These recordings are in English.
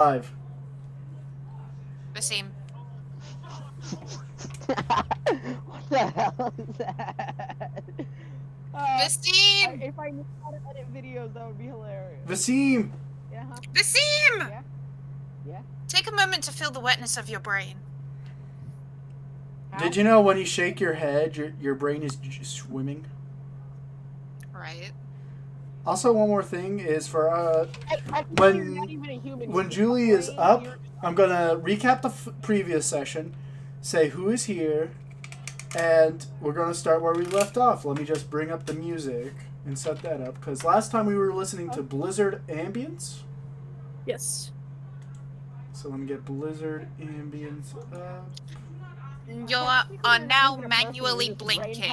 5. Basim. What the hell is that? Basim! If I knew how to edit videos, that would be hilarious. Vaseem! Yeah, huh? Basim! Yeah? Yeah? Take a moment to feel the wetness of your brain. Did you know when you shake your head, your brain is swimming? Right. Also, one more thing is for You're not even a human. when It's Julie a is brain, up, you're- I'm gonna recap the previous session, say who is here, and we're gonna start where we left off. Let me just bring up the music and set that up because last time we were listening to Blizzard Ambience. Yes. So let me get Blizzard Ambience up. You are now manually blinking.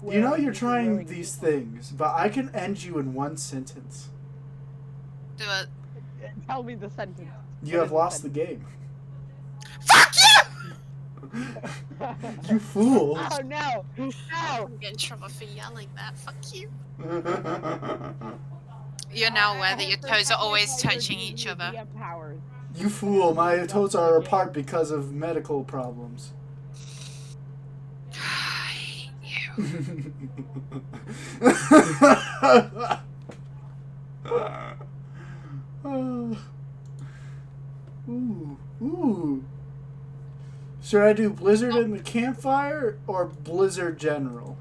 You know you're trying these things, but I can end you in one sentence. Do it. Tell me the sentence. You have lost the game. Fuck you! You fool! Oh no! No! I'm getting in trouble for yelling that. Fuck you. You're now aware that your toes are always touching each other. You fool, my toes are apart because of medical problems. I hate you. Ooh. Should I do Blizzard in the campfire or Blizzard general?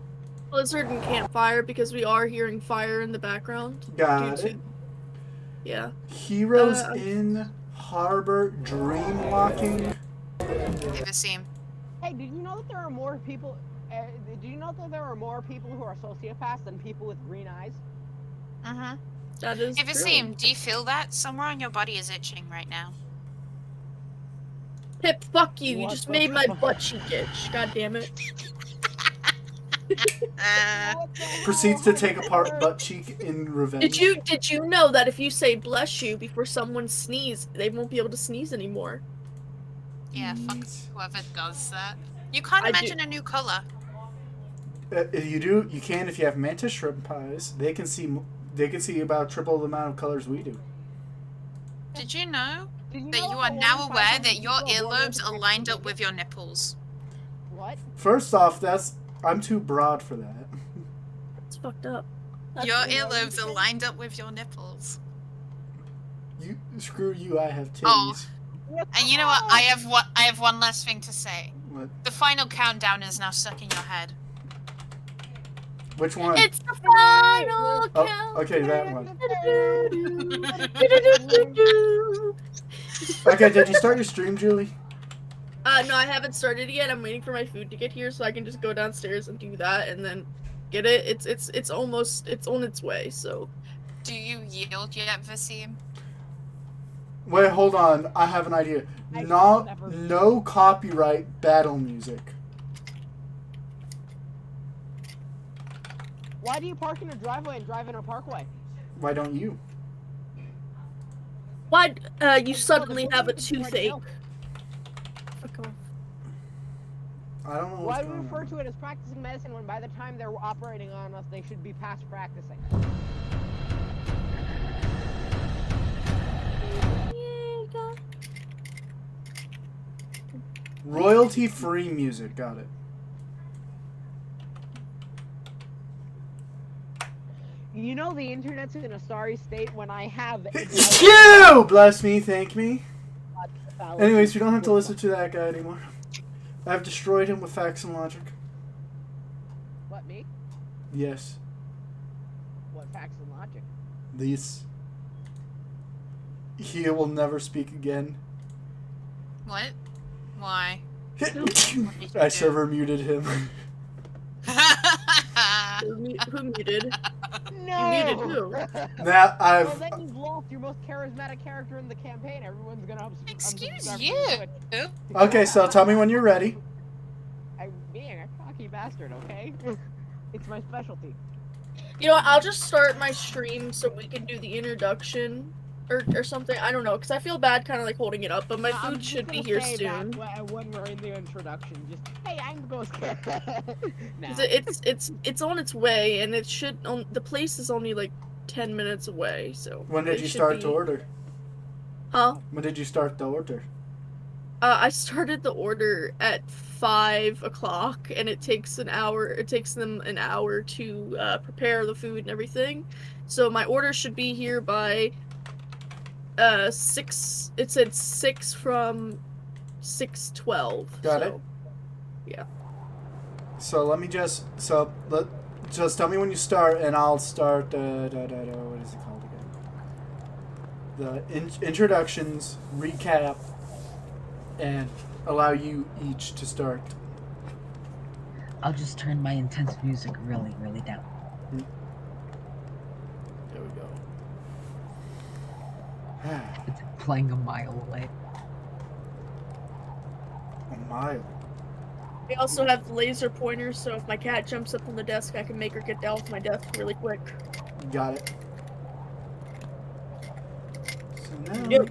Blizzard and campfire because we are hearing fire in the background. Got it. Yeah. Heroes in Harbor Dream Walking. Basim. Hey, did you know that there are more people? Did you know that there are more people who are sociopaths than people with green eyes? Mm-hmm. That is Hey, true. Basim, do you feel that? Somewhere on your body is itching right now. Pip, fuck you. You What just the made my fuck? butt cheek itch. God damn it. Proceeds to take apart butt cheek in revenge. Did you know that if you say bless you before someone sneezes, they won't be able to sneeze anymore? Yeah, fuck whoever does that. You can't imagine a new color. You do. You can if you have mantis shrimp pies. They can see about triple the amount of colors we do. Did you know that you are now aware that your earlobes are lined up with your nipples? What? First off, I'm too broad for that. It's fucked up. Your earlobes are lined up with your nipples. You screw you. I have titties. Oh. And you know what? I have one last thing to say. What? The final countdown is now stuck in your head. Which one? It's the final countdown. Okay, that one. Okay, did you start your stream, Julie? No, I haven't started yet. I'm waiting for my food to get here so I can just go downstairs and do that and then get it. It's on its way, so. Do you yield yet, Vasim? Wait, hold on. I have an idea. No copyright battle music. Why do you park in a driveway and drive in a parkway? Why don't you? Why you suddenly have a toothache? Fuck off. I don't know Why what's do we going refer on. to it as practicing medicine when by the time they're operating on us, they should be past practicing? Royalty-free music. Got it. You know the internet's in a sorry state when I have... You! Bless me, thank me. Anyways, you don't have to listen to that guy anymore. I've destroyed him with facts and logic. What, me? Yes. What facts and logic? These. He will never speak again. What? Why? I server muted him. Who muted? No! You muted who? Now Well, then you've lost your most charismatic character in the campaign. Everyone's gonna Excuse unsubscribe you. from Twitch. Okay, so tell me when you're ready. I'm being a cocky bastard, okay? It's my specialty. You know what, I'll just start my stream so we can do the introduction or something. I don't know, because I feel bad kind of like holding it up, but my I'm food just should be gonna here say soon. that when we're in the introduction, just, hey, I'm the ghost character. Nah. 'Cause it's on its way, and it should the place is only like 10 minutes away, so When did it you should start be- to order? Huh? When did you start the order? I started the order at 5 o'clock, and it takes an hour. It takes them an hour to prepare the food and everything. So my order should be here by 6. It said 6 from 6:12. Got it. Yeah. So let me just just tell me when you start, and I'll start. What is it called again? The introductions, recap, and allow you each to start. I'll just turn my intense music really, really down. There we go. It's playing a mile away. A mile. I also have laser pointers, so if my cat jumps up on the desk, I can make her get down with my desk really quick. Got it. So now. Yep.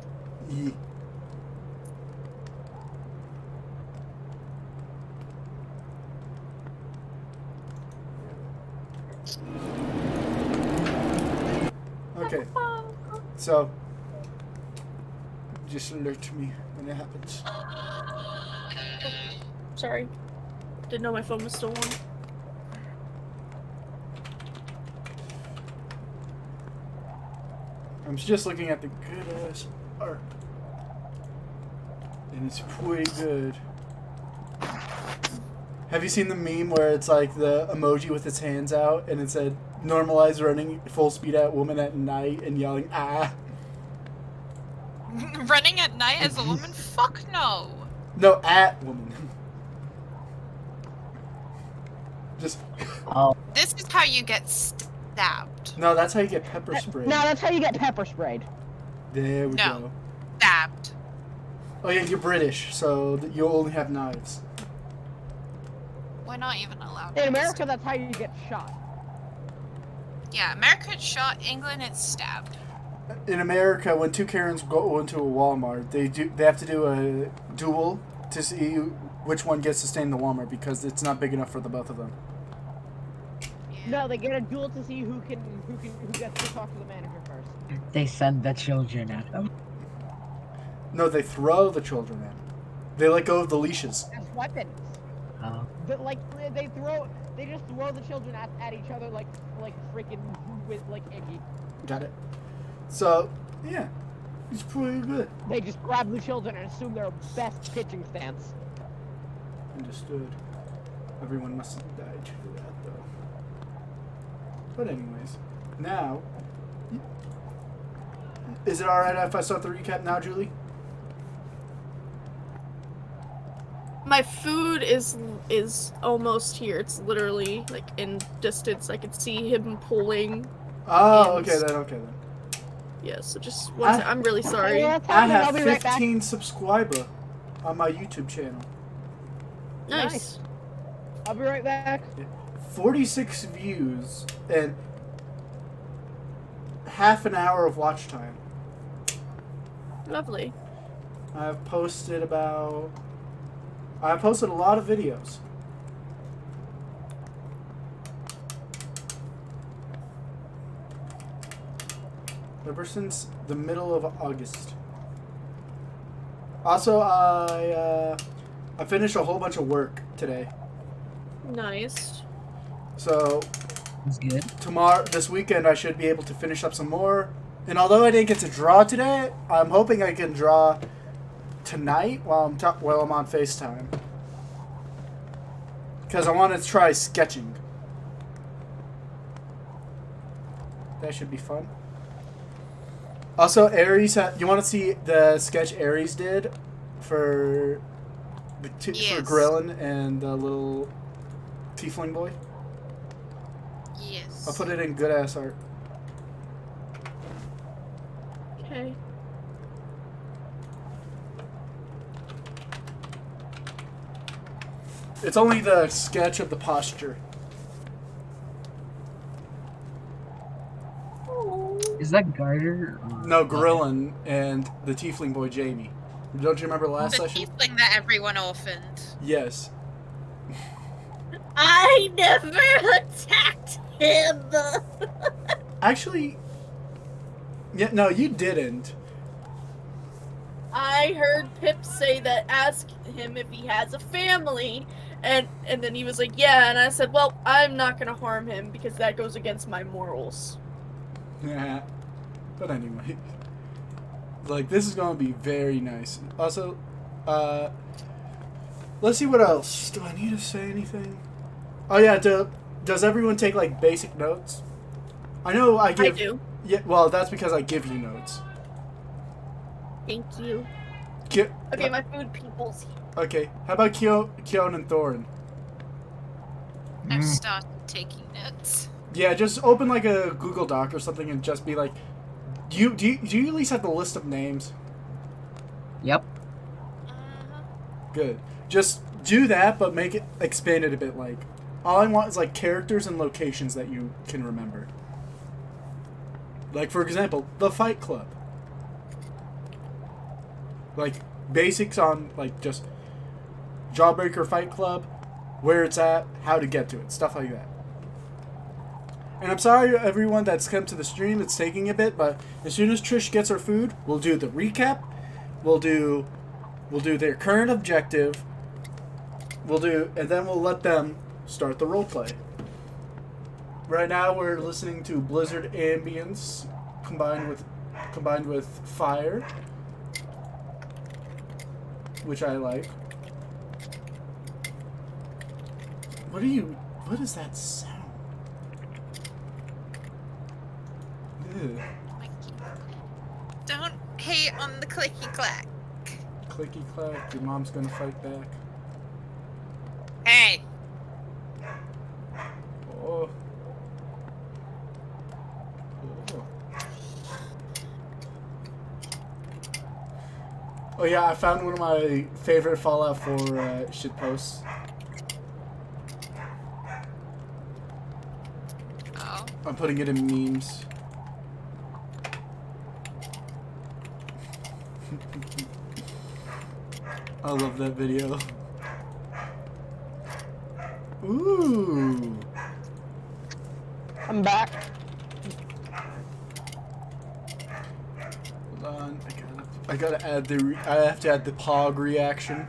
Okay. So, just alert me when it happens. Sorry. Didn't know my phone was still on. I'm just looking at the good ass art. And it's pretty good. Have you seen the meme where it's like the emoji with its hands out and it said normalize running full speed at woman at night and yelling ah? Running at night as a woman? Fuck no. No, at woman. Just Oh, This is how you get stabbed. no, that's how you get pepper sprayed. No, that's how you get pepper sprayed. There we No. go. Stabbed. Oh yeah, you're British, so you'll only have knives. We're not even allowed. In to America, stab. that's how you get shot. Yeah, America it's shot. England it's stabbed. In America, when two Karens go into a Walmart, they have to do a duel to see which one gets to stay in the Walmart because it's not big enough for the both of them. Yeah. No, they get a duel to see who gets to talk to the manager first. they send the children at them. No, they throw the children in. They let go of the leashes. As weapons. Oh. They just throw the children at each other like freaking with like Iggy. Got it. So, yeah, it's pretty good. They just grab the children and assume their best pitching stance. Understood. Everyone must have died to that, though. But anyways, now, is it alright if I start the recap now, Julie? My food is almost here. It's literally like in distance. I can see him pulling. Oh, And- okay then. Yeah, so just one sec. I'm really sorry. Yeah, that's I happening. have I'll be right back. 15 subscribers on my YouTube channel. Nice. I'll be right back. 46 views and half an hour of watch time. Lovely. I've posted a lot of videos. Ever since the middle of August. Also, I finished a whole bunch of work today. Nice. So It's good. this weekend, I should be able to finish up some more. And although I didn't get to draw today, I'm hoping I can draw tonight while I'm on FaceTime. Because I want to try sketching. That should be fun. Also, Aries, you want to see the sketch Aries did for for Yes. Grillin and the little tiefling boy? Yes. I'll put it in good ass art. Okay. It's only the sketch of the posture. Is that Garter? Or... No, Grillin and the tiefling boy Jamie. Don't you remember last The session? tiefling that everyone orphaned. Yes. I never attacked him. Actually, yeah, no, you didn't. I heard Pip say that, ask him if he has a family, and then he was like, yeah, and I said, well, I'm not gonna harm him because that goes against my morals. Yeah. But anyway. Like, this is gonna be very nice. Also, let's see what else. Do I need to say anything? Oh yeah, does everyone take, like, basic notes? I know I give... I do. Yeah, well, that's because I give you notes. Thank you. Ki- Okay, my food people's here. Okay, how about Keon and Thorin? I've started taking notes. Yeah, just open, like, a Google Doc or something and just be like... Do you at least have the list of names? Yep. Good. Just do that, but make it... expand it a bit, like... All I want is, like, characters and locations that you can remember. Like, for example, the Fight Club. Like, basics on, like, just Jawbreaker Fight Club, where it's at, how to get to it, stuff like that. And I'm sorry everyone that's come to the stream, it's taking a bit, but as soon as Trish gets her food, we'll do the recap, we'll do their current objective, and then we'll let them start the roleplay. Right now we're listening to Blizzard ambience combined with fire, which I like. What is that sound? Ew. Don't hate on the clicky clack. Clicky clack, your mom's gonna fight back. Hey. Oh. Oh yeah, I found one of my favorite Fallout 4 shitposts. Oh. I'm putting it in memes. I love that video. Ooh. I'm back. Hold on, I gotta add I have to add the pog reaction.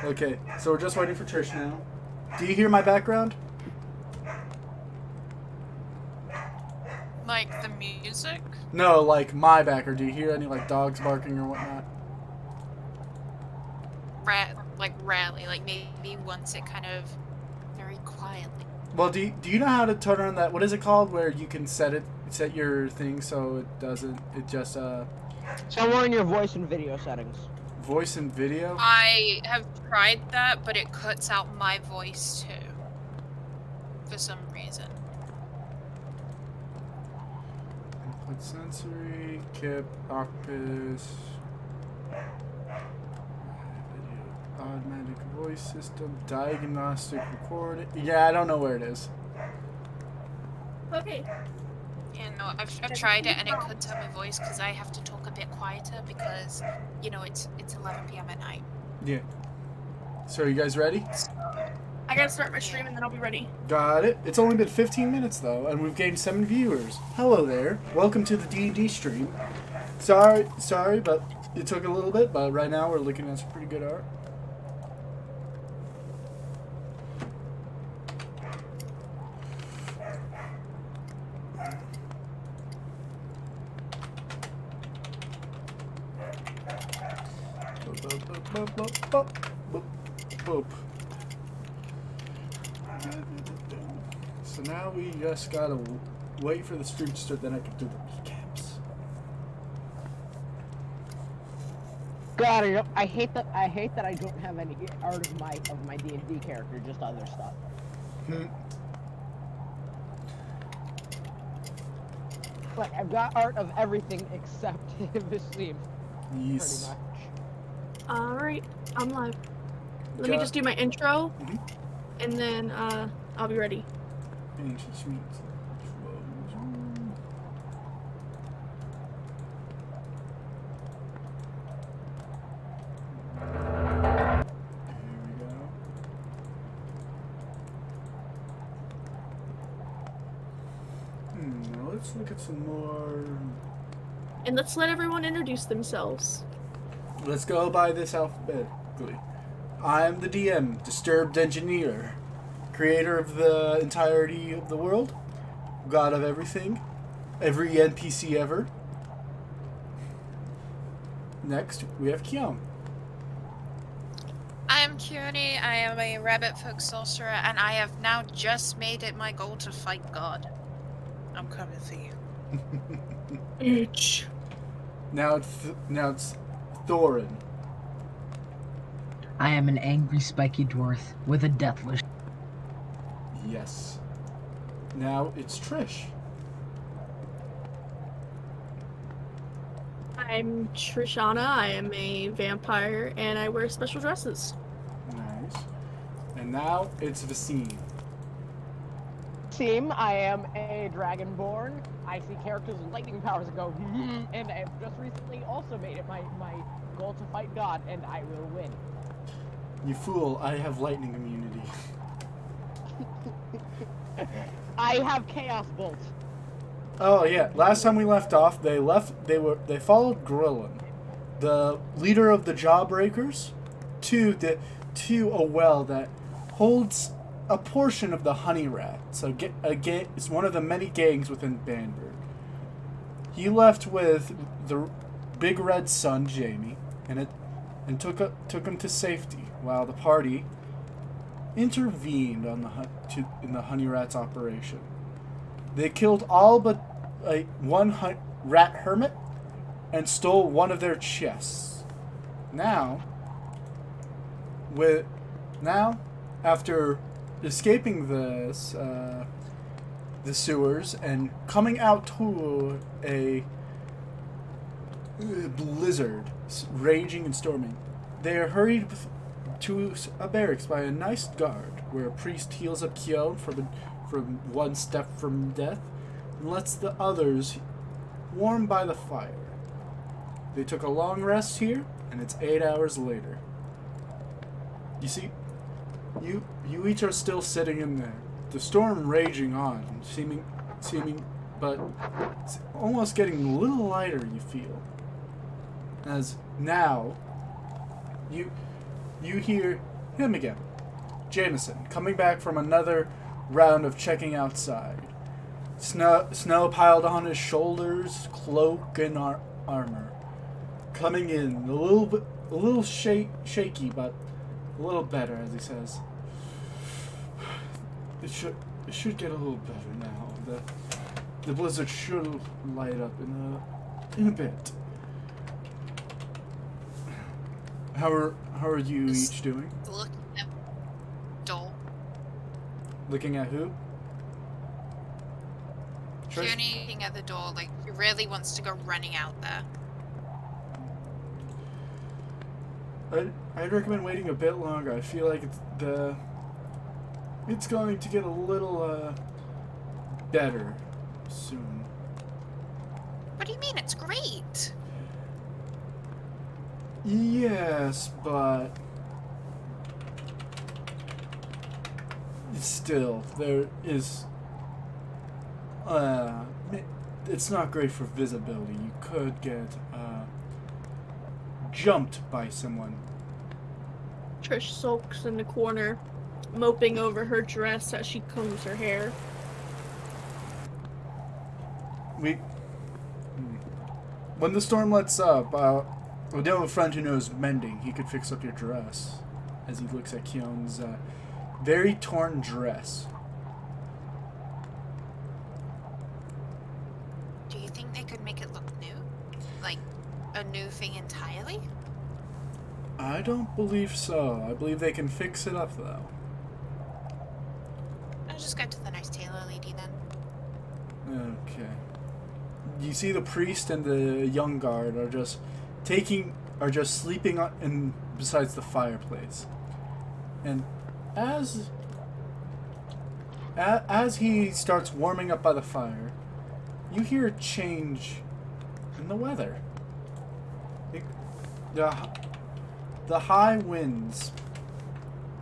Okay, so we're just waiting for Trish now. Do you hear my background? Like the music? No, like my background. Do you hear any like dogs barking or whatnot? Rarely. Like maybe once it kind of very quietly. Well, do you know how to turn on that? What is it called? Where you can set your thing so it doesn't. It just Somewhere in your voice and video settings. voice and video. I have tried that, but it cuts out my voice too. For some reason. Input sensory, Kip, Octopus, automatic voice system, diagnostic recording. Yeah, I don't know where it is. Okay. Yeah, no, I've tried it and it cuts out my voice because I have to talk a bit quieter because, you know, it's 11 p.m. at night. Yeah. So are you guys ready? I gotta start my stream and then I'll be ready. Got it. It's only been 15 minutes though, and we've gained 7 viewers. Hello there. Welcome to the D&D stream. Sorry, but it took a little bit, but right now we're looking at some pretty good art. Boop. So now we just gotta wait for the stream to start, then I can do the recaps. God, I hate that I don't have any art of my D&D character, just other stuff. Like I've got art of everything except this theme. Yes. Pretty much. Alright, I'm live. Let me just do my intro, and then I'll be ready. Ancient sweets. Now let's look at some more And let's let everyone introduce themselves. Let's go by this alphabetically. I'm the DM, Disturbed Engineer, creator of the entirety of the world, god of everything, every NPC ever. Next, we have Kion. I am Kioni, I am a rabbit folk sorcerer, and I have now just made it my goal to fight God. I'm coming for you. Bitch. Now it's Thorin. I am an angry spiky dwarf with a death wish. Yes. Now it's Trish. I'm Trishana. I am a vampire, and I wear special dresses. Nice. And now it's Vasine. Team, I am a dragonborn. I see characters with lightning powers that go, and I've just recently also made it my goal to fight God, and I will win. You fool, I have lightning immunity. I have Chaos Bolt. Oh yeah, last time we left off, they followed Grillin, the leader of the Jawbreakers, to a well that holds a portion of the Honey Rat. So it's one of the many gangs within Banburg. He left with the Big Red Son, Jamie, and took him to safety while the party intervened in the Honey Rat's operation. They killed all but one rat hermit and stole one of their chests. Now, after escaping the sewers and coming out to a blizzard raging and storming, they are hurried to a barracks by a nice guard where a priest heals up Kyo from one step from death and lets the others warm by the fire. They took a long rest here, and it's 8 hours later. You see, you each are still sitting in there, the storm raging on, seeming, but it's almost getting a little lighter. You feel, as now, you hear him again, Jameson, coming back from another round of checking outside. Snow piled on his shoulders, cloak and armor. Coming in a little shaky, but a little better, as he says. It should get a little better now. The blizzard should light up in a bit. How are you each doing? Looking at door. Looking at who? Trish? Kioni looking at the door like he really wants to go running out there. I'd recommend waiting a bit longer. I feel like it's going to get a little better soon. What do you mean? It's great. Yes, but still there is it's not great for visibility. You could get jumped by someone. Trish sulks in the corner, moping over her dress as she combs her hair. When the storm lets up, I do have a friend who knows mending. He could fix up your dress. As he looks at Kion's very torn dress. Do you think they could make it look new? Like a new thing entirely? I don't believe so. I believe they can fix it up, though. I'll just go to the nice tailor lady then. Okay. You see the priest and the young guard are just sleeping besides the fireplace. And as he starts warming up by the fire, you hear a change in the weather. The high winds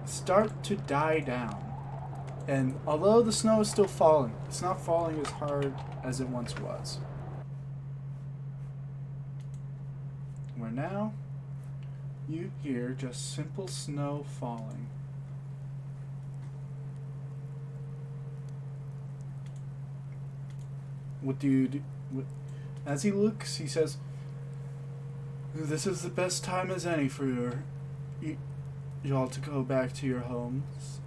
start to die down. And although the snow is still falling, it's not falling as hard as it once was. where now you hear just simple snow falling. What do you do? As he looks, he says, "This is the best time as any for y'all to go back to your homes.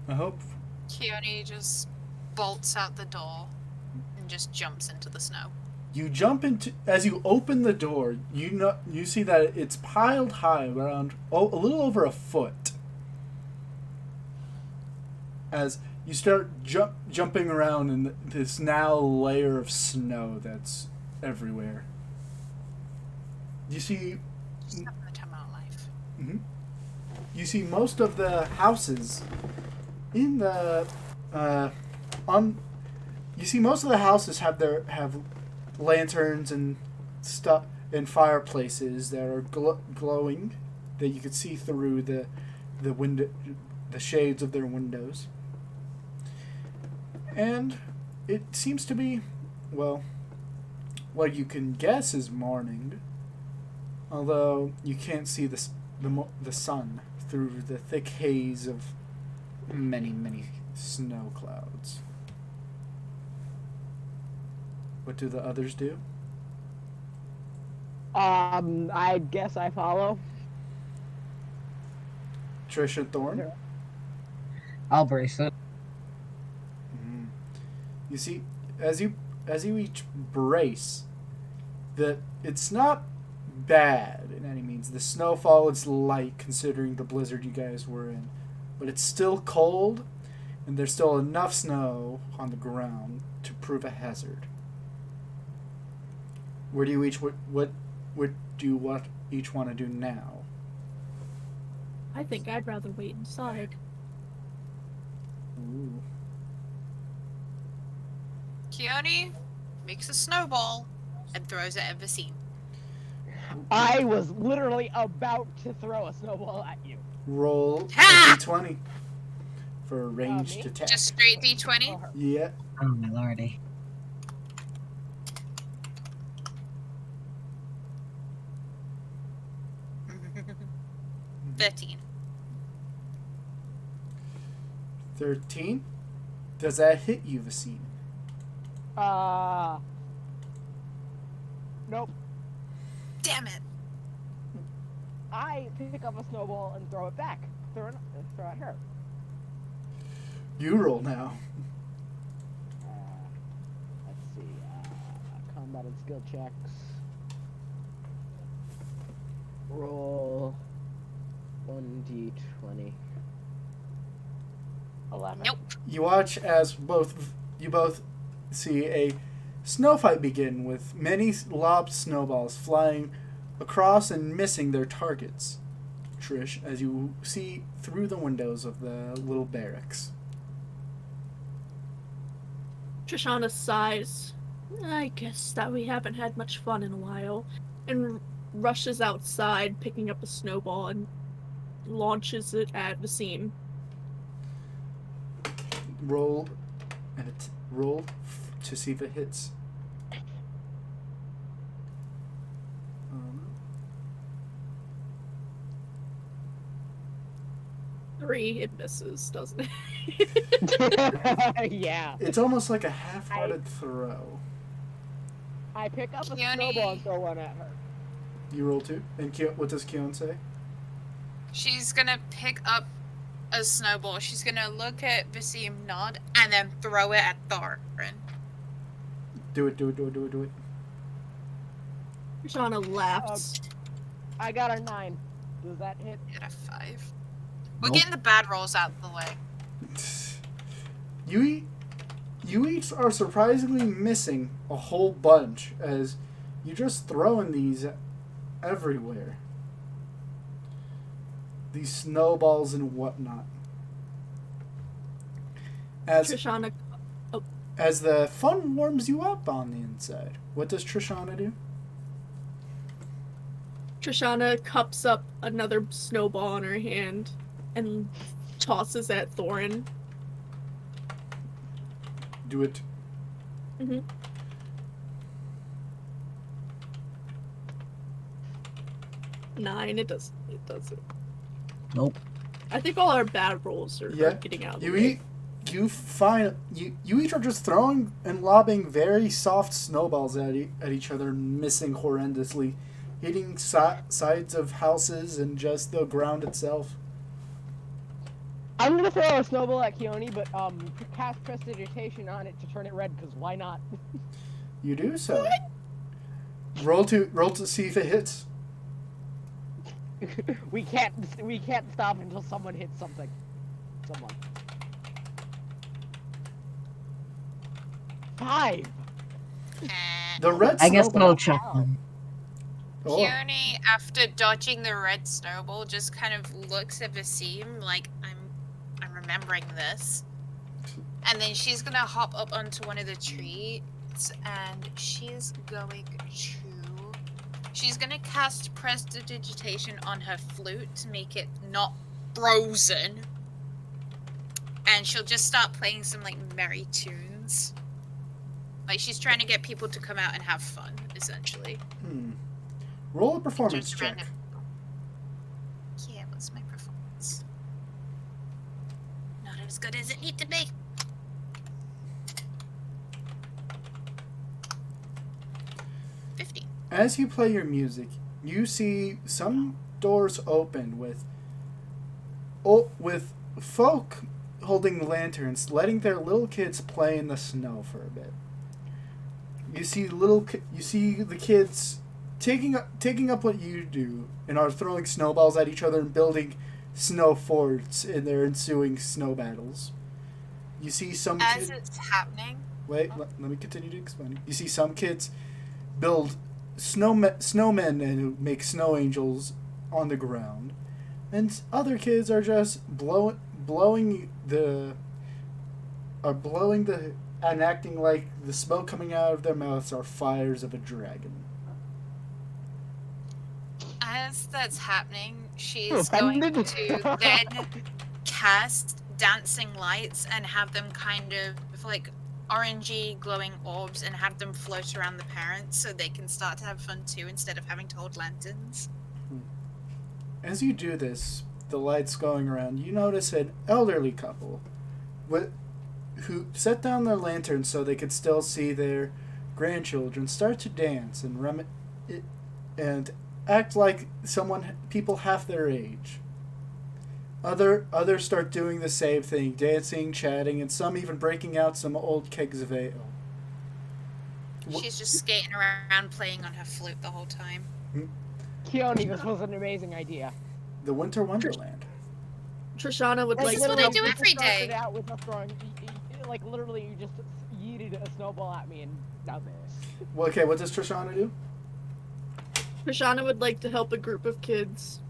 I hope." Keone just bolts out the door and just jumps into the snow. You jump into, as you open the door, you see that it's piled high around a little over a foot. As you start jumping around in this now layer of snow that's everywhere. You see, Just having the time of my life. you see most of the houses in the you see most of the houses have lanterns and stuff and fireplaces that are glowing that you could see through the window, the shades of their windows. And it seems to be, well, what you can guess is morning, although you can't see the sun through the thick haze of many snow clouds. What do the others do? I guess I follow. Trish and Thorn? I'll brace it. You see, as you each brace, that it's not bad in any means. The snowfall is light considering the blizzard you guys were in, but it's still cold, and there's still enough snow on the ground to prove a hazard. Where do you each what do you each want to do now? I think I'd rather wait inside. Ooh. Keone makes a snowball and throws it at Vasim. I was literally about to throw a snowball at you. Roll a Ha! d20 for a ranged me? attack. Just straight D20. Oh, her. Yeah. Oh my lordy. Mm-hmm. 13. 13. Does that hit you, Vasim? Nope. Damn it. I pick up a snowball and throw it back. Throw at her. You roll now. Let's see. Combat and skill checks. Roll 1d20. 11. Nope. You watch as you both see a snow fight begin with many lobbed snowballs flying across and missing their targets. Trish, as you see through the windows of the little barracks. Trishana sighs. I guess that we haven't had much fun in a while, and rushes outside, picking up a snowball and launches it at Vasim. Roll to see if it hits. 3, it misses, doesn't it? Yeah. It's almost like a half-hearted throw. I pick up a Keone. snowball and throw one at her. You roll 2. And what does Keon say? She's gonna pick up a snowball. She's gonna look at Vasim, nod, and then throw it at Thorin. Do it. Trishana laughs. I got a 9. Does that hit? At a 5. We're Nope. getting the bad rolls out of the way. You each are surprisingly missing a whole bunch as you're just throwing these everywhere. These snowballs and whatnot. As Trishana the fun warms you up on the inside, what does Trishana do? Trishana cups up another snowball in her hand and tosses at Thorin. Do it. Mm-hmm. 9. It doesn't. Nope. I think all our bad rolls are getting out of the way. You each are just throwing and lobbing very soft snowballs at each other, missing horrendously, hitting sides of houses and just the ground itself. I'm gonna throw a snowball at Keone, but cast prestidigitation on it to turn it red, because why not? You do so. Roll to see if it hits. we can't stop until someone hits something. Someone. 5. The red I guess snowball. I'll check them. Oh, Keone, after dodging the red snowball, just kind of looks at Vasim like, I'm remembering this. And then she's gonna hop up onto one of the trees, and she's gonna cast prestidigitation on her flute to make it not frozen. And she'll just start playing some, like, merry tunes. Like, she's trying to get people to come out and have fun, essentially. Roll a performance Just check. random. Yeah, what's my performance? Not as good as it need to be. As you play your music, you see some doors open with folk holding lanterns, letting their little kids play in the snow for a bit. You see the kids taking up what you do and are throwing snowballs at each other and building snow forts in their ensuing snow battles. You see some As it's happening. Wait, let me continue to explain. You see some kids build snowmen and make snow angels on the ground, and other kids are just blowing and acting like the smoke coming out of their mouths are fires of a dragon. As that's happening, she's going to then cast dancing lights and have them kind of like orangey glowing orbs and have them float around the parents so they can start to have fun too instead of having to hold lanterns. As you do this, the lights going around, you notice an elderly couple who set down their lanterns so they could still see their grandchildren start to dance and act like people half their age. Others start doing the same thing, dancing, chatting, and some even breaking out some old kegs of ale. She's just skating around playing on her flute the whole time. Keone, this was an amazing idea. The Winter Wonderland. Trishana would like That's what I do every day. Out with us throwing, like literally, you just yeeted a snowball at me and done this. Well, okay, what does Trishana do? Trishana would like to help a group of kids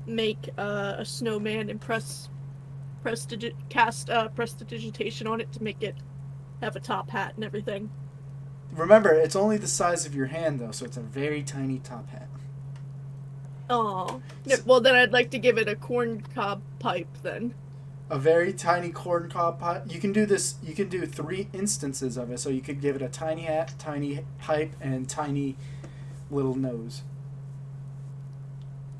make a snowman and cast prestidigitation on it to make it have a top hat and everything. Remember, it's only the size of your hand, though, so it's a very tiny top hat. Oh, well then I'd like to give it a corn cob pipe then. A very tiny corn cob pipe. You can do this. You can do 3 instances of it. So you could give it a tiny hat, tiny pipe, and tiny little nose.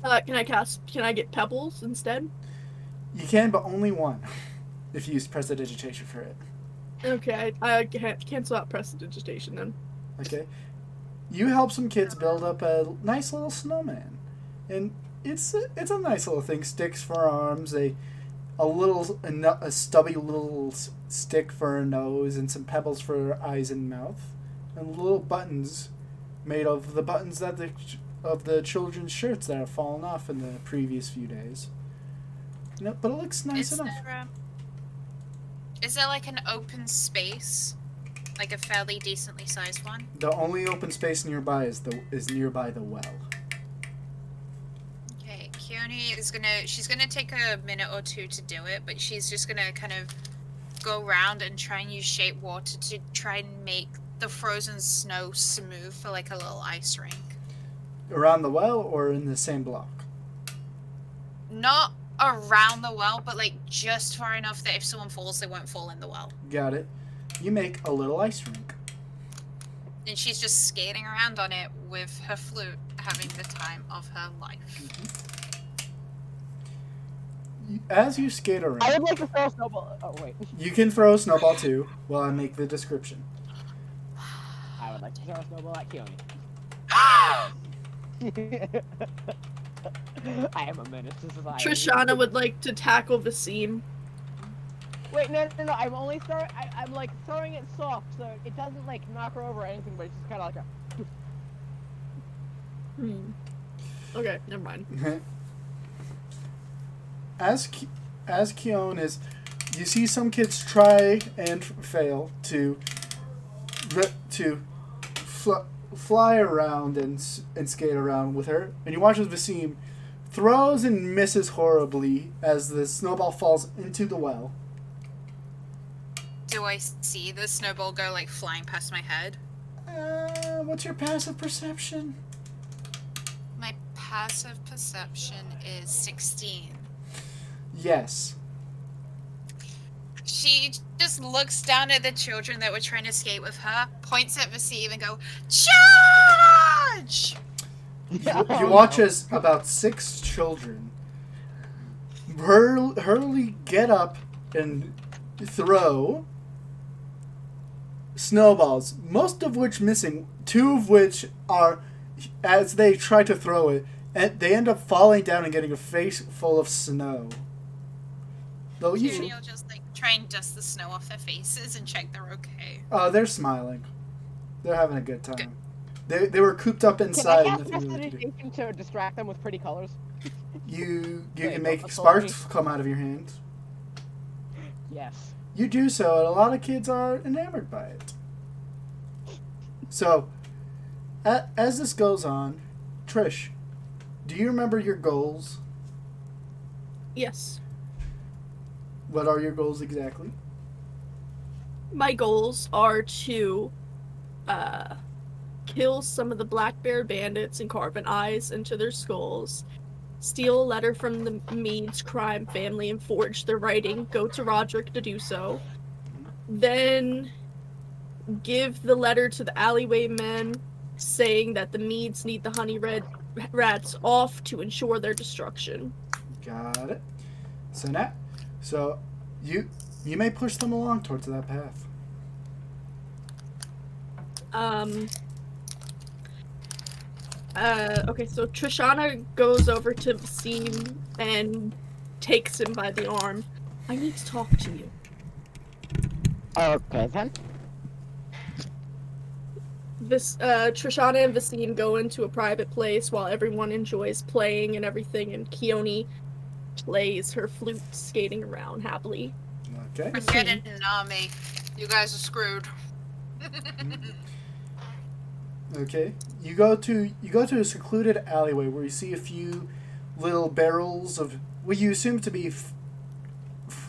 Can I get pebbles instead? You can, but only one. If you use prestidigitation for it. Okay, I cancel out prestidigitation then. Okay. You help some kids build up a nice little snowman. And it's a nice little thing. Sticks for arms, a stubby little stick for a nose, and some pebbles for eyes and mouth, and little buttons made of the buttons of the children's shirts that have fallen off in the previous few days. No, but it looks nice enough. Is there like an open space, like a fairly decently sized one? The only open space nearby is nearby the well. Okay, Keone she's gonna take a minute or two to do it, but she's just gonna kind of go around and try and use shape water to try and make the frozen snow smooth for like a little ice rink. Around the well or in the same block? Not around the well, but like just far enough that if someone falls, they won't fall in the well. Got it. You make a little ice rink. And she's just skating around on it with her flute, having the time of her life. As you skate around... I would like to throw a snowball. Oh, wait. You can throw a snowball too, while I make the description. I would like to throw a snowball at Keone. I am a menace to society. Trishana would like to tackle Vaseem. Wait, no. I'm only throwing. I'm like throwing it soft, so it doesn't like knock her over or anything, but it's just kind of like a. Okay, never mind. As Keone is, you see some kids try and fail to fly around and skate around with her, and you watch as Vaseem throws and misses horribly as the snowball falls into the well. Do I see the snowball go like flying past my head? What's your passive perception? My passive perception is 16. Yes. She just looks down at the children that were trying to skate with her, points at Vaseem and go, "Charge!" You watch as about 6 children hurriedly get up and throw snowballs, most of which missing, 2 of which are, as they try to throw it, and they end up falling down and getting a face full of snow. Though Usually I'll just like try and dust the snow off their faces and check they're okay. Oh, they're smiling. They're having a good time. They were cooped up inside. Can I And cast nothing really to do. prestidigitation to distract them with pretty colors? You Wait, can make that's sparks come out of your hands. Yes. You do so, and a lot of kids are enamored by it. So, as this goes on, Trish, do you remember your goals? Yes. What are your goals exactly? My goals are to kill some of the Black Bear bandits and carve an eyes into their skulls, steal a letter from the Meads crime family and forge their writing, go to Roderick to do so, then give the letter to the alleyway men saying that the Meads need the honey red rats off to ensure their destruction. Got it. So you may push them along towards that path. Okay, so Trishana goes over to Vaseem and takes him by the arm. I need to talk to you. Okay, then. Trishana and Vaseem go into a private place while everyone enjoys playing and everything, and Keone plays her flute, skating around happily. Okay. Forget it, Nami. You guys are screwed. Okay. You go to a secluded alleyway where you see a few little barrels of what you assume to be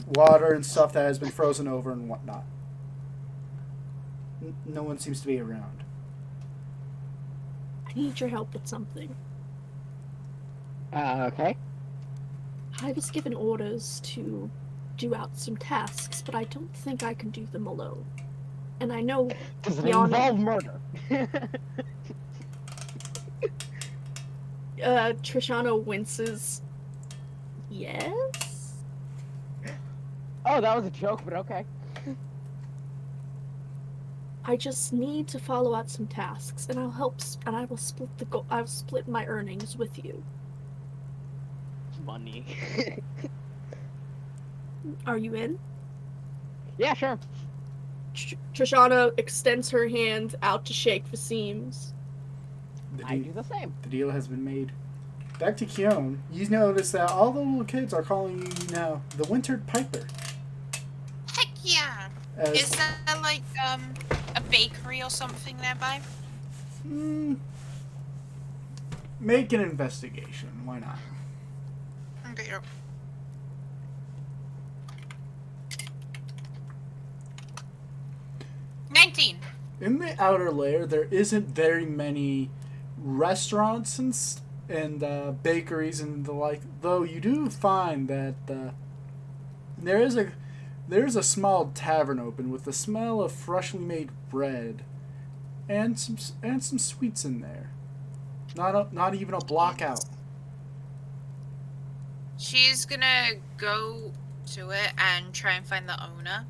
water and stuff that has been frozen over and whatnot. No one seems to be around. I need your help with something. Okay. I was given orders to do out some tasks, but I don't think I can do them alone. And I know Does it Yana- involve murder? Trishana winces. Yes? Oh, that was a joke, but okay. I just need to follow out some tasks, and I'll help, and I will split I'll split my earnings with you. Money. Are you in? Yeah, sure. Trishana extends her hand out to shake Vaseem's. I do the same. The deal has been made. Back to Keone. You notice that all the little kids are calling you now the Wintered Piper. Heck yeah! Is that like a bakery or something nearby? Make an investigation. Why not? Okay. 19. In the outer layer, there isn't very many restaurants and bakeries and the like. Though you do find that there is a small tavern open with the smell of freshly made bread and some sweets in there. Not even a block out. She's gonna go to it and try and find the owner.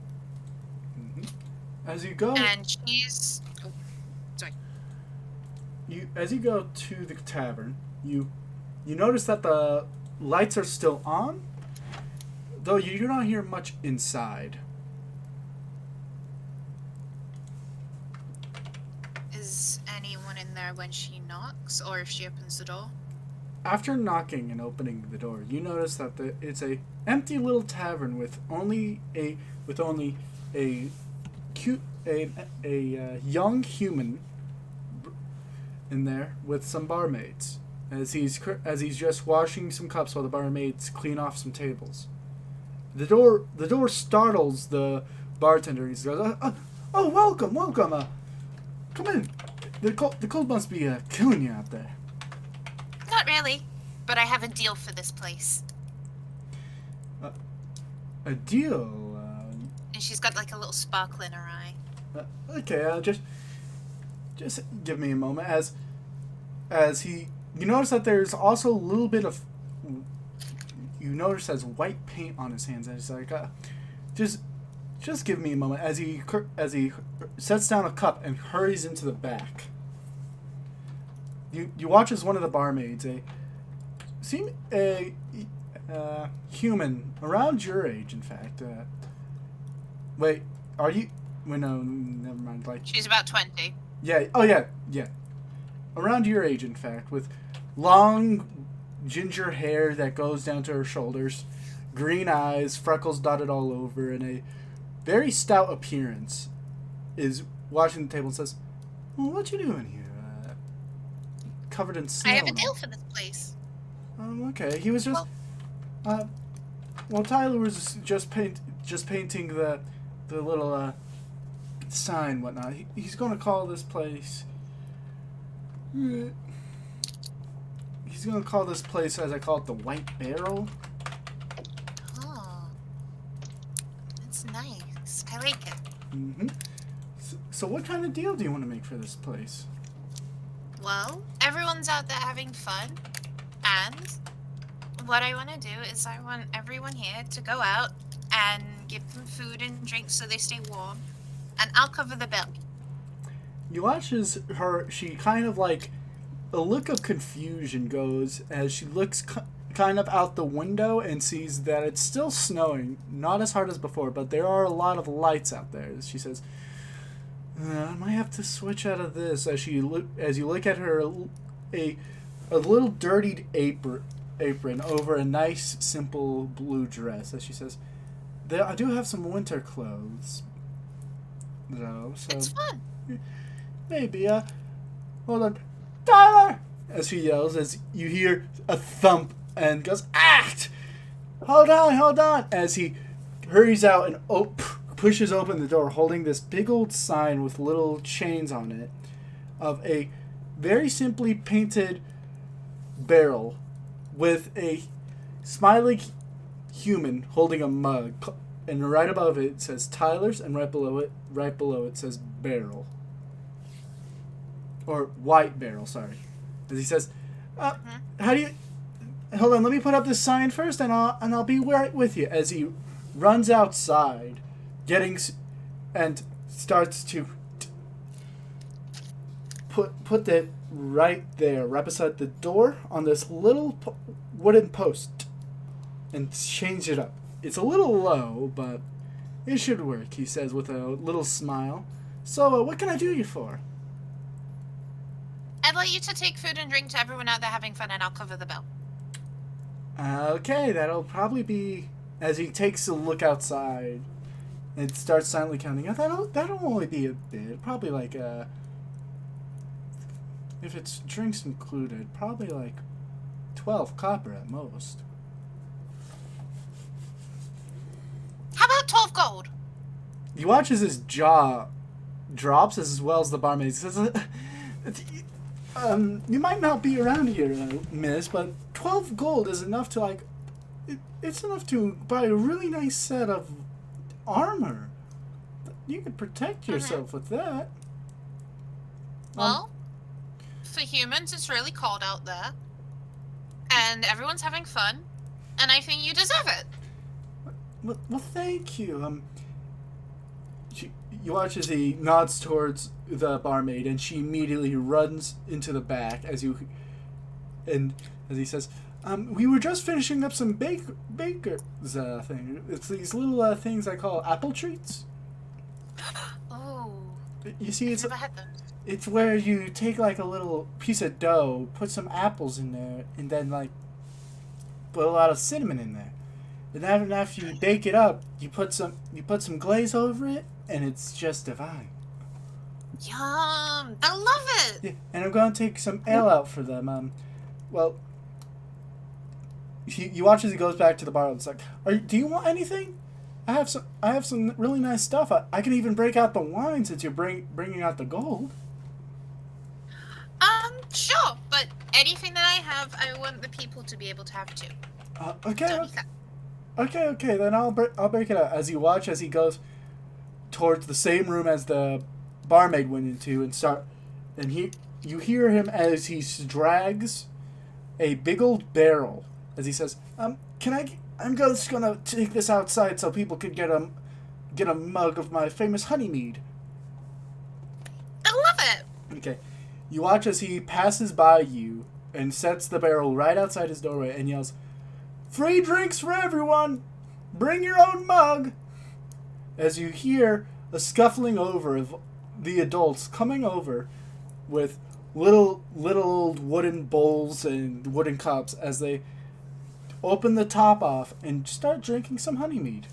As you go, And she's... Oh, sorry. As you go to the tavern, you notice that the lights are still on, though you do not hear much inside. Is anyone in there when she knocks, or if she opens the door? After knocking and opening the door, you notice that it's a empty little tavern with only a young human in there with some barmaids as he's just washing some cups while the barmaids clean off some tables. The door startles the bartender. He goes, "Oh, welcome. Come in. The cold must be killing you out there." Not really, but I have a deal for this place. A deal. And she's got like a little sparkle in her eye. Okay, just give me a moment. You notice that there's also a little bit of, you notice has white paint on his hands, and he's like, just give me a moment. As he sets down a cup and hurries into the back. You watch as one of the barmaids, a human around your age, in fact. Wait, are you? Well, no, never mind. Like, She's about 20. yeah. Oh, yeah. Around your age, in fact, with long ginger hair that goes down to her shoulders, green eyes, freckles dotted all over, and a very stout appearance, is watching the table and says, "Well, what you doing here? Covered in snow." I have a deal for this place. Okay. He was just. Tyler was just painting the little sign, whatnot. He's gonna call this place. He's gonna call this place, as I call it, the White Barrel. Oh, that's nice. I like it. Mm-hmm. So what kind of deal do you want to make for this place? Well, everyone's out there having fun, and what I want to do is I want everyone here to go out and give them food and drinks so they stay warm, and I'll cover the bill. You watch as she kind of like, a look of confusion goes as she looks kind of out the window and sees that it's still snowing, not as hard as before, but there are a lot of lights out there. She says, "I might have to switch out of this." As you look at her, a little dirtied apron over a nice simple blue dress, as she says, "I do have some winter clothes, though, so It's fun. maybe hold on, Tyler!" as she yells, as you hear a thump and goes, "Act! Hold on!" as he hurries out and pushes open the door, holding this big old sign with little chains on it of a very simply painted barrel with a smiling human holding a mug, and right above it says Tyler's, and right below it says Barrel, or White Barrel, sorry. As he says, "How do you? Hold on, let me put up this sign first, and I'll be right with you." As he runs outside, and starts to put that right there, right beside the door, on this little wooden post, and change it up. It's a little low, but it should work, he says with a little smile. "So, what can I do you for?" I'd like you to take food and drink to everyone out there having fun, and I'll cover the bill. Okay, that'll probably be, as he takes a look outside and starts silently counting. That'll only be a bit, probably like if it's drinks included, probably like 12 copper at most. How about 12 gold? He watches his jaw drops as well as the barmaid. He says, "You might not be around here, miss, but 12 gold is enough to it's enough to buy a really nice set of armor. You could protect yourself with that." Well, for humans, it's really cold out there. And everyone's having fun. And I think you deserve it. Well, thank you. You watch as he nods towards the barmaid, and she immediately runs into the back as he says, we were just finishing up some baker's thing. It's these little things I call apple treats. Oh. You see, I've never had those. it's where you take like a little piece of dough, put some apples in there, and then like put a lot of cinnamon in there. And then after you bake it up, you put some glaze over it, and it's just divine. Yum! I love it! Yeah, and I'm gonna take some ale out for them. Well, you watch as he goes back to the bar. It's like, do you want anything? I have some really nice stuff. I can even break out the wine since you're bringing out the gold. Sure, but anything that I have, I want the people to be able to have too. Okay. Then I'll break it out as you watch as he goes towards the same room as the barmaid went into you hear him as he drags a big old barrel as he says, I'm just gonna take this outside so people can get a mug of my famous honey mead. I love it. Okay. You watch as he passes by you and sets the barrel right outside his doorway and yells, "Free drinks for everyone! Bring your own mug!" As you hear a scuffling over of the adults coming over with little old wooden bowls and wooden cups as they open the top off and start drinking some honey mead.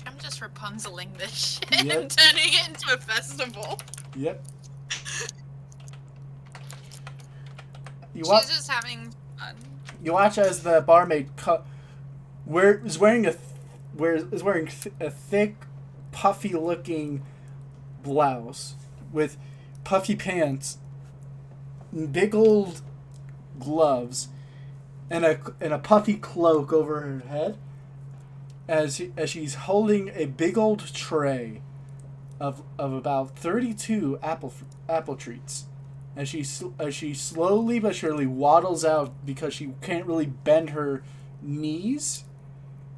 I'm just Rapunzeling this shit Yep. and turning it into a festival. Yep. She's just having fun. You watch as the barmaid is wearing a thick, puffy-looking blouse with puffy pants, big old gloves, and a puffy cloak over her head. As she's holding a big old tray of about 32 apple treats. As she slowly but surely waddles out because she can't really bend her knees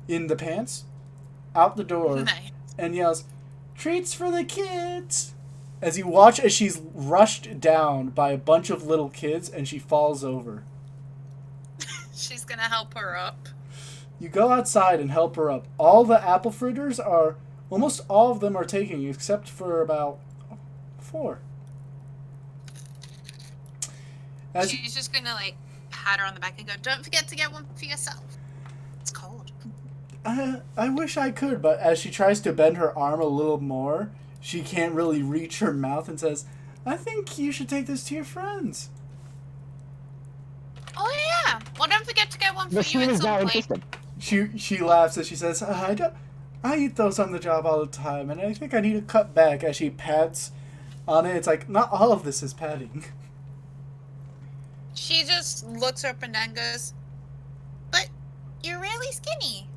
in the pants, out the door, Nice. and yells, "Treats for the kids!" As you watch as she's rushed down by a bunch of little kids and she falls over. She's gonna help her up. You go outside and help her up. All the apple fritters almost all of them are taking, except for about 4. She's just gonna like pat her on the back and go, "Don't forget to get one for yourself. It's cold." I wish I could, but as she tries to bend her arm a little more, she can't really reach her mouth and says, "I think you should take this to your friends." Oh yeah. Well, don't forget to get one for The you scene at is now some point. interested. She laughs as she says, I eat those on the job all the time, and I think I need to cut back." As she pats on it, it's like, not all of this is patting. She just looks her up and down and goes, "But you're really skinny."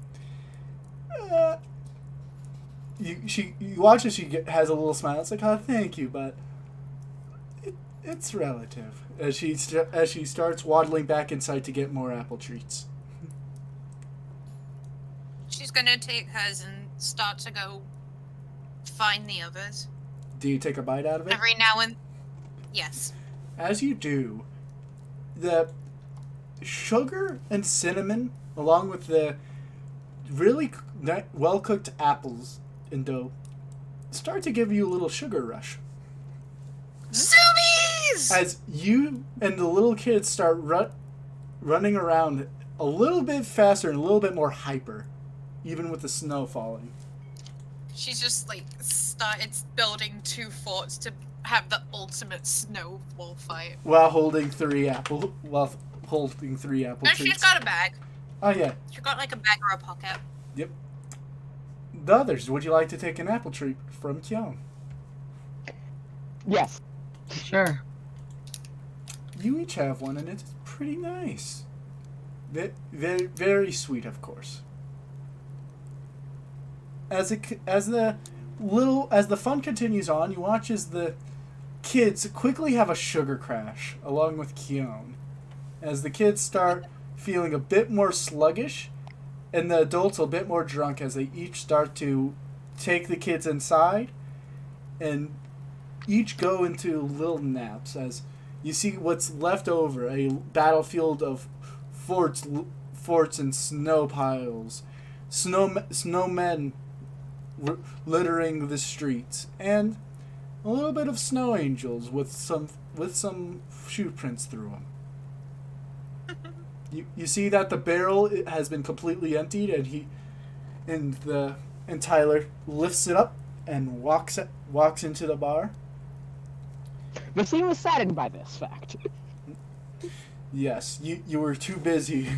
You watch as she has a little smile. It's like, "Oh, thank you, but it's relative." As she starts waddling back inside to get more apple treats. She's gonna take hers and start to go find the others. Do you take a bite out of it? Every now and... Yes. As you do, the sugar and cinnamon, along with the really well-cooked apples and dough, start to give you a little sugar rush. Zoomies! As you and the little kids start running around a little bit faster and a little bit more hyper, even with the snow falling. She's just like started building 2 forts to have the ultimate snowball fight. While holding 3 apple No, treats. she's got a bag. Oh yeah. She's got like a bag or a pocket. Yep. The others, would you like to take an apple treat from Kyung? Yes. Sure. You each have one, and it's pretty nice. Very, very sweet, of course. As the fun continues on, you watch as the kids quickly have a sugar crash along with Keone. As the kids start feeling a bit more sluggish, and the adults a bit more drunk as they each start to take the kids inside and each go into little naps as you see what's left over, a battlefield of forts and snow piles, snowmen littering the streets, and a little bit of snow angels with some shoe prints through them. You see that the barrel has been completely emptied, and Tyler lifts it up and walks into the bar. Vasim was saddened by this fact. Yes, you were too busy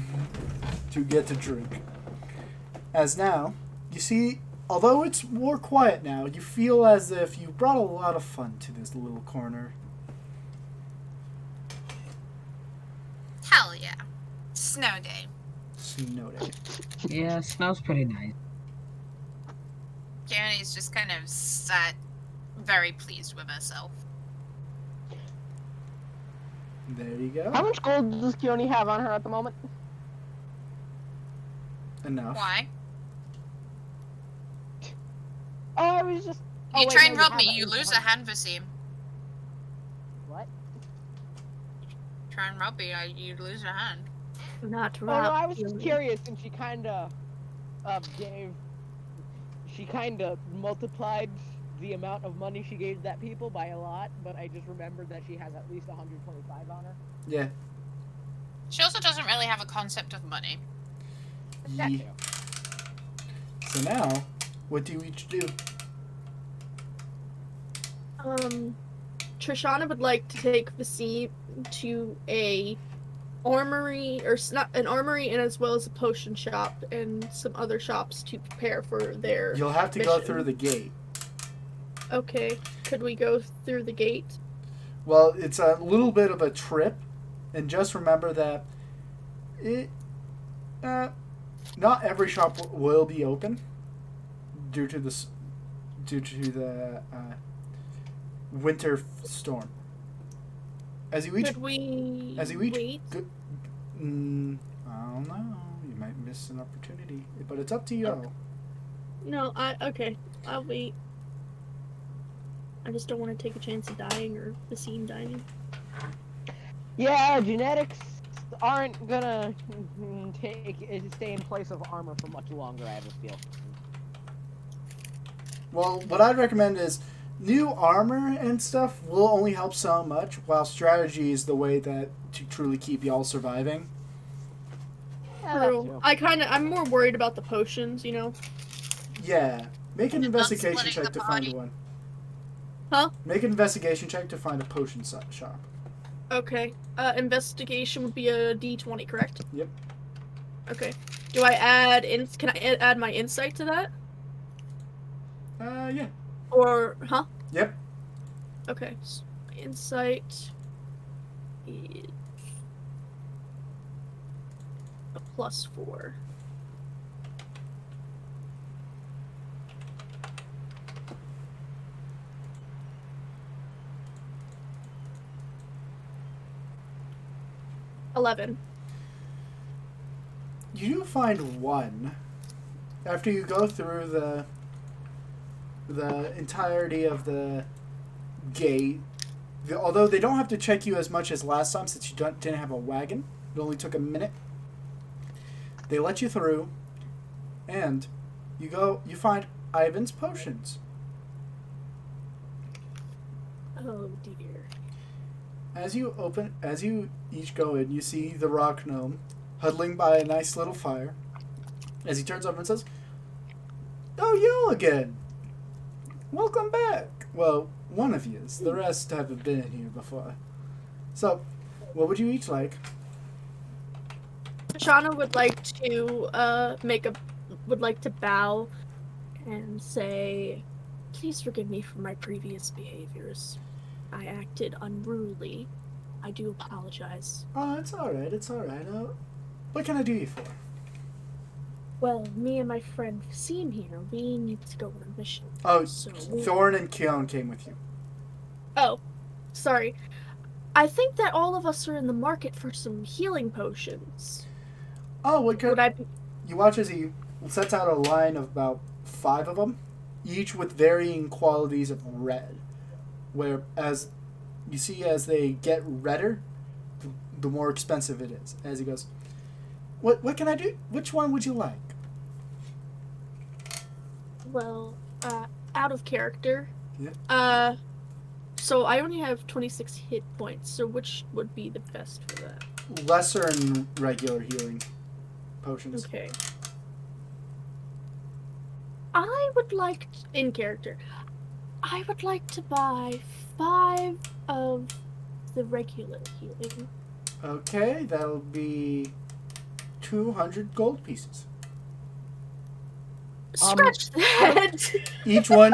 to get to drink. As now, you see, although it's more quiet now, you feel as if you brought a lot of fun to this little corner. Hell yeah. Snow day. Snow day. Yeah, snow's pretty nice. Keone's just kind of sat very pleased with herself. There you go. How much gold does Keone have on her at the moment? Enough. Why? Oh, I was just... You wait, try and no, rob have me, it. you lose a hand, Vasim. What? Try and rob me, you lose a hand. Not Oh, no, rob. I was just curious, and she kinda she kinda multiplied the amount of money she gave that people by a lot, but I just remembered that she has at least 125 on her. Yeah. She also doesn't really have a concept of money. That Ye- too. So now, what do you each do? Trishana would like to take Vasim to a armory, or not an armory, and as well as a potion shop and some other shops to prepare for their You'll have to go mission. through the gate. Okay, could we go through the gate? Well, it's a little bit of a trip, and just remember that not every shop will be open due to the winter storm. As you each Could we wait? I don't know. You might miss an opportunity, but it's up to you. No, okay. I'll wait. I just don't want to take a chance of dying or Vasim dying. Yeah, genetics aren't gonna stay in place of armor for much longer, I have a feel. Well, what I'd recommend is new armor and stuff will only help so much, while strategy is the way that to truly keep y'all surviving. Yeah, that's True. true. I'm more worried about the potions, you know? Yeah. Make an Not investigation splitting check the to find body. one. Huh? Make an investigation check to find a potion shop. Okay. Investigation would be a D20, correct? Yep. Okay. Do I add can I add my insight to that? Yeah. Or, huh? Yep. Okay. So insight is a +4. $11. You do find one. After you go through the entirety of the gate, although they don't have to check you as much as last time since you didn't have a wagon, it only took a minute. They let you through, and you find Ivan's potions. Oh dear. As you each go in, you see the rock gnome huddling by a nice little fire. As he turns over and says, "Oh, you again! Welcome back." Well, one of you is. The rest haven't been in here before. So, what would you each like? Shauna would like to would like to bow and say, "Please forgive me for my previous behaviors. I acted unruly. I do apologize." Oh, it's alright, it's alright. What can I do you for? Well, me and my friend Vasim here, we need to go on a mission. Oh, So Thorn and Keon came with you. Oh. sorry. I think that all of us are in the market for some healing potions. Oh, what Would I be... You watch as he sets out a line of about 5 of them, each with varying qualities of red. Where, as you see, as they get redder, the more expensive it is. As he goes, what can I do? Which one would you like? Well, out of character. Yeah. So I only have 26 hit points, so which would be the best for that? Lesser and regular healing potions. Okay. I would like, in character, I would like to buy 5 of the regular healing. Okay, that'll be 200 gold pieces. Scratch that! Each one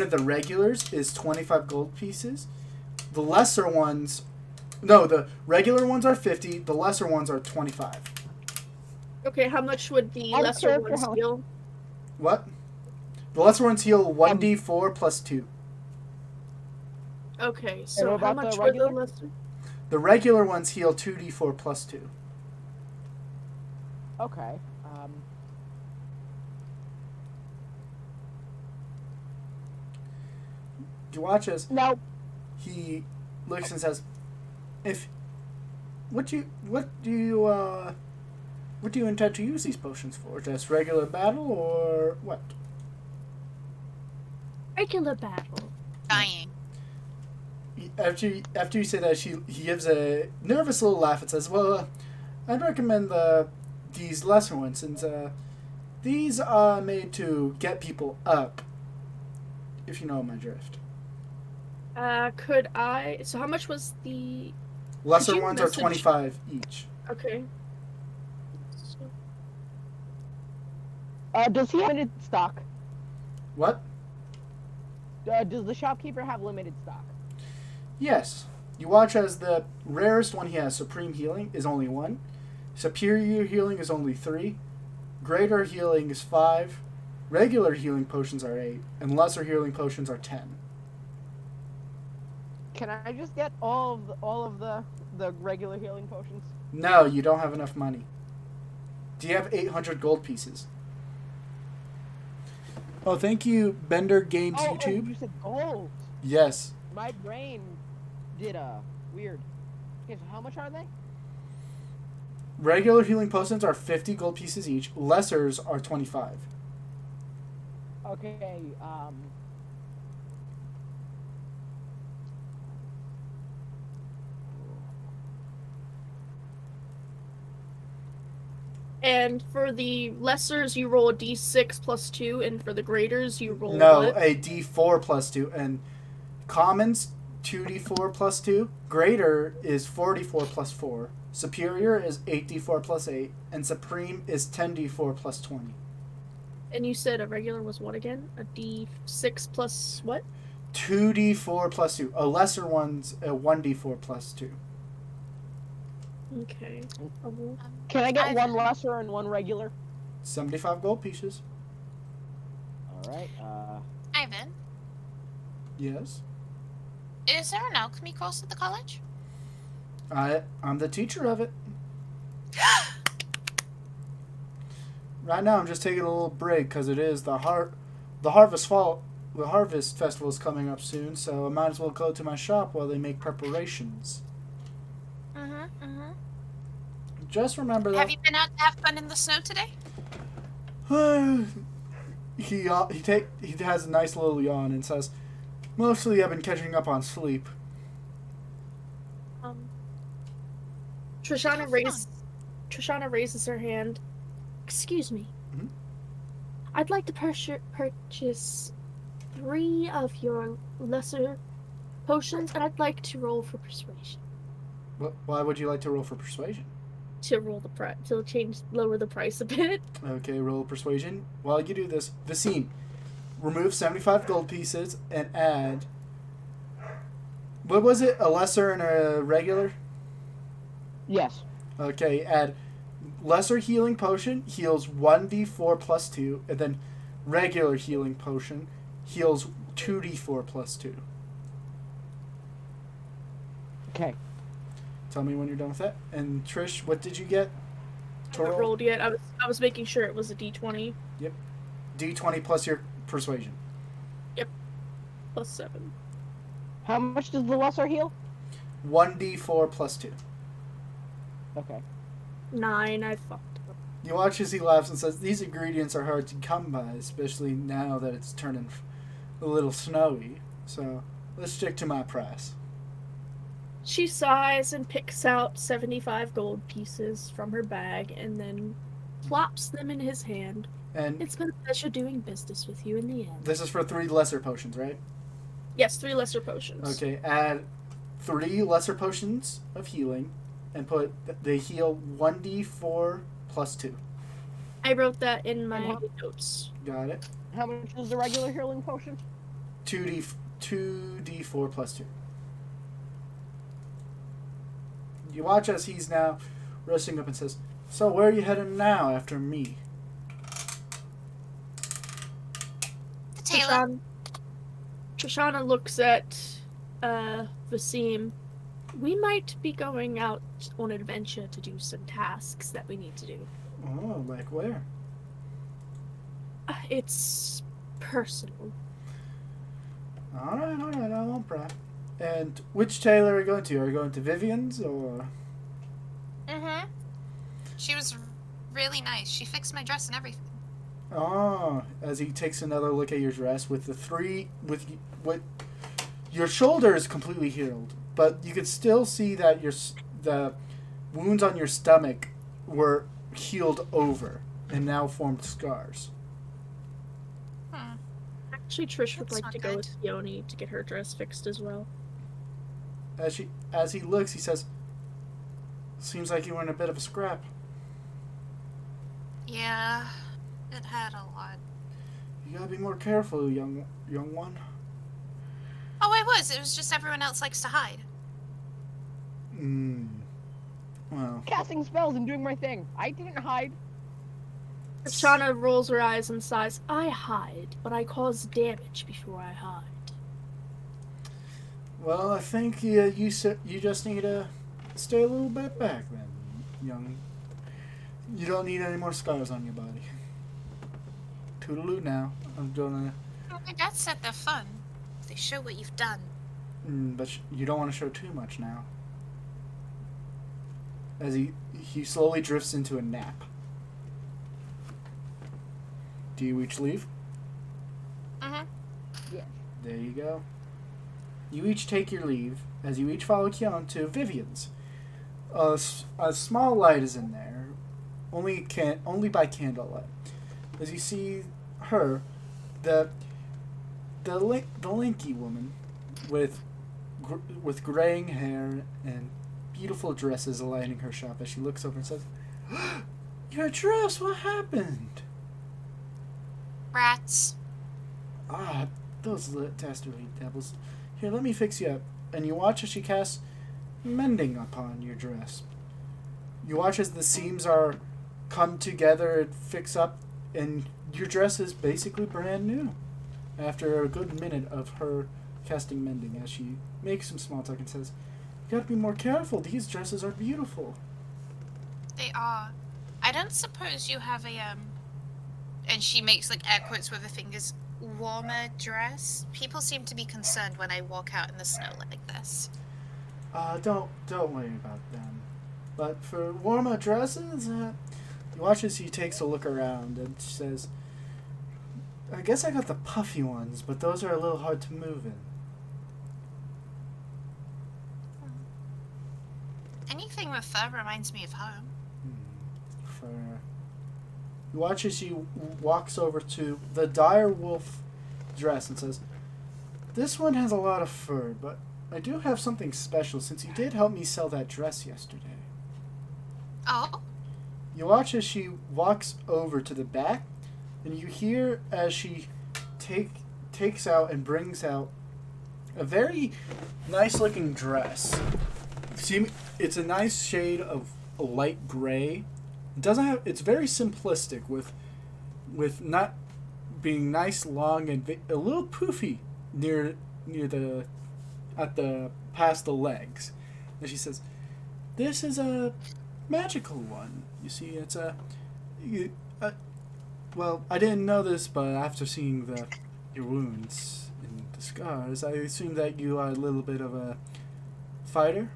of the regulars is 25 gold pieces. The lesser ones, no, the regular ones are 50. The lesser ones are 25. Okay, how much would the lesser ones heal? What? The lesser ones heal 1d4 plus 2. Okay, so how much were the lesser? The regular ones heal 2d4 plus 2. Okay. You watch as No. he looks and says, what do you intend to use these potions for? Just regular battle or what? Regular battle. Dying. After you say that, he gives a nervous little laugh and says, "Well, I'd recommend these lesser ones since these are made to get people up. If you know my drift." Could I? So how much was the Lesser ones are 25 each. Okay. Does he have limited stock? What? Does the shopkeeper have limited stock? Yes. You watch as the rarest one he has, Supreme Healing, is only 1. Superior Healing is only 3. Greater Healing is 5. Regular Healing Potions are 8. And Lesser Healing Potions are 10. Can I just get all of the regular healing potions? No, you don't have enough money. Do you have 800 gold pieces? Oh, thank you, Bender Games YouTube. Oh, you said gold. Yes. My brain did weird. Okay, so how much are they? Regular healing potions are 50 gold pieces each. Lessers are 25. Okay, And for the lessers, you roll a d6 plus 2, and for the graders, you roll No, what? a d4 plus 2. And commons, 2d4 plus 2. Greater is 4d4 plus 4. Superior is 8d4 plus 8. And Supreme is 10d4 plus 20. And you said a regular was what again? A d6 plus what? 2d4 plus 2. A lesser one's a 1d4 plus 2. Okay. can I get one lesser and one regular? 75 gold pieces. All right. Ivan, Yes. is there an alchemy course at the college? I'm the teacher of it. Right now, I'm just taking a little break because it is the harvest festival is coming up soon, so I might as well go to my shop while they make preparations. Just remember that. Have you been out to have fun in the snow today? He has a nice little yawn and says, "Mostly I've been catching up on sleep." Trishana raises her hand. Excuse me. Mhm. I'd like to purchase 3 of your lesser potions, and I'd like to roll for persuasion. Why would you like to roll for persuasion? To roll the price, lower the price a bit. Okay, roll persuasion. While you do this, Vasim, remove 75 gold pieces and add. What was it? A lesser and a regular? Yes. Okay, add lesser healing potion heals 1d4 plus 2, and then regular healing potion heals 2d4 plus 2. Okay. Tell me when you're done with that. And Trish, what did you get? I haven't Total? rolled yet. I was making sure it was a D20. Yep. D20 plus your persuasion. Plus 7. How much does the lesser heal? 1d4 plus 2. Okay. 9. I fucked up. You watch as he laughs and says, "These ingredients are hard to come by, especially now that it's turning a little snowy. So let's stick to my price." She sighs and picks out 75 gold pieces from her bag and then plops them in his hand. And It's been a pleasure doing business with you in the end. this is for 3 lesser potions, right? Yes, 3 lesser potions. Okay, add 3 lesser potions of healing and put they heal 1d4 plus 2. I wrote that in my notes. Got it? How much is the regular healing potion? 2d4 plus 2. You watch as he's now resting up and says, "So where are you heading now after me?" The tailor. Trishana looks at Vasim. We might be going out on an adventure to do some tasks that we need to do. Oh, like where? It's personal. Alright, I won't pry. And which tailor are you going to? Are you going to Vivian's or? Mm-hmm. She was really nice. She fixed my dress and everything. Oh, as he takes another look at your dress with what your shoulder is completely healed, but you could still see that the wounds on your stomach were healed over and now formed scars. Actually, Trish would That's like not to go good. with Yoni to get her dress fixed as well. As he looks, he says, "Seems like you were in a bit of a scrap." Yeah, it had a lot. You gotta be more careful, young one. Oh, I was. It was just everyone else likes to hide. Well, Casting spells and doing my thing. I didn't hide. Trishana rolls her eyes and sighs. I hide, but I cause damage before I hide. well, I think you just need to stay a little bit back then, young. You don't need any more scars on your body. Toodaloo now. I'm gonna. My dad said they're fun. They show what you've done. But you don't want to show too much now. As he slowly drifts into a nap. Do you each leave? Mm-hmm. Yeah. There you go. You each take your leave as you each follow Kion to Vivian's. A small light is in there, only by candlelight. As you see her, the lanky woman with graying hair and beautiful dresses lighting her shop as she looks over and says, "Your dress, what happened?" Rats. "Ah, those dastardly devils. Here, let me fix you up." And you watch as she casts mending upon your dress. You watch as the seams are come together and fix up, and your dress is basically brand new. After a good minute of her casting mending, as she makes some small talk and says, "You gotta be more careful. These dresses are beautiful." They are. I don't suppose you have a, and she makes, like, air quotes with her fingers, warmer dress? People seem to be concerned when I walk out in the snow like this. Don't worry about them. But for warmer dresses, you watch as she takes a look around and she says, "I guess I got the puffy ones, but those are a little hard to move in." Anything with fur reminds me of home. Fur. You watch as she walks over to the dire wolf dress and says, "This one has a lot of fur, but I do have something special since you did help me sell that dress yesterday." Oh? You watch as she walks over to the back, and you hear as she takes out and brings out a very nice looking dress. See, it's a nice shade of a light gray. It doesn't have. It's very simplistic with not being nice, long, and a little poofy near the past the legs. And she says, "This is a magical one. You see, it's a... well, I didn't know this, but after seeing your wounds and the scars, I assume that you are a little bit of a fighter."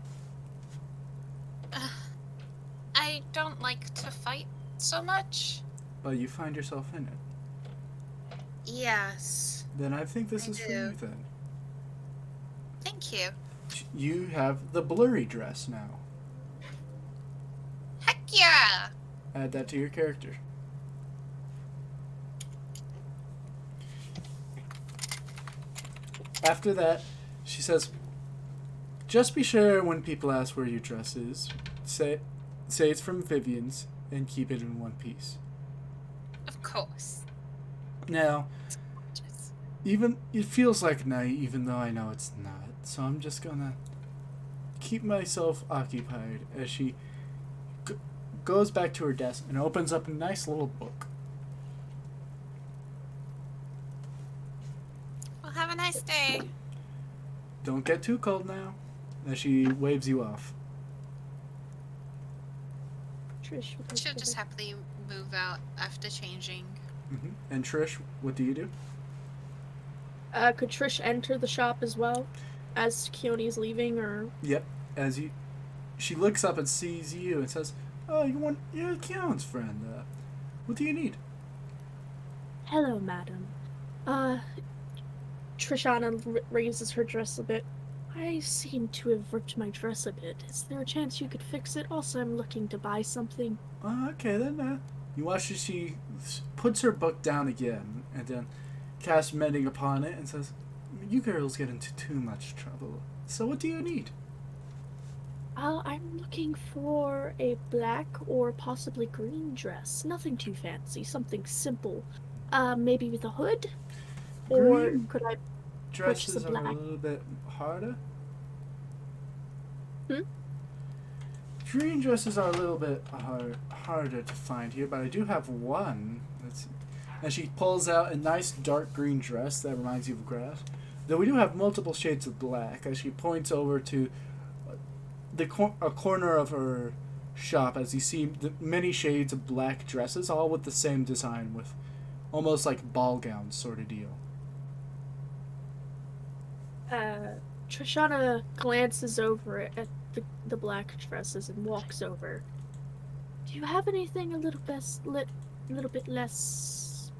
I don't like to fight so much. But you find yourself in it. Yes. Then I think this I is for do. you then. Thank you. You have the blurry dress now. Heck yeah! Add that to your character. After that, she says, "Just be sure when people ask where your dress is, say it's from Vivian's and keep it in one piece." Of course. Now, Just... even it feels like night, even though I know it's not. So I'm just gonna keep myself occupied as she goes back to her desk and opens up a nice little book. Well, have a nice day. Don't get too cold now. As she waves you off. Trish, She'll just happily move out after changing. And Trish, what do you do? could Trish enter the shop as well as Keone's leaving, or? Yep. She looks up and sees you and says, "Oh, you're Keon's friend. What do you need?" Hello, madam. Trishana raises her dress a bit. I seem to have ripped my dress a bit. Is there a chance you could fix it? Also, I'm looking to buy something. Okay, then. You watch as she puts her book down again and then casts mending upon it and says, "You girls get into too much trouble. So what do you need?" I'm looking for a black or possibly green dress. Nothing too fancy. Something simple. Maybe with a hood? Or Green could I dresses purchase a are a black? little bit harder. Hmm? Green dresses are a little bit harder to find here, but I do have one. And she pulls out a nice dark green dress that reminds you of grass. Though we do have multiple shades of black, as she points over to a corner of her shop, as you see many shades of black dresses, all with the same design, with almost like ball gowns sort of deal. Trishana glances over at the black dresses and walks over. Do you have anything a little bit less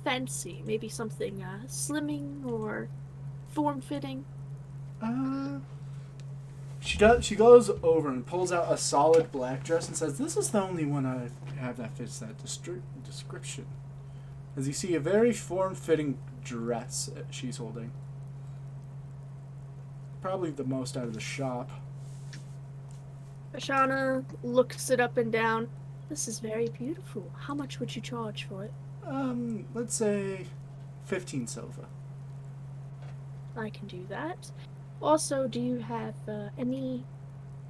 fancy? Maybe something slimming or form-fitting? She goes over and pulls out a solid black dress and says, "This is the only one I have that fits that description." As you see a very form-fitting dress she's holding. Probably the most out of the shop. Trishana looks it up and down. This is very beautiful. How much would you charge for it? Let's say 15 silver. I can do that. Also, do you have any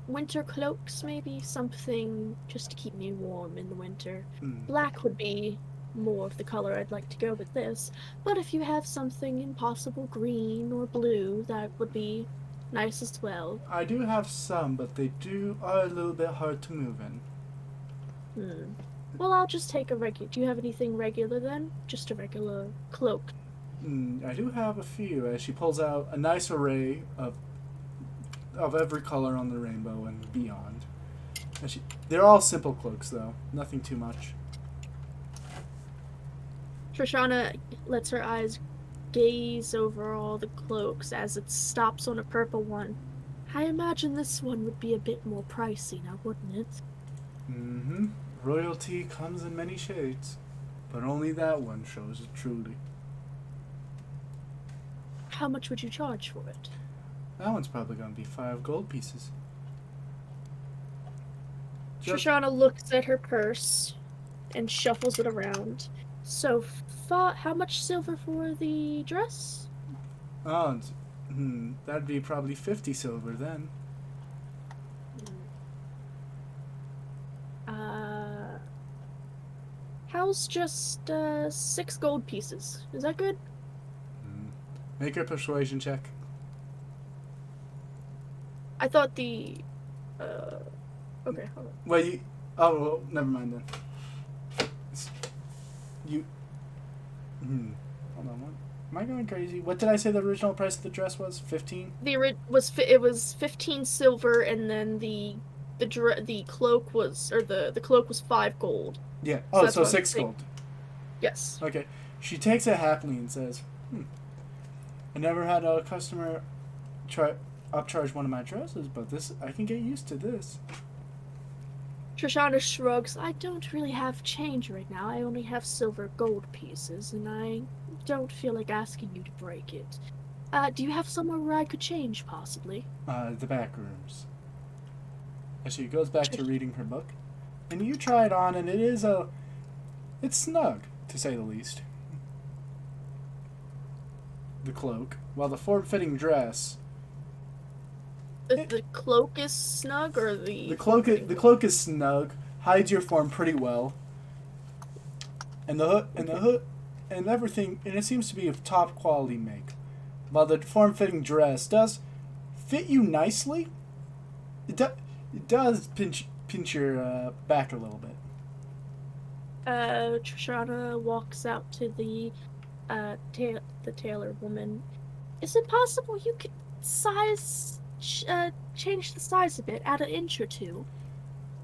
winter cloaks, maybe? Something just to keep me warm in the winter. Black would be more of the color I'd like to go with this, but if you have something in possible green or blue, that would be nice as well. I do have some, but they are a little bit hard to move in. Well, I'll just take a regular. Do you have anything regular then? Just a regular cloak. I do have a few, as she pulls out a nice array of every color on the rainbow and beyond. And they're all simple cloaks, though. Nothing too much. Trishana lets her eyes gaze over all the cloaks as it stops on a purple one. I imagine this one would be a bit more pricey now, wouldn't it? Royalty comes in many shades, but only that one shows it truly. How much would you charge for it? That one's probably going to be 5 gold pieces. Trishana looks at her purse and shuffles it around. So, how much silver for the dress? Oh, that'd be probably 50 silver then. How's just 6 gold pieces? Is that good? Make a persuasion check. I thought the. Okay, hold on. Well, you. Oh, well, never mind then. You. Hold on. What? Am I going crazy? What did I say the original price of the dress was? 15? It was 15 silver, and then the cloak was, or the cloak was 5 gold. Yeah. So Oh, that's so what I'm 6 saying. gold. Yes. Okay. She takes it happily and says, I never had a customer upcharge one of my dresses, but this I can get used to this. Trishana shrugs. I don't really have change right now. I only have silver gold pieces, and I don't feel like asking you to break it. Do you have somewhere where I could change, possibly? The back rooms. And she goes back to reading her book. And you try it on, and it's snug, to say the least. The cloak. While the form-fitting dress... The cloak is snug, or The cloak is snug, hides your form pretty well. And the hood, and everything, and it seems to be of top quality make. While the form-fitting dress does fit you nicely, it does pinch your back a little bit. Trishana walks out to the tailor woman. Is it possible you could change the size a bit, add an inch or two?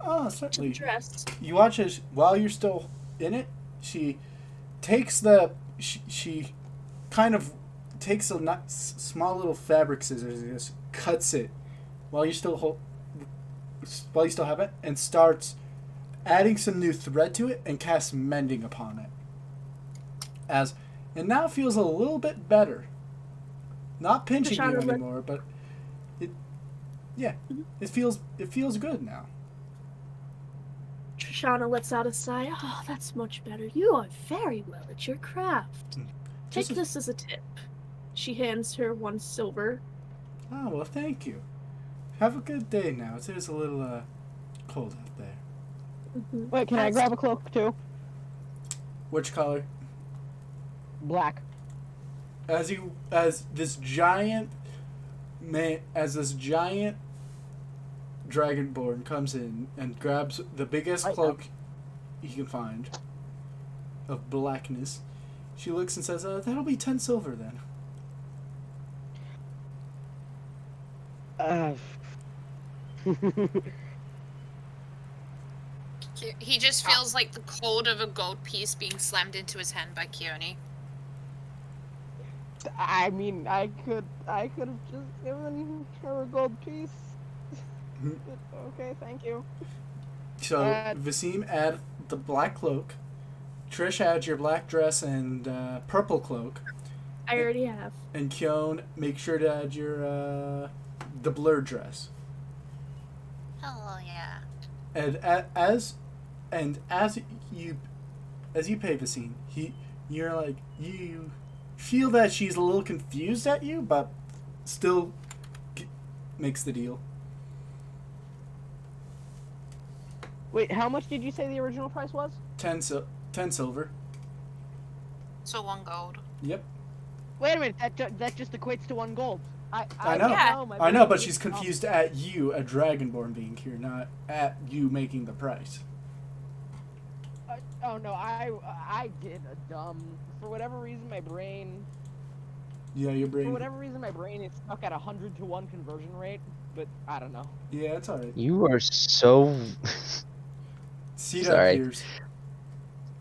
Oh, To certainly. the dress. You watch as while you're still in it, she takes she kind of takes a small little fabric scissors and just cuts it while you still have it, and starts adding some new thread to it and casts mending upon it. As it now feels a little bit better. Not pinching you anymore, but it feels good now. Trishana lets out a sigh. Oh, that's much better. You are very well at your craft. Take this as a tip. She hands her 1 silver. Oh, well, thank you. Have a good day now. It is a little cold out there. Mm-hmm. Wait, can I grab a cloak too? Which color? Black. As this giant dragonborn comes in and grabs the biggest cloak he can find of blackness, she looks and says, that'll be 10 silver then. He just feels like the cold of a gold piece being slammed into his hand by Keone. I mean, I could have just given her a gold piece. Okay, thank you. So Vasim, add the black cloak. Trish, add your black dress and purple cloak. I already have. And Kion, make sure to add your the blur dress. Oh yeah. And as you pay Vasim, you feel that she's a little confused at you, but still makes the deal. Wait, how much did you say the original price was? 10 silver. So 1 gold. Yep. Wait a minute, that just equates to 1 gold. I know. Yeah. I know, but she's confused at you, a dragonborn, being here, not at you making the price. Oh no, I did a dumb. For whatever reason, my brain. Yeah, your brain. For whatever reason, my brain is stuck at 100 to 1 conversion rate, but I don't know. Yeah, it's alright. You are so. Sita Sorry. appears.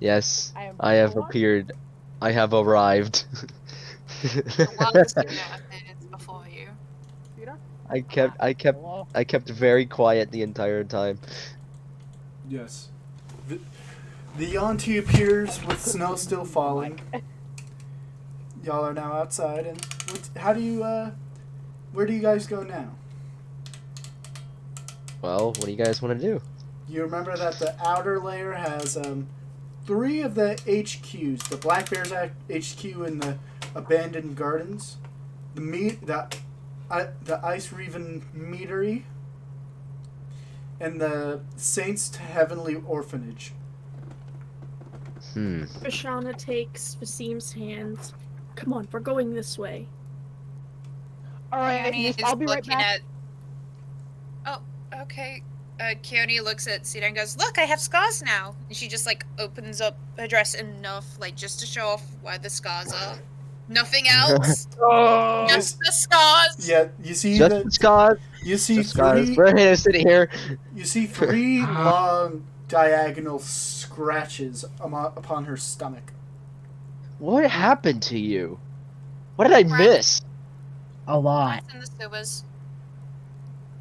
Yes, I have appeared. I have arrived. Before you. I kept very quiet the entire time. Yes. The Yonti appears with snow still falling. Y'all are now outside, and where do you guys go now? Well, what do you guys want to do? You remember that the outer layer has 3 of the HQs: the Black Bears HQ in the abandoned gardens, the Ice Reven Meadery, and the Saints Heavenly Orphanage. Trishana takes Vasim's hands. Come on, we're going this way. Alright, I'll be right back. Okay. Keone looks at Sita and goes, "Look, I have scars now." And she just like opens up her dress enough, like just to show off where the scars are. Nothing else. Oh. Just the scars. Yeah, you see Just that. the scars. You see Just scars. three. We're here sitting here. You see 3 long diagonal scratches upon her stomach. What happened to you? What did I miss? A lot. In the sewers.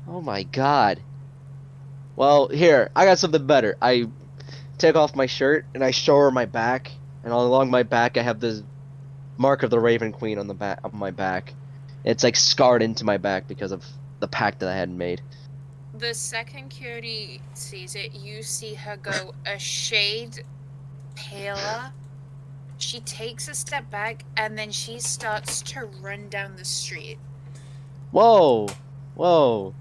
Oh my god. Well, here, I got something better. I take off my shirt and I show her my back, and along my back I have this mark of the Raven Queen on the back of my back. It's like scarred into my back because of the pact that I had made. The second Curie sees it, you see her go a shade paler. She takes a step back and then she starts to run down the street. Whoa. Whoa.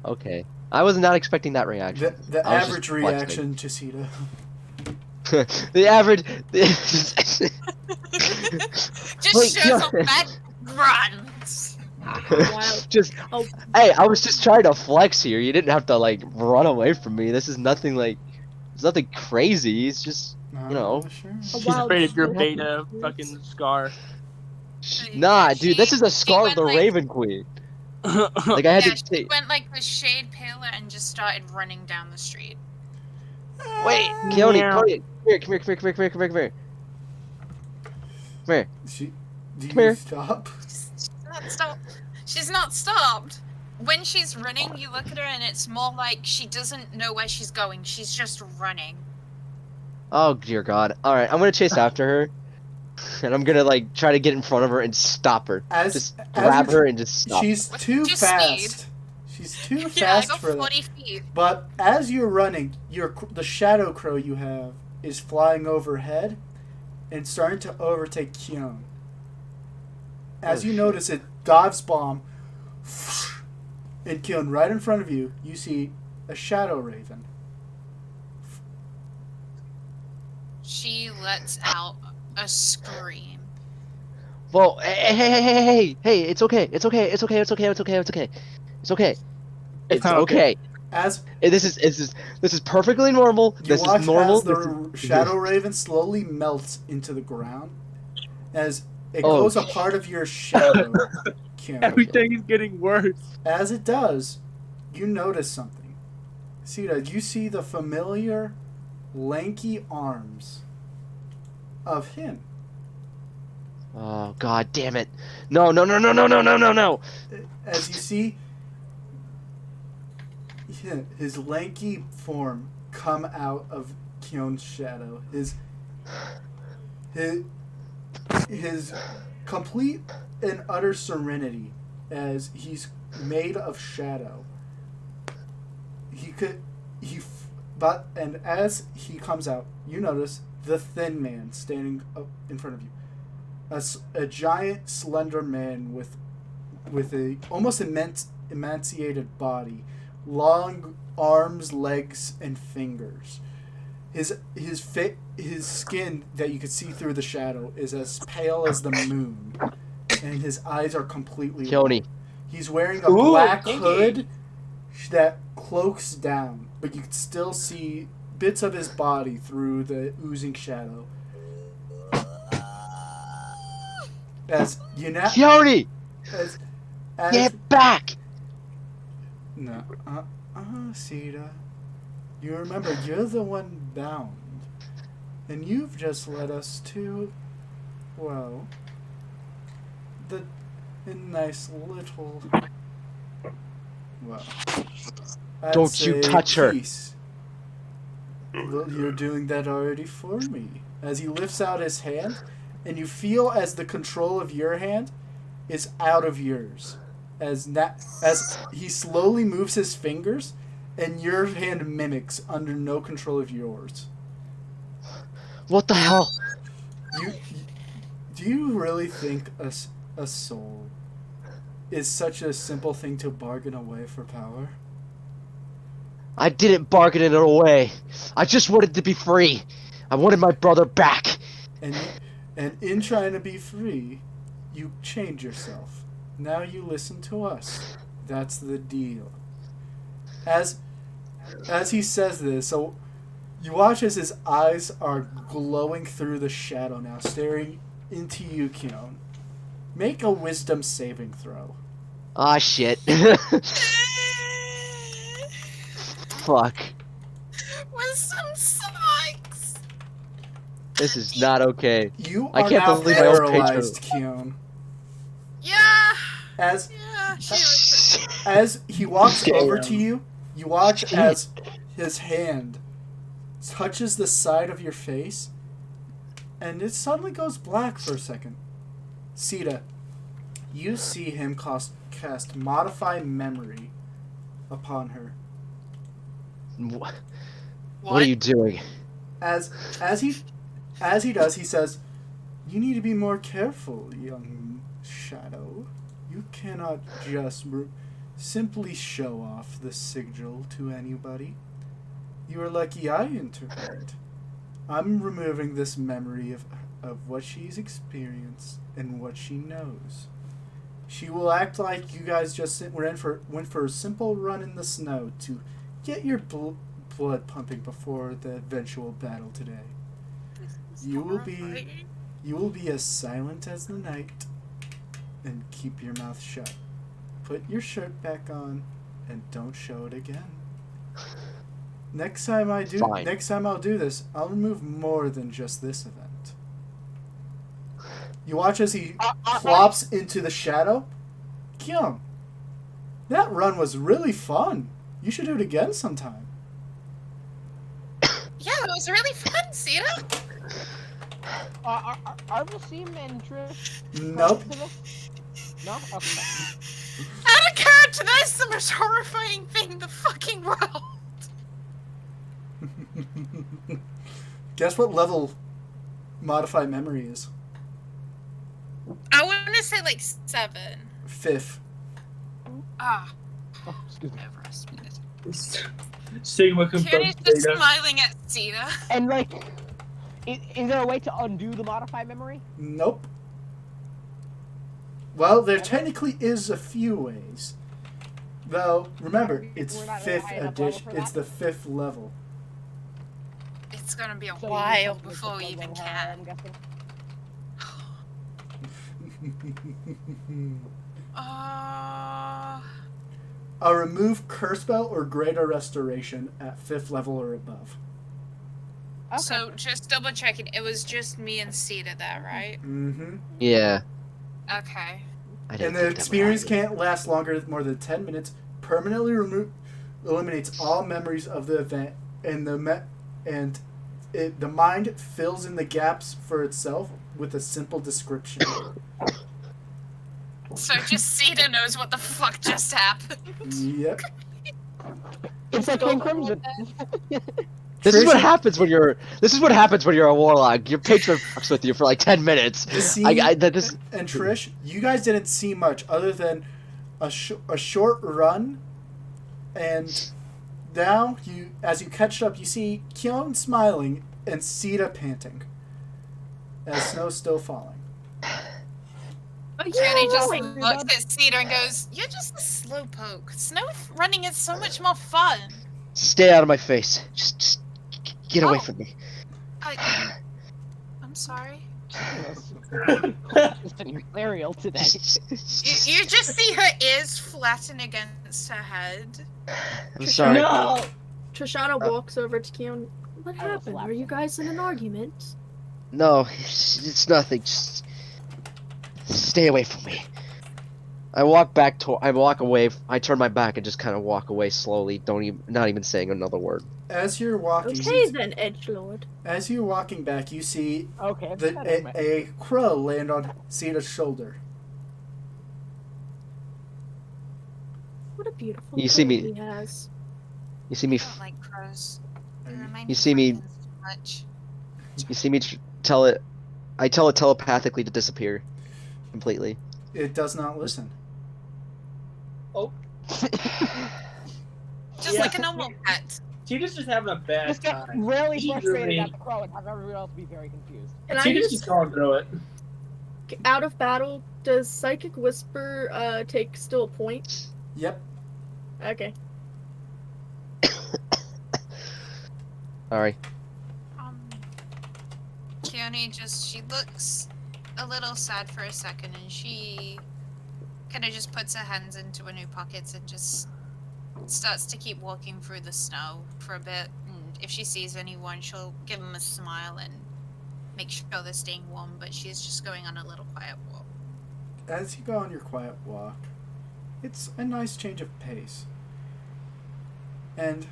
Okay. I was not expecting that reaction. The I was average just flexing. reaction to Sita. The average. Just Wait, shows up back, runs. Just, Oh. hey, I was just trying to flex here. You didn't have to like run away from me. This is nothing like, it's nothing crazy. It's just, you know. Sure. She's afraid of your beta fucking scar. Nah, Yeah, dude, this is a she scar of went, the like- Raven Queen. Like I had Yeah, to she take. went like the shade paler and just started running down the street. Wait, Keone, come here. Do Come you here. stop? She's not stopped. When she's running, you look at her and it's more like she doesn't know where she's going. She's just running. Oh dear God! All right, I'm gonna chase after her, and I'm gonna like try to get in front of her and stop her. Just grab her and just stop. She's What's too your fast. speed? She's too Yeah, I fast got for 40 that. feet. But as you're running, the shadow crow you have is flying overhead and starting to overtake Keone. As you notice it, dives bomb, and Keone, right in front of you, you see a shadow raven. She lets out a scream. Whoa! Hey! It's okay. It's okay. It's not okay. As This is perfectly normal. you This watch is normal. as the shadow raven slowly melts into the ground, as it Oh. goes a part of your shadow, Keone. Everything is getting worse. As it does, you notice something. Sita, you see the familiar, lanky arms of him. Oh God damn it! No! As you see his lanky form come out of Keone's shadow, his complete and utter serenity, as he's made of shadow. And as he comes out, you notice the thin man standing up in front of you, a giant, slender man with a almost emaciated body, long arms, legs, and fingers. His skin that you could see through the shadow is as pale as the moon, and his eyes are completely Keone. white. He's wearing a Ooh, black kinky. hood that cloaks down, but you can still see bits of his body through the oozing shadow. As you now, Keone, as get back! no, Sita, you remember you're the one bound, and you've just led us to, well, a nice little, well, I'd Don't you say touch her. peace. Well, you're doing that already for me. As he lifts out his hand, and you feel as the control of your hand is out of yours. As he slowly moves his fingers, and your hand mimics under no control of yours. What the hell? Do you really think a soul is such a simple thing to bargain away for power? I didn't bargain it away. I just wanted to be free. I wanted my brother back. And in trying to be free, you change yourself. Now you listen to us. That's the deal. As he says this, so you watch as his eyes are glowing through the shadow now, staring into you, Keon. Make a wisdom saving throw. Ah, shit. Fuck. Wisdom sucks. This is not okay. You I are can't now believe my own paralyzed, Keon. Yeah. As Yeah. as he walks Damn. over to you, you watch Shit. as his hand touches the side of your face, and it suddenly goes black for a second. Sita, you see him cast Modify Memory upon her. What are you doing? As he does, he says, "You need to be more careful, young Shadow. You cannot just simply show off the sigil to anybody. You are lucky I intervened. I'm removing this memory of what she's experienced and what she knows. She will act like you guys just went for a simple run in the snow to get your blood pumping before the eventual battle today. You will be as silent as the night and keep your mouth shut. Put your shirt back on and don't show it again. Next time I'll do this, I'll remove more than just this event." You watch as he flops into the shadow. Kyung, that run was really fun. You should do it again sometime. Yeah, it was really fun, Sita. Are Vasim and Trish? Nope. No? Okay. Out of character, that's the most horrifying thing in the fucking world. Guess what level Modify Memory is? I want to say like 7. 5th. Ah, Oh, excuse me. overestimated. Sigma Kiri's confirms just data. smiling at Sita. And like, is there a way to undo the modify memory? Nope. Well, there technically is a few ways. Though, remember, it's We're not 5th high enough level edition. for It's that? the 5th level. It's gonna be a So you while just have to before we make the even level higher, can. I'm guessing. A remove curse spell or greater restoration at 5th level or above. Okay. So just double checking, it was just me and Sita there, right? Mm-hmm. Yeah. Okay. I didn't And the think that would experience happen. can't last more than 10 minutes. Permanently eliminates all memories of the event, and the mind fills in the gaps for itself with a simple description. So just Sita knows what the fuck just happened. Yep. It's like King Crimson. This is what Trisha- happens when you're. This is what happens when you're a warlock. Your patron fucks with you for like 10 minutes. The scene and Trish, you guys didn't see much other than a short run, and now as you catch up, you see Kyon smiling and Sita panting as snow's still falling. Jenny just Yeah. looks at Cedar and goes, "You're just a slowpoke. Snow running is so much more fun." Stay out of my face. Just get away Oh. from me. I'm sorry. Just an aerial today. You just see her ears flatten against her head. I'm sorry. No! Trishana walks over to Keon. What I will happened? slap Are you him. guys in an argument? No, it's nothing. Just stay away from me. I walk away. I turn my back and just kind of walk away slowly. Not even saying another word. As you're walking, Okay then, Edgelord. as you're walking back, you see Okay. that doesn't matter. a crow land on Sita's shoulder. What a beautiful You see crow me- he has. You see me. I don't like crows. They remind You of see me- dragons too much. You see me tell it. I tell it telepathically to disappear, completely. It does not listen. Just like a normal pet. Tita's just having a bad Just get time. really Eagerly. frustrated at the crow and have everyone else be very confused. And I Tita's just just going through it. out of battle. Does Psychic Whisper take still a point? Yep. Okay. Sorry. Keone she looks a little sad for a second, and she kind of just puts her hands into her new pockets and just starts to keep walking through the snow for a bit. And if she sees anyone, she'll give them a smile and make sure they're staying warm, but she's just going on a little quiet walk. As you go on your quiet walk, it's a nice change of pace. And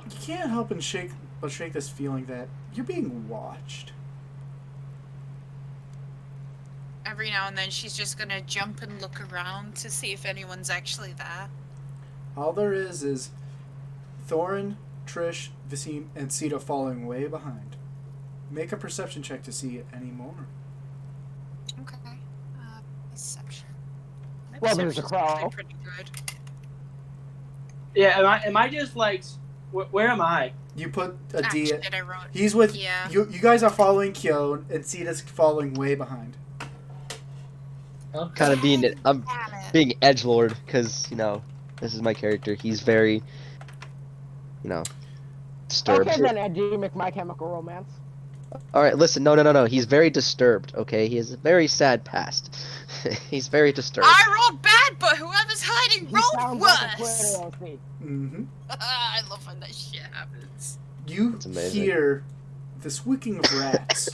you can't help but shake this feeling that you're being watched. Every now and then she's just gonna jump and look around to see if anyone's actually there. All there is Thorin, Trish, Vasim, and Sita falling way behind. Make a perception check to see any more. Okay. Perception. My Well, there's a perception's actually crow. pretty good. Yeah, am I just like, where am I? You put a Ah, D. shit, I wrote. He's with Yeah. you. You guys are following Kyon, and Sita's following way behind. Okay. Kind of being I'm Damn it. being edgelord because this is my character. He's very disturbed. Okay, then, Edgy My Chemical Romance. All right, listen. No. He's very disturbed. Okay, he has a very sad past. He's very disturbed. I rolled bad, but whoever's hiding He rolled sounds like a worse. Twitter OC. Mm-hmm. I love when that shit happens. You That's amazing. hear the squeaking of rats.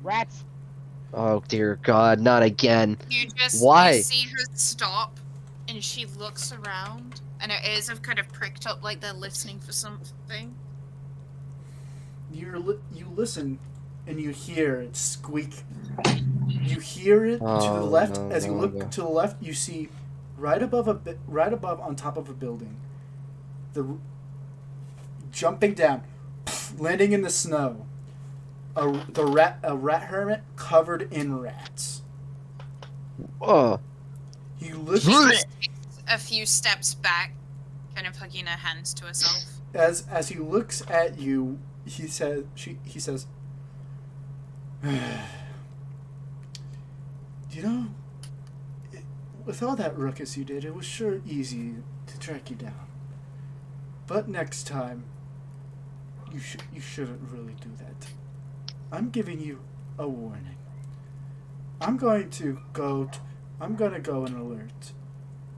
Rats. Oh dear God, not again. You just Why? You see her stop, and she looks around, and her ears have kind of pricked up like they're listening for something. You listen, and you hear it squeak. You hear it to the Oh, left. no, As you no, look no. to the left, you see right above on top of a building, jumping down, landing in the snow. A rat hermit covered in rats. Oh, He She looks just takes a few steps back, kind of hugging her hands to herself. as he looks at you. He says, with all that ruckus you did, it was sure easy to track you down. But next time, you shouldn't really do that. I'm giving you a warning. I'm going to go and alert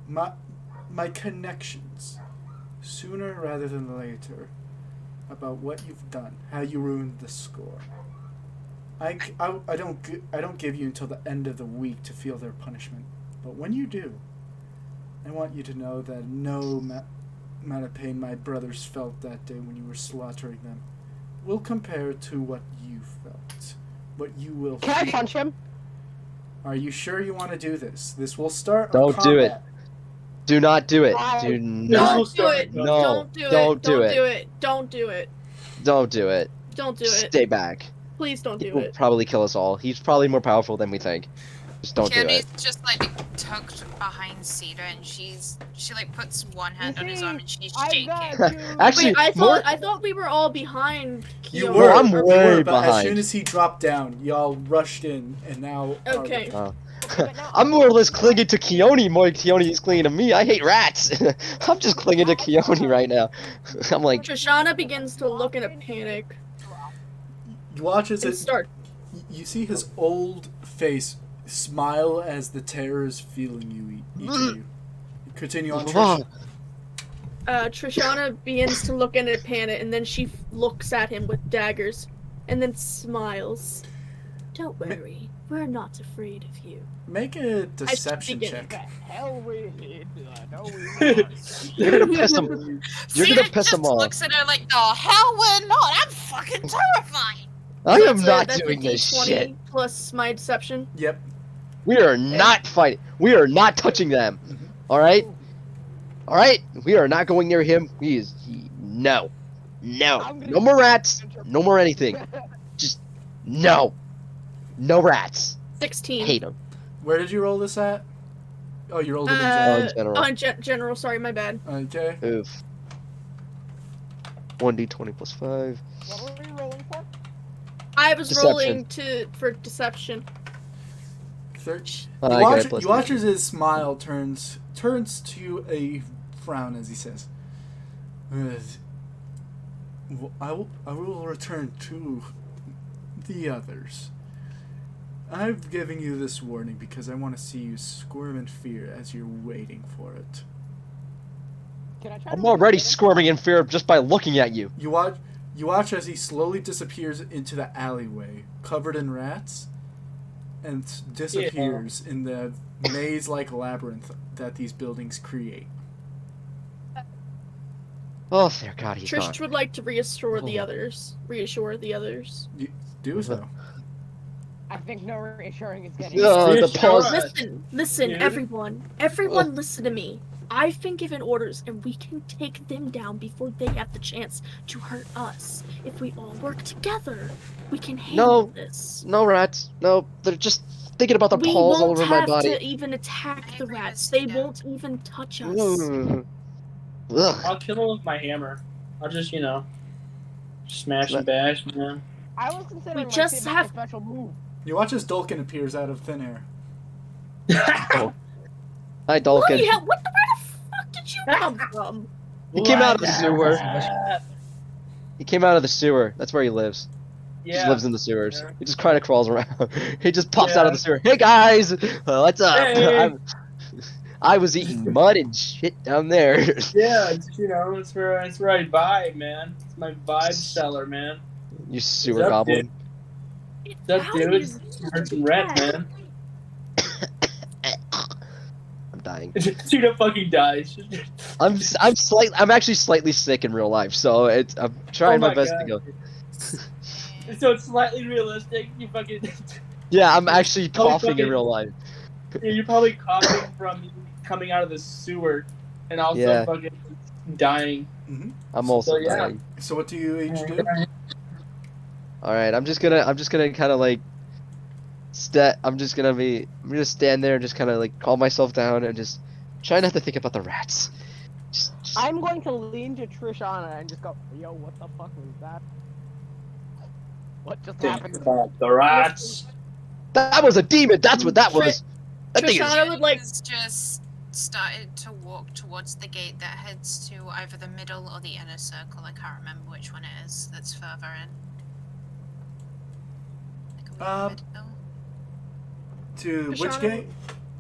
my connections sooner rather than later about what you've done, how you ruined the score. I don't give you until the end of the week to feel their punishment, but when you do, I want you to know that no amount of pain my brothers felt that day when you were slaughtering them will compare to what you felt, what you will Can I feel. punch him? Are you sure you want to do this? This will start. Don't do it. combat. do not do it. Why? Do No. not. Don't do it. No. Don't do it. Don't do Don't it. do it. Don't do it. Don't do it. Don't do it. Stay back. Please don't He do will it. probably kill us all. He's probably more powerful than we think. Just don't do Kenny's it. just like tucked behind Cedar, and she like puts one hand on his see, arm and she's I've shaking. got you. Actually, Wait, more- I thought we were all behind. You Kyo. were. I'm you way were, but as behind. soon as he dropped down, y'all rushed in, and now. Okay. I'm more or less clinging to Keone more than Keone is clinging to me. I hate rats. I'm just clinging to Keone right now. I'm like, Trishana begins to look in a panic You watch as and it. start. You see his old face smile as the terror is feeling you, each of you. Continue on, Trish. Trishana begins to look in a panic, and then she looks at him with daggers, and then smiles. Don't worry, we're not afraid of you. Make a deception begin. check. Hell we did. No, we not. you're gonna piss him. You're Cedar gonna piss just him off. looks at her like, "The hell we're not! I'm fucking terrified." I am That's not that's a doing this D20 shit. plus my deception. Yep. We are not fighting. We are not touching them. All right. All right. We are not going near him. No. No more rats. No more anything. Just no. No rats. 16. Hate them. Where did you roll this at? Oh, you rolled it in in general. general. General, sorry, my bad. Okay. Oof. 1d20 plus 5. What were we rolling for? I was Deception. rolling for deception. I got it You plus watch 2. as his smile turns to a frown as he says, I will return to the others. I'm giving you this warning because I want to see you squirm in fear as you're waiting for it. Can I try I'm to already intimidate him? squirming in fear just by looking at you. You watch as he slowly disappears into the alleyway, covered in rats, and disappears in the maze-like labyrinth that these buildings create. Oh, thank God he's Trish gone. would like to reassure the Oh. others. Reassure the others. You do so. I think no reassuring is getting. No, the Reassure pause. us. Listen, dude. everyone. Everyone listen to me. I've been given orders, and we can take them down before they have the chance to hurt us. If we all work together, we can handle this. No rats. No, they're just thinking about the We paws all won't over my have body. to even attack I the agree rats. with They Cedar. won't even touch us. Ugh. Ugh. I'll kill him with my hammer. I'll just, smash and bash, man. I was considering We my just signature have- special move. You watch as Dulkin appears out of thin air. Hi, Dulkin. Bloody hell, where the fuck did you come from? He came out of the What? sewer. He came out of the sewer. That's where he lives. He just Yeah. lives in the sewers. Yeah. He just kind of crawls around. He just pops out of Yeah. the sewer. Hey guys, what's up? Hey. I was eating mud and shit down there. Yeah, it's where I vibe, man. It's my vibe seller, man. You sewer What's up, goblin. What's up, How dude? is Earn some rent, man. I'm dying. Tuna fucking dies. I'm actually slightly sick in real life, so I'm trying Oh my best to God. go. So it's slightly realistic. You fucking. Yeah, I'm actually Oh, coughing in fucking- real life. Yeah, you're probably coughing from coming out of the sewer, and also Yeah. fucking dying. I'm also So, yeah. dying. So what do you each do? All right, I'm just gonna kind of like I'm just stand there and just kind of like calm myself down and just try not to think about the rats. Just- I'm going to lean to Trishana and just go, yo, what the fuck was that? What just Think happened? about the rats. that was a demon. That's what that was. That thing is. Trishana would like Has just started to walk towards the gate that heads to either the middle or the inner circle. I can't remember which one it is that's further in. Like, are we in the middle? To which Trishana- gate?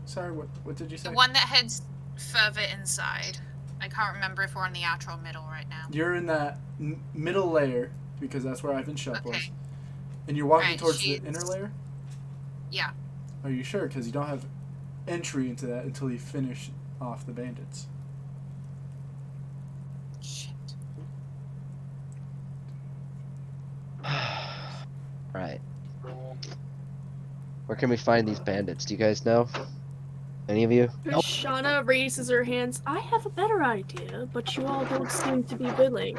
Sorry, what did you say? The one that heads further inside. I can't remember if we're in the outer or middle right now. You're in that middle layer because that's where Ivan Shep was. Okay. And you're walking Right, towards the she's- inner layer? Yeah. Are you sure? Because you don't have entry into that until you finish off the bandits. Shit. Right. Where can we find these bandits? Do you guys know? Any of you? Trishana raises her hands. I have a better idea, but you all don't seem to be willing.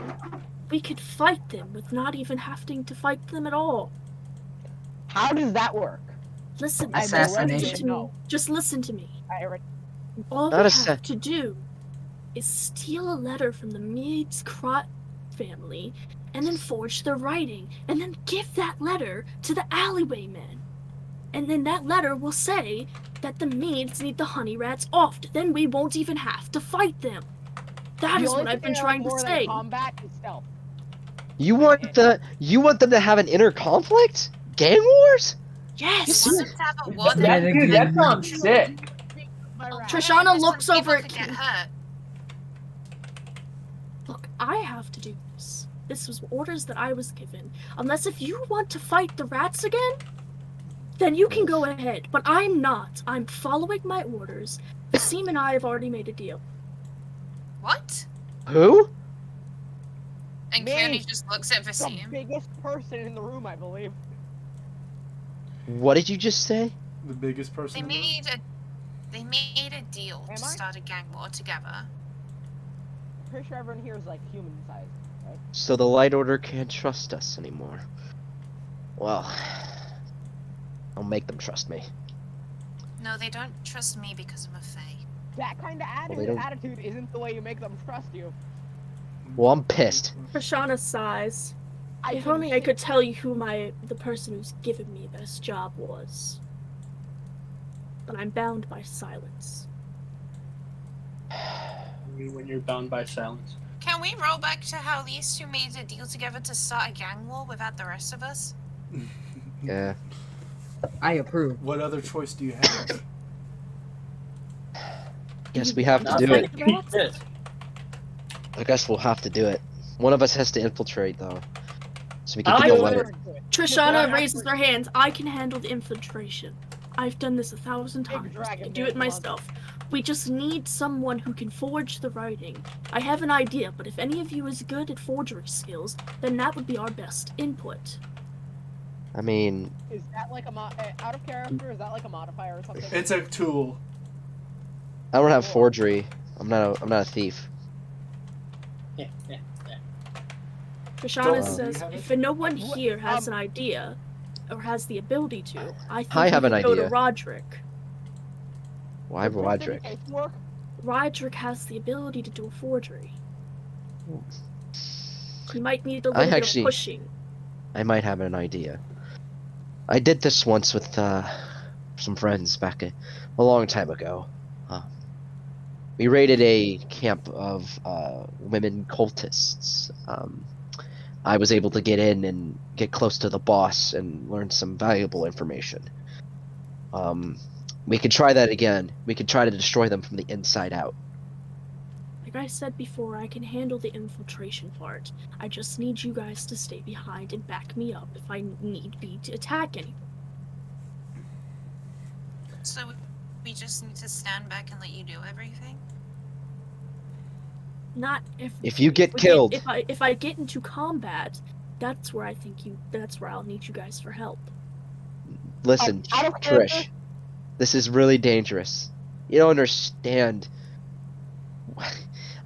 We could fight them with not even having to fight them at all. How does that work? Listen, I'm just listen Assassination. to me. No. Just listen to me. I already. All Not we a have sec- to do is steal a letter from the Meads Crot family and then forge the writing and then give that letter to the alleywaymen. And then that letter will say that the Meads need the honey rats off. Then we won't even have to fight them. That The is only what I've thing been I trying like to more than say. combat is stealth. You want them to have an inner conflict? Gang wars? Yes! You want them to have a war Yeah, that Dude, that sounds sick. My rat. Trishana some looks people over could at get hurt. Look, I have to do this. This was orders that I was given. Unless if you want to fight the rats again, then you can go ahead. But I'm not. I'm following my orders. Vasim and I have already made a deal. What? Who? And Me. Kearney just looks at The Vasim. biggest person in the room, I believe. What did you just say? The biggest person. They in the room? made a deal Am to I? start a gang war together. I'm pretty sure everyone here is like human size, right? So the Light Order can't trust us anymore. Well, I'll make them trust me. No, they don't trust me because I'm a fae. That kind of they don't- attitude isn't the way you make them trust you. Well, I'm pissed. Trishana sighs. If can only I see- could tell you who the person who's given me this job was. But I'm bound by silence. When you're bound by silence. Can we roll back to how these two made a deal together to start a gang war without the rest of us? Yeah. I approve. What other choice do you have? Guess we have to Not do it. like this. I guess we'll have to do it. One of us has to infiltrate, though, so we can I get the do letter. it. Trishana raises their hands. I can handle the infiltration. I've done this 1,000 times. I can do it myself. We just need someone who can forge the writing. I have an idea, but if any of you is good at forgery skills, then that would be our best input. I mean, Is that like out of character? Is that like a modifier or something? It's a tool. I don't have forgery. I'm not a thief. Yeah, yeah. Trishana Don't- says, Do you have if no one here has an idea, or has the ability to, I think I we have an could go idea. to Roderick. Why Roderick? Roderick has the ability to do a forgery. He might need a I little bit actually- of pushing. I might have an idea. I did this once with some friends back a long time ago. We raided a camp of women cultists. I was able to get in and get close to the boss and learn some valuable information. We could try that again. We could try to destroy them from the inside out. Like I said before, I can handle the infiltration part. I just need you guys to stay behind and back me up if I need be to attack anyone. So we just need to stand back and let you do everything? Not If you get we killed, if I get into combat, that's where I think that's where I'll need you guys for help. listen, Out of Trish. character. This is really dangerous. You don't understand.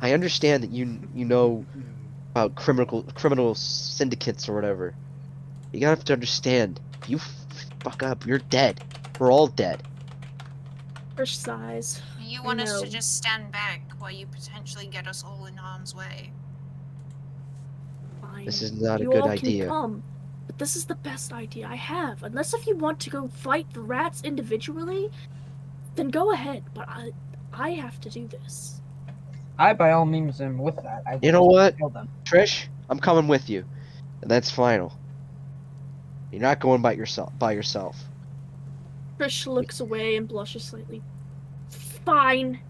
I understand that you know about criminal syndicates or whatever. You gotta have to understand. If you fuck up, you're dead. We're all dead. Trish sighs. You want us to No. just stand back while you potentially get us all in harm's way? Fine. This is not a You good all idea. Can come, but this is the best idea I have. Unless if you want to go fight the rats individually, then go ahead. But I have to do this. I by all means am with that. I You know what? Kill them. Trish, I'm coming with you, and that's final. You're not going by yourself. Trish looks away and blushes slightly. Fine.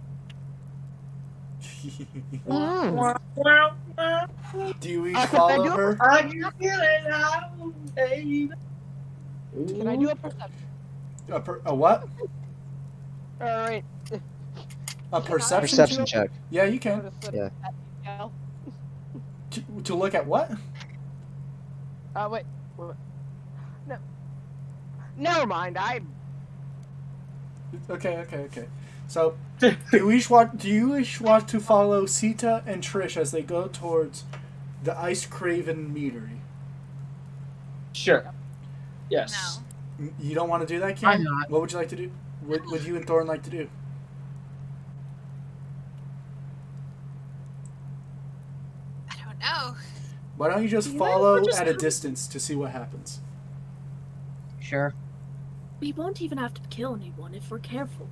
Do you each follow her? I can feel it now, baby. Can I do a perception? A what? Alright. A perception? Perception check. Yeah, you can. Yeah. To look at what? Wait. No. Never mind. Okay. So, do you each want to follow Sita and Trish as they go towards the Ice Craven meadery? Sure. Yes. No. You don't want to do that, Kim? Why not? What would you like to do? What would you and Thorn like to do? I don't know. Why don't you just You follow might just at a come- distance to see what happens? Sure. We won't even have to kill anyone if we're careful.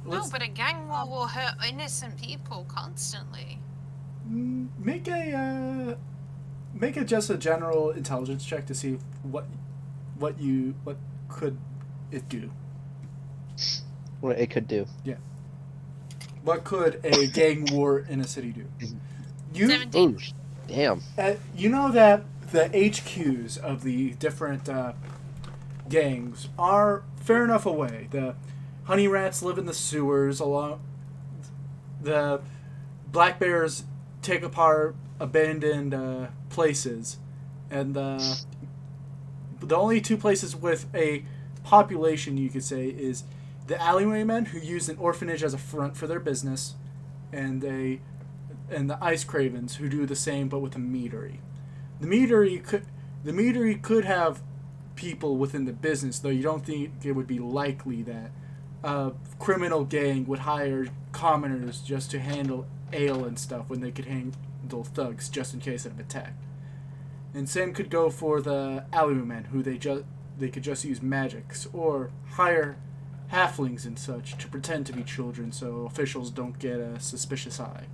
No, but a gang war will hurt innocent people constantly. Make a just a general intelligence check to see what could it do. What it could do. What could a gang war in a city do? You 17. Oh, damn. you know that the HQs of the different gangs are fair enough away. The honey rats live in the sewers. Along the black bears take apart abandoned places, and the only two places with a population you could say is the alleywaymen who use an orphanage as a front for their business, and the ice cravens who do the same but with a meadery. The meadery could have people within the business, though you don't think it would be likely that a criminal gang would hire commoners just to handle ale and stuff when they could handle thugs just in case of an attack. And same could go for the alleywaymen, who they could just use magics or hire halflings and such to pretend to be children so officials don't get a suspicious eye.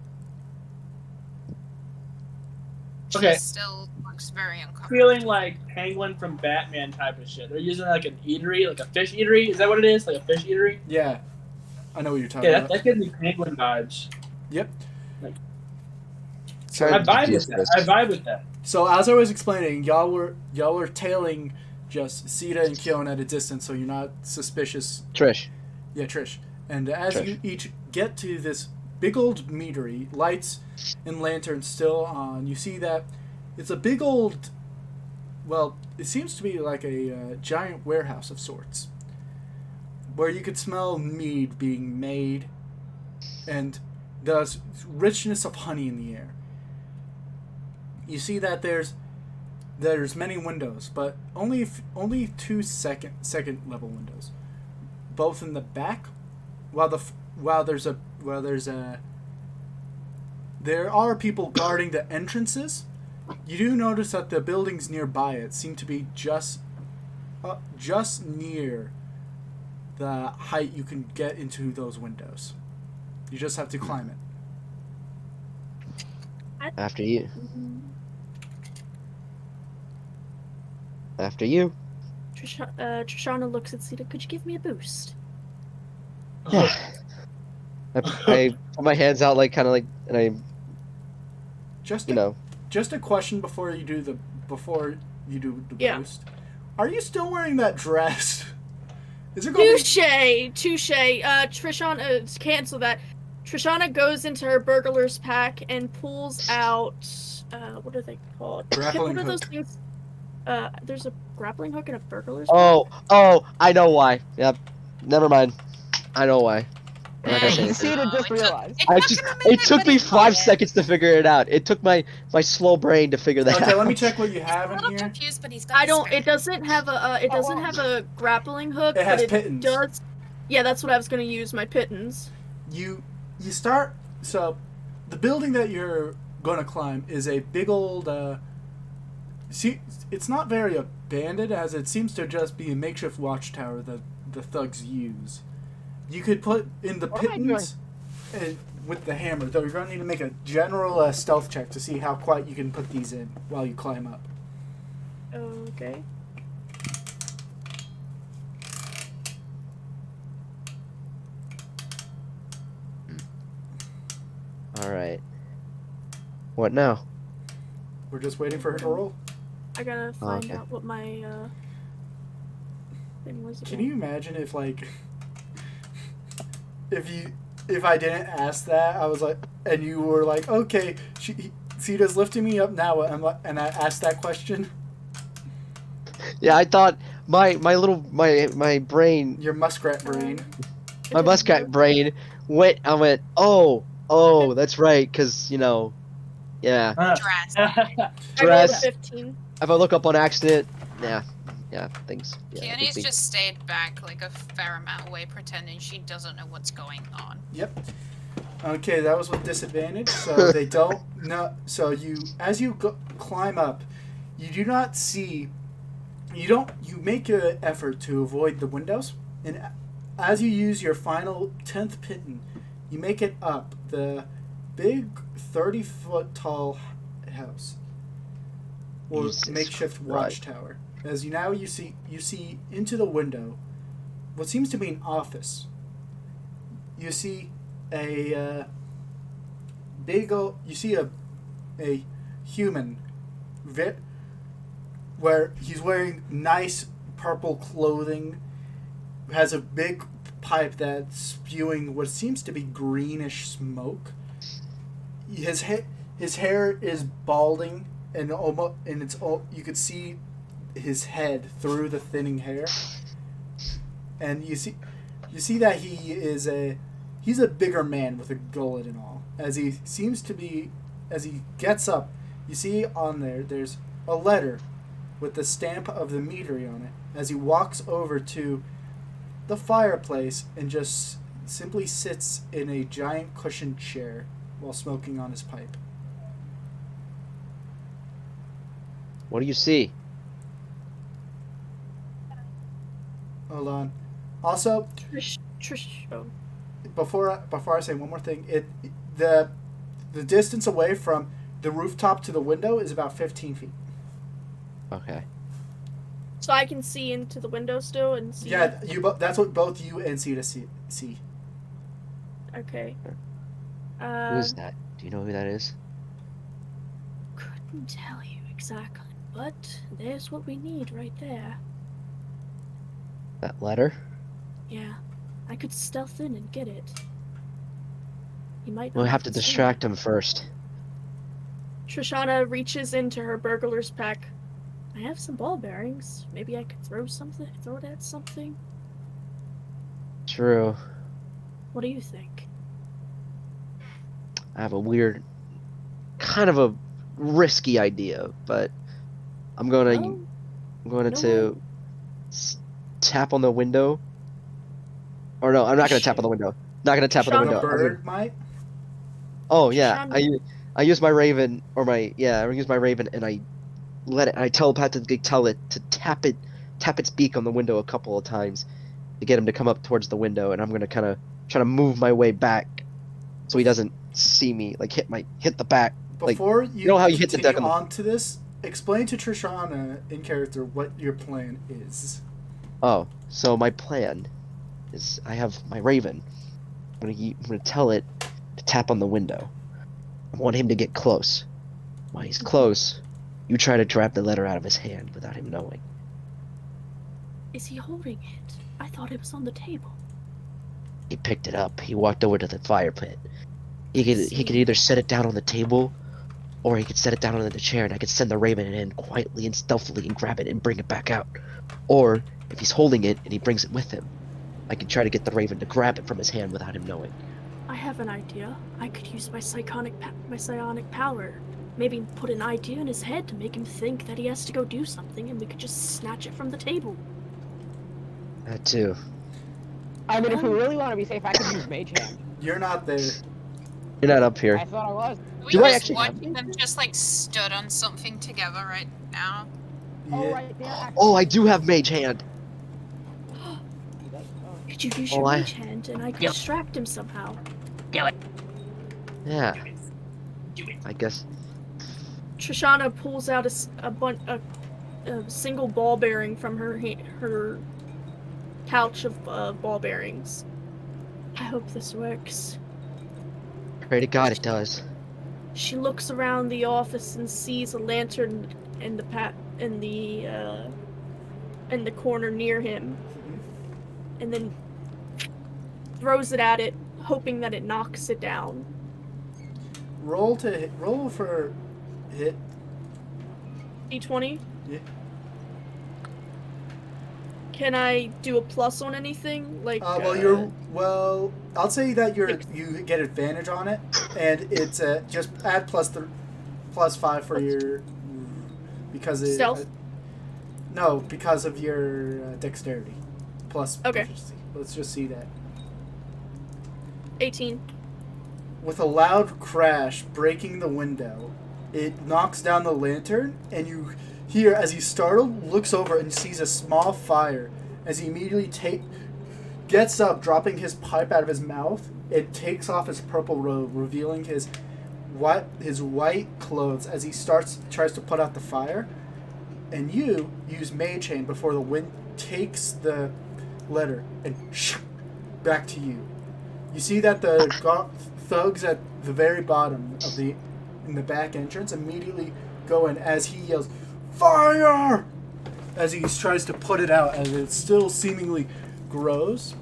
Okay. still looks very uncomfortable. Feeling like Penguin from Batman type of shit. They're using like an eatery, like a fish eatery. Is that what it is? Like a fish eatery? Yeah, I know what you're talking Yeah, about. that gives me Penguin vibes. Yep. Like, So I Trying to vibe get with that. this. I vibe with that. So as I was explaining, y'all were tailing just Sita and Kion at a distance, so you're not suspicious. Trish. Yeah, Trish. And as Trish. you each get to this big old meadery, lights and lanterns still on, you see that it's a big old. Well, it seems to be like a giant warehouse of sorts, where you could smell mead being made, and the richness of honey in the air. You see that there's many windows, but only two second level windows, both in the back, while there are people guarding the entrances. You do notice that the buildings nearby it seem to be just near the height you can get into those windows. You just have to climb it. After you. After you. Trishana looks at Sita. Could you give me a boost? Yeah. I put my hands out like kind of like, and I, Just you know. Just a question before you do the Yeah. boost. Are you still wearing that dress? Is it going to Touche. Trishana, cancel that. Trishana goes into her burglar's pack and pulls out, what are they called? Grappling What are those hook. things? There's a grappling hook and a burglar's Oh, I know why. Yep. Never mind. I know why. I'm not gonna say See, anything. Sita just realized. It took me 5 seconds to figure it out. It took my slow brain to figure that out. Okay, let me check what you I'm have a in little here. confused, but he's got I the don't. spirit. It doesn't have a grappling hook. It has but pittons. Does. Yeah, that's what I was gonna use. My pittons. You start. So, the building that you're gonna climb is a big old. See, it's not very abandoned, as it seems to just be a makeshift watchtower that the thugs use. You could put in the What am I pittons with the hammer, though you're gonna need to make a general stealth check to see how quiet you can put these in while you climb up. Okay. All right. What now? We're just waiting for her to roll. I gotta find Okay. out what my thing was. Can again. you imagine if like if I didn't ask that, I was like, and you were like, okay, Sita's lifting me up now, and I asked that question. Yeah, I thought my brain, Your muskrat brain. my muscat brain went. I went, oh, that's right, because yeah. Dress. I rolled a Dress. 15. If I look up on accident, yeah, things. Yeah, Keone's things. just stayed back like a fair amount away, pretending she doesn't know what's going on. Yep. Okay, that was with disadvantage, so they don't know. So as you climb up, you do not see. You make an effort to avoid the windows, and as you use your final 10th piton, you make it up the big 30-foot tall house or Jesus makeshift Christ. watchtower. As you see into the window what seems to be an office. You see a a human where he's wearing nice purple clothing, has a big pipe that's spewing what seems to be greenish smoke. His hair is balding, and you could see his head through the thinning hair, and you see that he's a bigger man with a gullet and all. As he gets up, you see on there's a letter with the stamp of the meadery on it. As he walks over to the fireplace and just simply sits in a giant cushioned chair while smoking on his pipe. What do you see? Hold on. Also, Trish. Oh. before I say one more thing, the distance away from the rooftop to the window is about 15 feet. Okay. So I can see into the window still and see. Yeah, that's what both you and Ceta see. Okay. Who is that? Do you know who that is? Couldn't tell you exactly, but there's what we need right there. That letter? Yeah, I could stealth in and get it. He might. We'll not have to even see distract me. him first. Trishana reaches into her burglar's pack. I have some ball bearings. Maybe I could throw it at something. True. What do you think? I have a weird, kind of a risky idea, but I'm going to tap on the window. Or no, I'm not going to tap on the window. Not going to tap on the The window. bird might. Oh yeah, Trishana- I use my raven I use my raven and I telepathically tell it to tap its beak on the window a couple of times to get him to come up towards the window, and I'm gonna kind of try to move my way back so he doesn't see me, like hit the back. Before you know how you hit the deck continue on to this, explain to Trishana in character what your plan is. Oh, so my plan is I have my raven. I'm gonna tell it to tap on the window. I want him to get close. While he's close, you try to grab the letter out of his hand without him knowing. Is he holding it? I thought it was on the table. He picked it up. He walked over to the fire pit. He could either set it down on the table, or he could set it down on the chair, and I could send the raven in quietly and stealthily and grab it and bring it back out. Or if he's holding it and he brings it with him, I could try to get the raven to grab it from his hand without him knowing. I have an idea. I could use my psionic power. Maybe put an idea in his head to make him think that he has to go do something, and we could just snatch it from the table. That too. I mean, if we really want to be safe, I could use Mage Hand. You're not there. You're not up here. I thought I was. We Do I just actually have watching them just like stood on something together right now. Oh, Yeah. right there. Actually. Oh, I do have mage hand. Could you use Oh, your I- mage hand, and I could Yep. distract him somehow? Yeah. Do it. I guess. Trishana pulls out a single ball bearing from her pouch of ball bearings. I hope this works. Pray to God it does. She looks around the office and sees a lantern in the corner near him, and then throws it at it, hoping that it knocks it down. Roll for hit. D20. Yeah. Can I do a plus on anything? Like I'll say that you Six. get advantage on it, and it's just add +5 for your because it Stealth? no, because of your dexterity plus Okay. proficiency. Let's just see that. 18. With a loud crash breaking the window, it knocks down the lantern, and you hear, as he's startled, looks over and sees a small fire. As he immediately gets up, dropping his pipe out of his mouth, it takes off his purple robe, revealing his white clothes as he tries to put out the fire. And you use Mage Hand before the wind takes the letter and back to you. You see that the thugs at the very bottom of in the back entrance immediately go in as he yells, "Fire!" as he tries to put it out, as it still seemingly grows.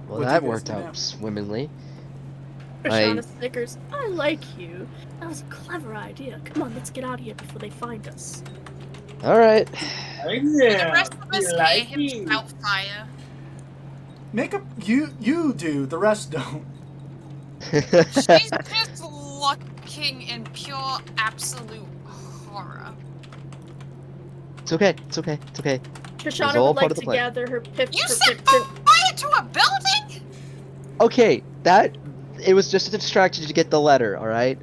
Well, What do that you guys worked do out now? swimmingly. Trishana snickers. I like you. That was a clever idea. Come on, let's get out of here before they find us. All right. The Yeah. rest of us hear him shout fire. Make up. You do. The rest don't. She's just looking in pure absolute horror. It's okay. It's okay. It's okay. Trishana all would part like of the to plan. gather her pip. You her set pip- fire to a building? Okay, it was just a distraction to get the letter. All right.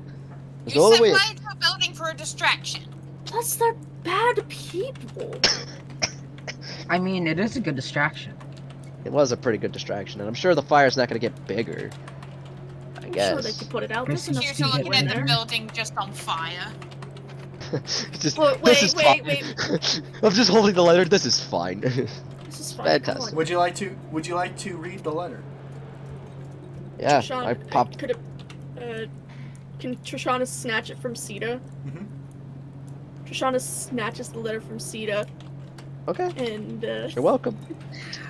There's You no other set way. fire to a building for a distraction. Plus, they're bad people. I mean, it is a good distraction. It was a pretty good distraction, and I'm sure the fire's not gonna get bigger. I Sure, they guess. could put it out. There's Christmas enough You're tree looking people in at the there. building just on fire. Just, Wait, this is wait, fine. I'm just holding the letter. This is fine. This is fine. Fantastic. Come on. Would you like to read the letter? Yeah, Trishana, I popped. Could it, can Trishana snatch it from Sita? Mm-hmm. Trishana snatches the letter from Sita, Okay, and you're welcome.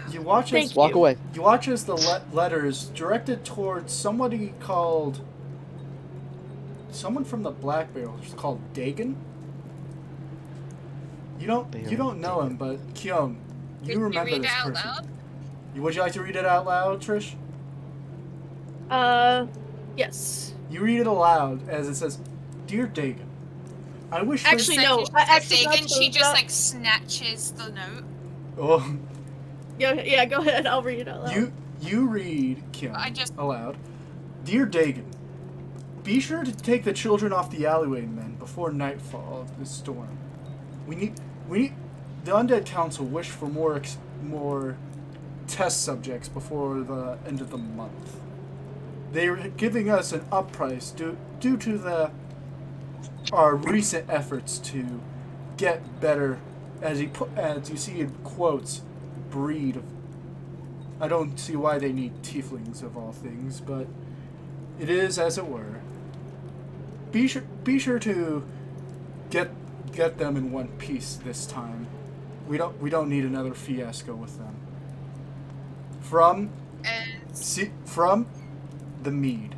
You watch Thank as Walk you. away. you watch as the letter is directed towards somebody called someone from the Black Barrels called Dagon. You don't know him, but Kyon, Did you remember read this it out person. loud? Would you like to read it out loud, Trish? Yes. You read it aloud as it says, "Dear Dagon, I wish for Actually, no. Actually, Dagon, that's she the- just like snatches the note. Oh, Yeah, go ahead. I'll read it out loud. you read Kyon I just- aloud. Dear Dagon, be sure to take the children off the alleywaymen before nightfall of this storm. We need the Undead Council wish for more test subjects before the end of the month. They are giving us an up price due to our recent efforts to get better, as you see in quotes, breed of. I don't see why they need tieflings of all things, but it is as it were. Be sure to get them in one piece this time. We don't need another fiasco with them. From the Mead.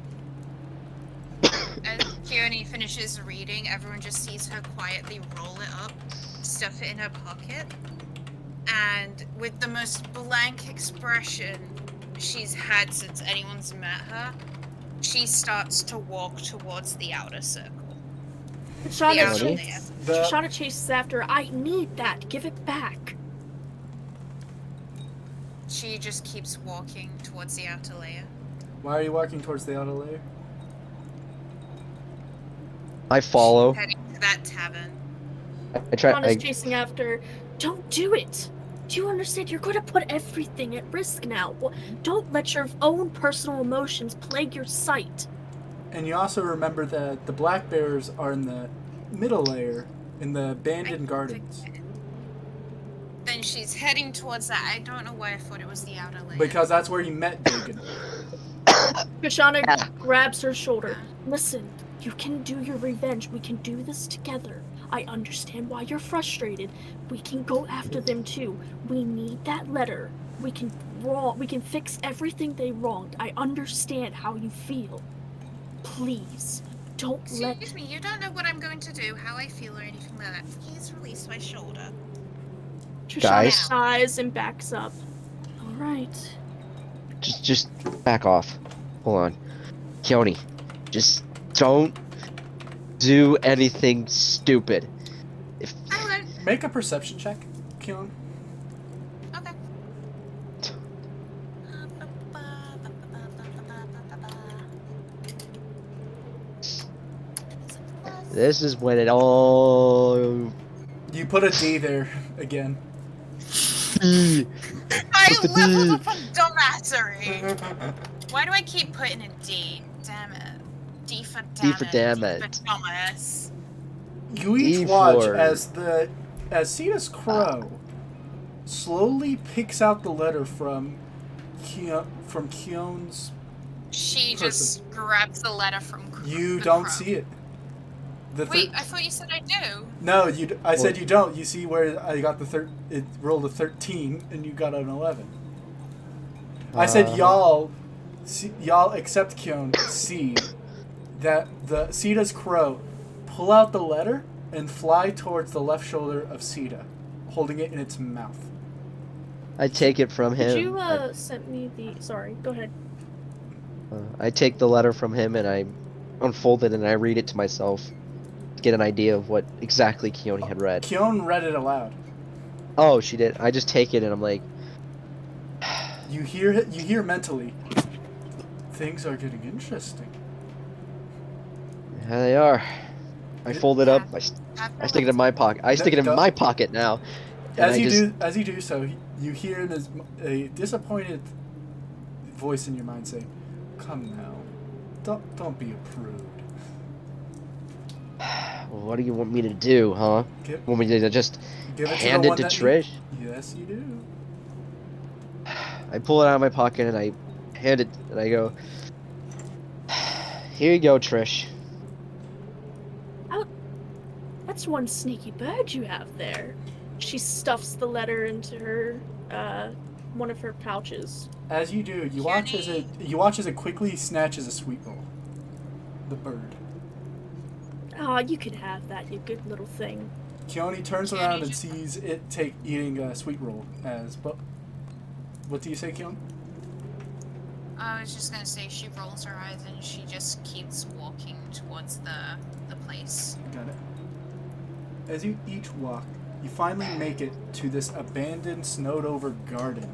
As Keone finishes reading, everyone just sees her quietly roll it up, stuff it in her pocket, and with the most blank expression she's had since anyone's met her, she starts to walk towards the outer circle. Trishana chases after her. I need that. Give it back. She just keeps walking towards the outer layer. Why are you walking towards the outer layer? I follow. Heading to that tavern. I try. Trishana's chasing after. Don't do it. Do you understand? You're going to put everything at risk now. Don't let your own personal emotions plague your sight. And you also remember that the Black Bears are in the middle layer, in the abandoned gardens. Then she's heading towards that. I don't know why I thought it was the outer layer. Because that's where you met Dagon. Trishana grabs her shoulder. Listen, you can do your revenge. We can do this together. I understand why you're frustrated. We can go after them too. We need that letter. We can fix everything they wronged. I understand how you feel. Please, don't let... Excuse me, you don't know what I'm going to do, how I feel, or anything like that. Please release my shoulder. Trishana Guys. sighs and backs up. All right. Just back off. Hold on. Keone, just don't do anything stupid. If I Make a perception check, Keon. would. Okay. this is when it all. You put a D there again. D. I What's the leveled D? up on dumbassery. Why do I keep putting a D? Damn it. D for damn D for damn it. D for dumbass. You each E watch for- as Cetus Crow slowly picks out the letter from Keon's. She Person. just grabs the letter from You the don't crow. see it. Wait, I thought you said I do. No, I said you don't. You see where I got it rolled a 13 and you got an 11. I said y'all except Keon see that the Sita's crow pull out the letter and fly towards the left shoulder of Sita, holding it in its mouth. I take it from him. Could you send me the... Sorry, go ahead. I take the letter from him and I unfold it and I read it to myself to get an idea of what exactly Keone had read. Keon read it aloud. Oh, she did. I just take it and I'm like, You hear mentally. Things are getting interesting. yeah, they are. I fold it up. I stick it in my pocket. I stick it in Don't- my pocket now. And As you do so, you hear a disappointed voice in your mind say, "Come now, Don't be a prude. What do you want me to do, huh? Want me to just Give it hand to the it one to that Trish? Yes, you do. I pull it out of my pocket and I hand it and I go, here you go, Trish. Oh, that's one sneaky bird you have there. She stuffs the letter into her, one of her pouches. As you do, you watch as it quickly snatches a sweet roll. The bird. Ah, you can have that, you good little thing. Keone turns around and sees it eating a sweet roll. What do you say, Keone? I was just gonna say she rolls her eyes and she just keeps walking towards the place. Got it. As you each walk, you finally make it to this abandoned, snowed-over garden.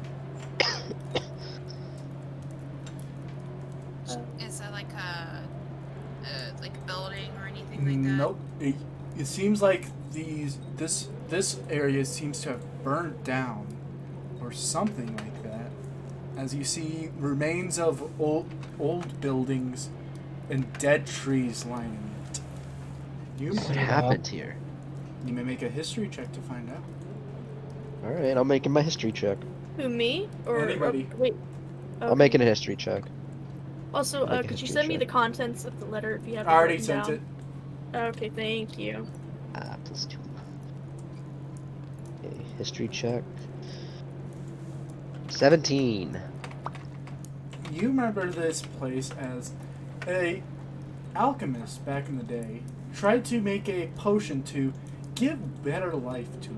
Is that like a building or anything like that? Nope. It seems like this area seems to have burned down, or something like that. As you see remains of old buildings and dead trees lining it. What happened here? You may make a history check to find out. Alright, I'm making my history check. Who, me? Or Anybody. wait. Okay. I'm making a history check. Also, Make a could you history send me check. the contents of the letter if you have it I already written sent down? it. Okay, thank you. +2. Okay, history check. 17. You remember this place as a alchemist back in the day tried to make a potion to give better life to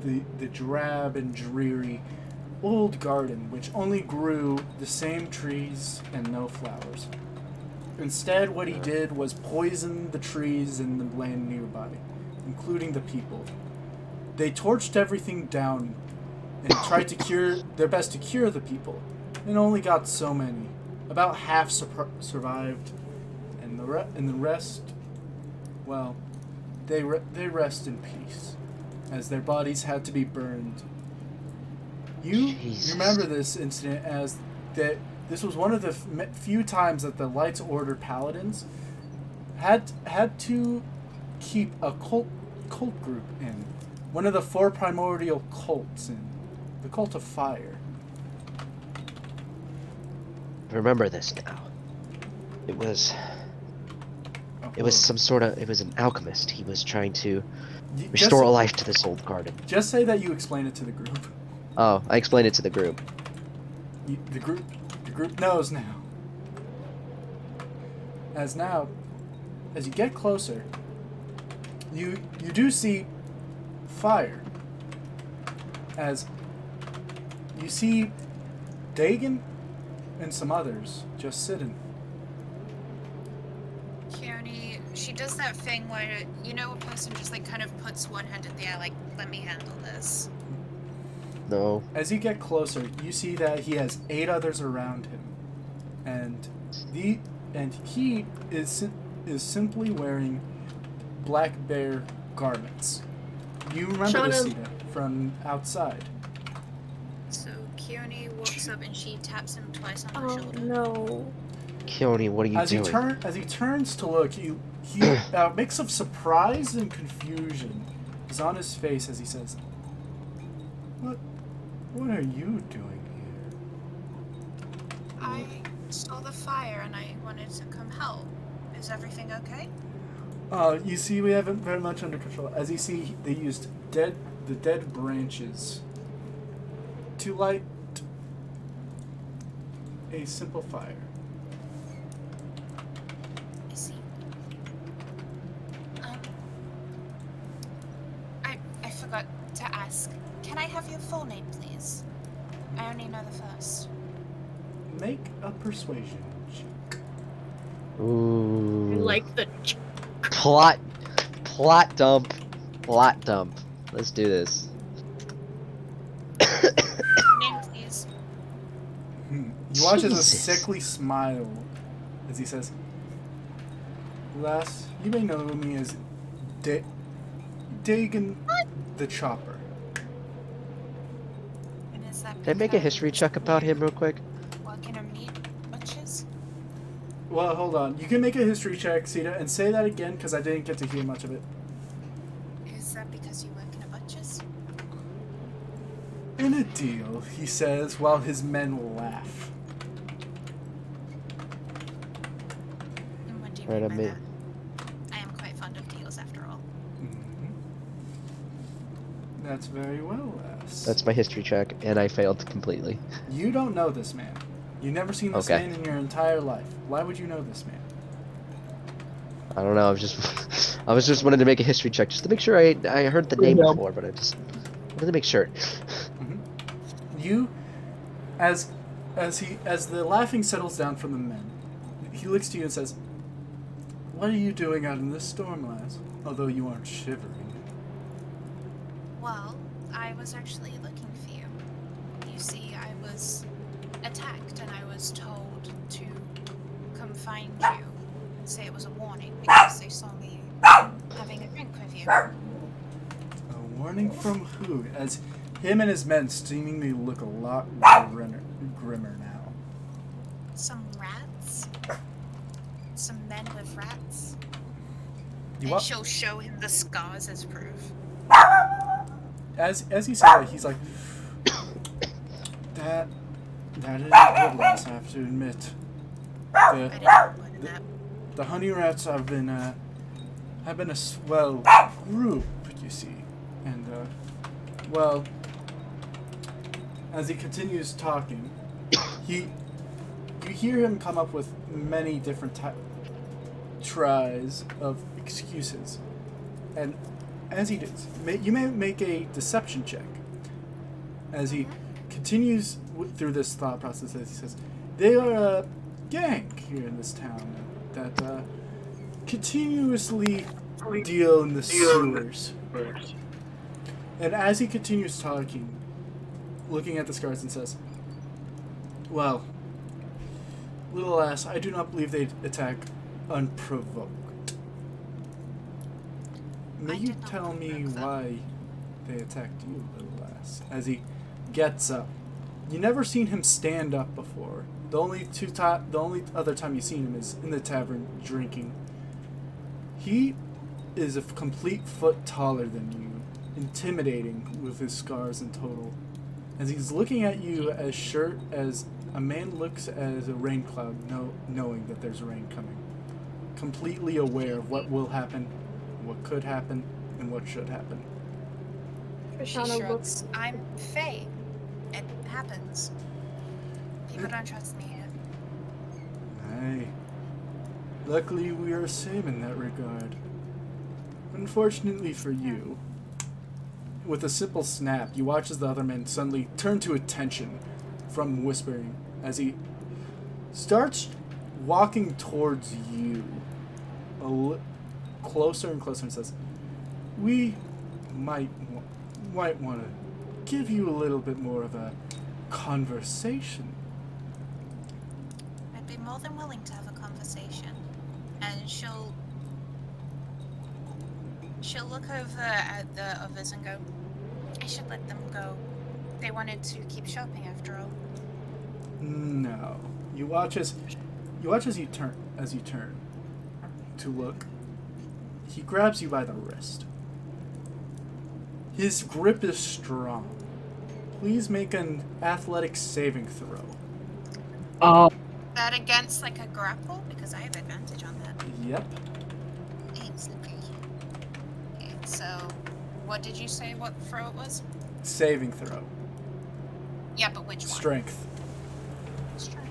the drab and dreary old garden, which only grew the same trees and no flowers. Instead, what he did was poison the trees and the land nearby, including the people. They torched everything down and tried to cure their best to cure the people, and only got so many. About half survived, and the rest, well, they rest in peace, as their bodies had to be burned. You remember this incident as that this was one of the few times that the Lights Order paladins had to keep a cult group in, one of the 4 primordial cults in, the Cult of Fire. I remember this now. It was an alchemist. He was trying to restore life to this old garden. Just say that you explain it to the group. Oh, I explained it to the group. The group knows now. As you get closer, you do see fire. As you see Dagon and some others just sitting. Keone, she does that thing where, you know, a person just like kind of puts one hand in the air, like, let me handle this. No. As you get closer, you see that he has 8 others around him, and he is simply wearing black bear garments. You remember this, Sita, from outside. So Keone walks up and she taps him twice on the Oh shoulder. no. Keone, what are you doing? As he turns to look, he a mix of surprise and confusion is on his face as he says, What are you doing here? I saw the fire and I wanted to come help. Is everything okay? You see, we have it very much under control. As you see, they used the dead branches to light a simple fire. I see. I forgot to ask. Can I have your full name, please? I only know the first. Make a persuasion check. Ooh. Like the Plot dump. Let's do this. Name, please. You watch as a Jesus. sickly smile as he says, Lass, you may know me as Dagon the Chopper. And is that Can I make a history check about him real quick? working on meat butchers? Well, hold on. You can make a history check, Sita, and say that again because I didn't get to hear much of it. Is that because you work in a butcher's? In a deal, he says, while his men laugh. And what do you Right, mean I by mean- that? I am quite fond of deals, after all. Mhm. That's very well, Les. That's my history check, and I failed completely. You don't know this man. You've never seen this Okay. man in your entire life. Why would you know this man? I don't know. I was just wanted to make a history check just to make sure I heard the name before, but I just wanted to make sure. You, as the laughing settles down from the men, he looks to you and says, "What are you doing out in this storm, lass? Although you aren't shivering." Well, I was actually looking for you. You see, I was attacked and I was told to come find you and say it was a warning because they saw me having a drink with you. A warning from who? As him and his men seemingly look a lot grimmer now. Some rats? Some men with rats? You And what? she'll show him the scars as proof. As he said that, he's like, that is a good loss, I have to admit. I didn't know that. The honey rats have been a swell group, you see, and well, as he continues talking, you hear him come up with many different tries of excuses, and as he does, you may make a deception check. As he continues through this thought process, as he says, they are a gang here in this town that continuously deal in the sewers. And as he continues talking, looking at the scars, and says, well, little ass, I do not believe they attack unprovoked. May I you did not tell me provoke them. why they attacked you, little ass? As he gets up. You never seen him stand up before. The only other time you've seen him is in the tavern drinking. He is a complete foot taller than you, intimidating with his scars in total. As he's looking at you as sure as a man looks as a rain cloud, knowing that there's rain coming. Completely aware of what will happen, what could happen, and what should happen. She Trishana shrugs. I'm Faye. It happens. People don't trust me yet. Aye. Luckily, we are same in that regard. Unfortunately for you, with a simple snap, you watch as the other man suddenly turn to attention from whispering as he starts walking towards you closer and closer and says, we might want to give you a little bit more of a conversation. I'd be more than willing to have a conversation. And she'll look over at the others and go, I should let them go. They wanted to keep shopping after all. No. You watch as you turn to look. He grabs you by the wrist. His grip is strong. Please make an athletics saving throw. Oh, That against like a grapple? Because I have advantage on that. Yep. Excellent. Okay, so what did you say what throw it was? Saving throw. Yeah, but which one? Strength. Strength.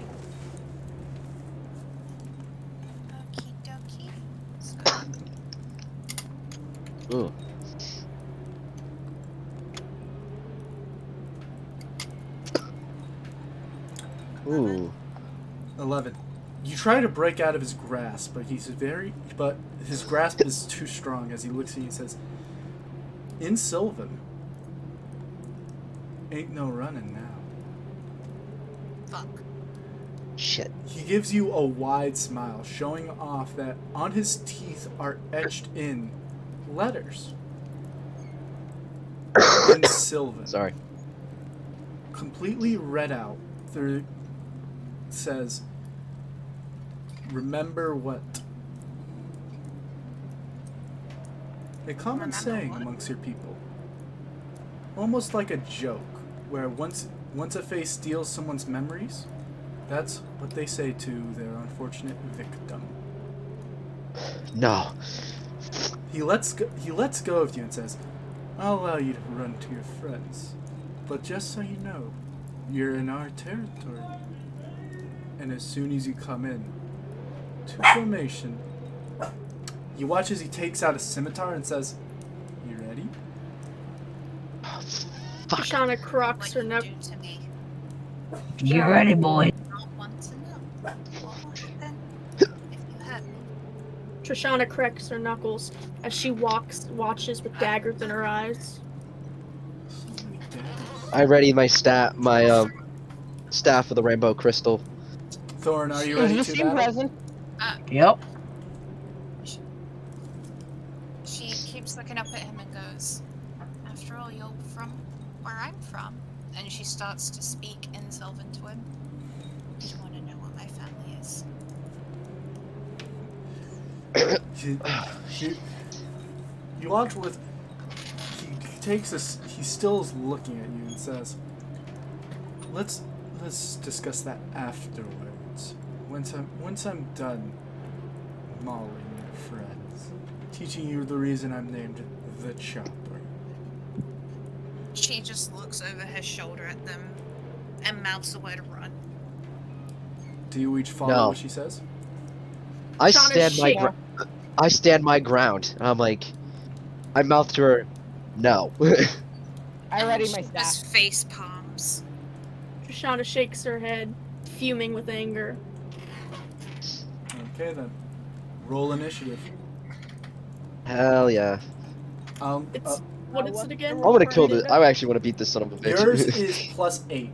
Okie dokie. So, Ooh. Ooh. 11. You try to break out of his grasp, but his grasp is too strong as he looks at you and says, in Sylvan, ain't no running now. fuck. Shit. He gives you a wide smile, showing off that on his teeth are etched in letters. In Sylvan. Sorry. Completely read out through says, Remember what? A common Remember saying what? amongst your people. Almost like a joke, where once a face steals someone's memories, that's what they say to their unfortunate victim. No. He lets go of you and says, I'll allow you to run to your friends. But just so you know, you're in our territory. And as soon as you come in to formation, you watch as he takes out a scimitar and says, You ready? Fuck. Shoshana crocs Like her you neck. do to me. You ready, boy? Not want to know. Alright then. If you hurt me. Shoshana cracks her knuckles as she watches with daggers in her eyes. So many daggers. I ready my staff with the rainbow crystal. Thorn, are you Is ready the to scene battle? present? Yep. She keeps looking up at him and goes, After all, you're from where I'm from. And she starts to speak in Sylvan to him. You want to know what my family is? You watch with. He takes us. He still is looking at you and says, "Let's discuss that afterwards. Once I'm done mauling your friends, teaching you the reason I'm named the Chopper." She just looks over her shoulder at them and mouths the word run. Do you each follow No. what she says? I Shauna's stand my ground. I'm like, I mouth to her, no. I ready And my she staff. just face palms. Shoshana shakes her head, fuming with anger. Okay then. Roll initiative. Hell yeah. It's what is it again? I want to kill this. Brandon? I actually want to beat this son of a bitch. Yours is +8.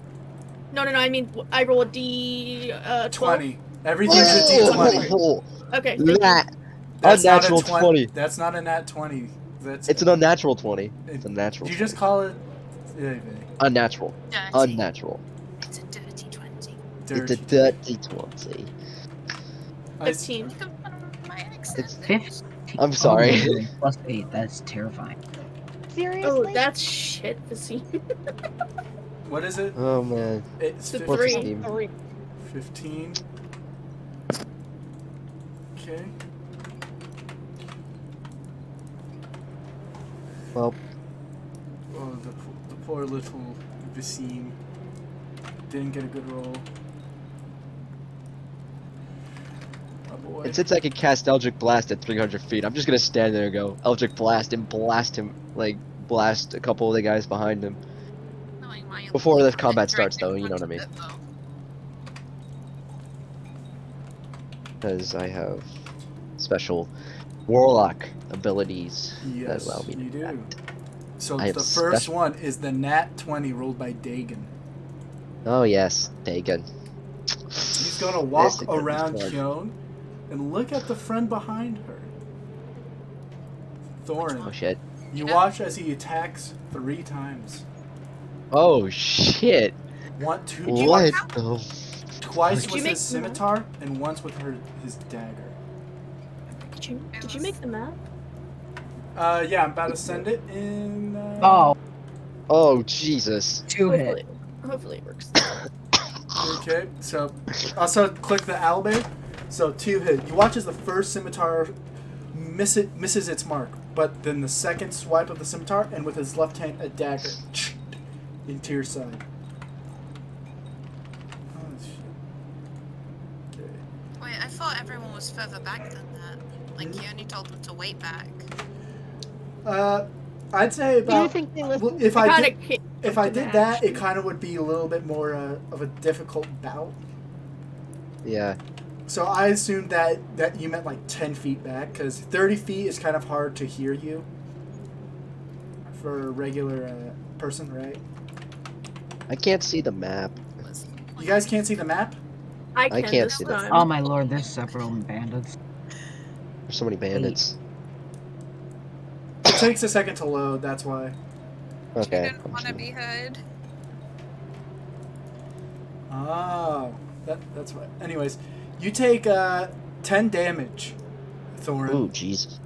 No, I mean I roll a D 12. 20. Everything's a D20. Oh, Okay, thank you. that That's not a unnatural 20. That's not a nat 20. That's It's an unnatural 20. It's a natural. You just call it unnatural. Dirty. Unnatural. It's a dirty 20. It's a dirty 20. 15. You can put on my accent. It's 15. I'm sorry. Oh, +8. That's terrifying. Seriously? Oh, that's shit. The scene. What is it? Oh man. It's The 4 three. 15. 3. 15. Okay. Well, Oh, the poor little Vicine didn't get a good roll. Oh boy. and since I can cast Eldritch Blast at 300 feet, I'm just gonna stand there and go Eldritch Blast and blast him, like blast a couple of the guys behind him. Knowing why you Before leave the combat it starts, directly though, you know what I in mean. front of it, Because I have special warlock abilities Yes, that allow me to you do do. that. So I have the first special- one is the nat 20 rolled by Dagon. Oh yes, Dagon. He's gonna walk This is gonna be around fun. Kyone and look at the friend behind her. Thorin, Oh shit. you Yeah. watch as he attacks 3 times. Oh shit. What the? Twice Did with you his make the scimitar and once with his dagger. Did you make the map? Yeah, I'm about to send it in. Oh, Oh Jesus. 2 hit. Hopefully it works. Okay, so also click the owlbear. So 2 hit. You watch as the first scimitar misses its mark, but then the second swipe of the scimitar and with his left hand a dagger into your side. Oh shit. Okay. Wait, I thought everyone was further back than that. Like, you only told them to wait back. I'd say Do you about. think they Well, listen? if I Kinda did, ki- if I to the did that, it action. kind of would be a little bit more of a difficult bout. Yeah. So I assumed that you meant like 10 feet back, because 30 feet is kind of hard to hear you for a regular person, right? I can't see the map. You guys can't see the map? I I can can't this see that. time. Oh my lord, there's several bandits. There's so many bandits. It takes a second to load, that's why. You Okay. didn't want to be heard. Oh, that's right. Anyways, you take 10 damage, Thorin. Ooh, Jesus.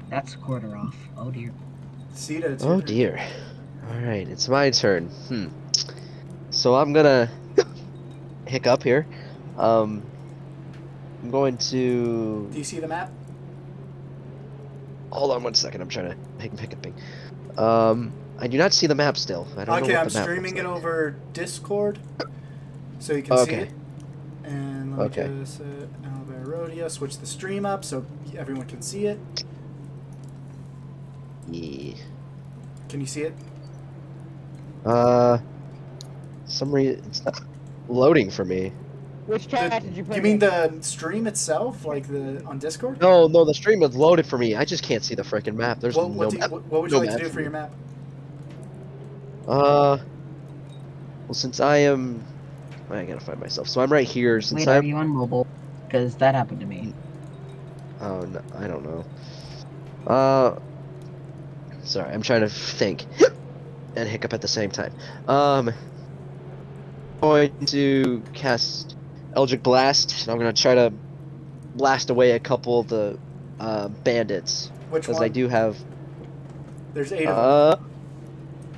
That's a quarter off. Oh dear. Sita, it's your Oh turn. dear. Alright, it's my turn. So I'm gonna hiccup here. I'm going to Do you see the map? hold on one second. I'm trying to pick a ping. I do not see the map still. I don't know Okay, what I'm the map streaming it looks like. over Discord, so you can see Okay. it. And let Okay. me just Alvarodia, switch the stream up so everyone can see it. Yeah. Can you see it? Some reason it's not loading for me. Which chat did you put You mean in? the stream itself, like the on Discord? No, the stream is loaded for me. I just can't see the freaking map. There's What no map. what would you no like to map do for for me. your map? Well, since I am, I gotta find myself. So I'm right here. Since Wait, are I'm, you on mobile? Because that happened to me. oh no, I don't know. Sorry, I'm trying to think and hiccup at the same time. Going to cast Eldritch Blast, and I'm gonna try to blast away a couple of the bandits Which because one? I do have. There's 8 of them.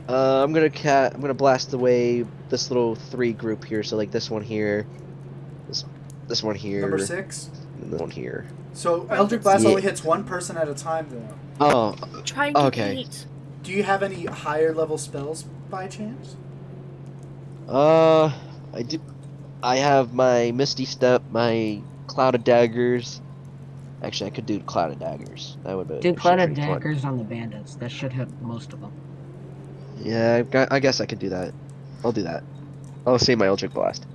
I'm gonna blast away this little 3 group here. So like this one here, this one here, Number 6. and this one here. So Eldritch Blast Yeah. only hits one person at a time, though. Oh, Try and get Okay. 8. Do you have any higher level spells by chance? I do. I have my Misty Step, my Cloud of Daggers. Actually, I could do Cloud of Daggers. That would be Do actually Cloud of pretty fun. Daggers on the bandits. That should hit most of them. Yeah, I guess I could do that. I'll do that. I'll save my Eldritch Blast.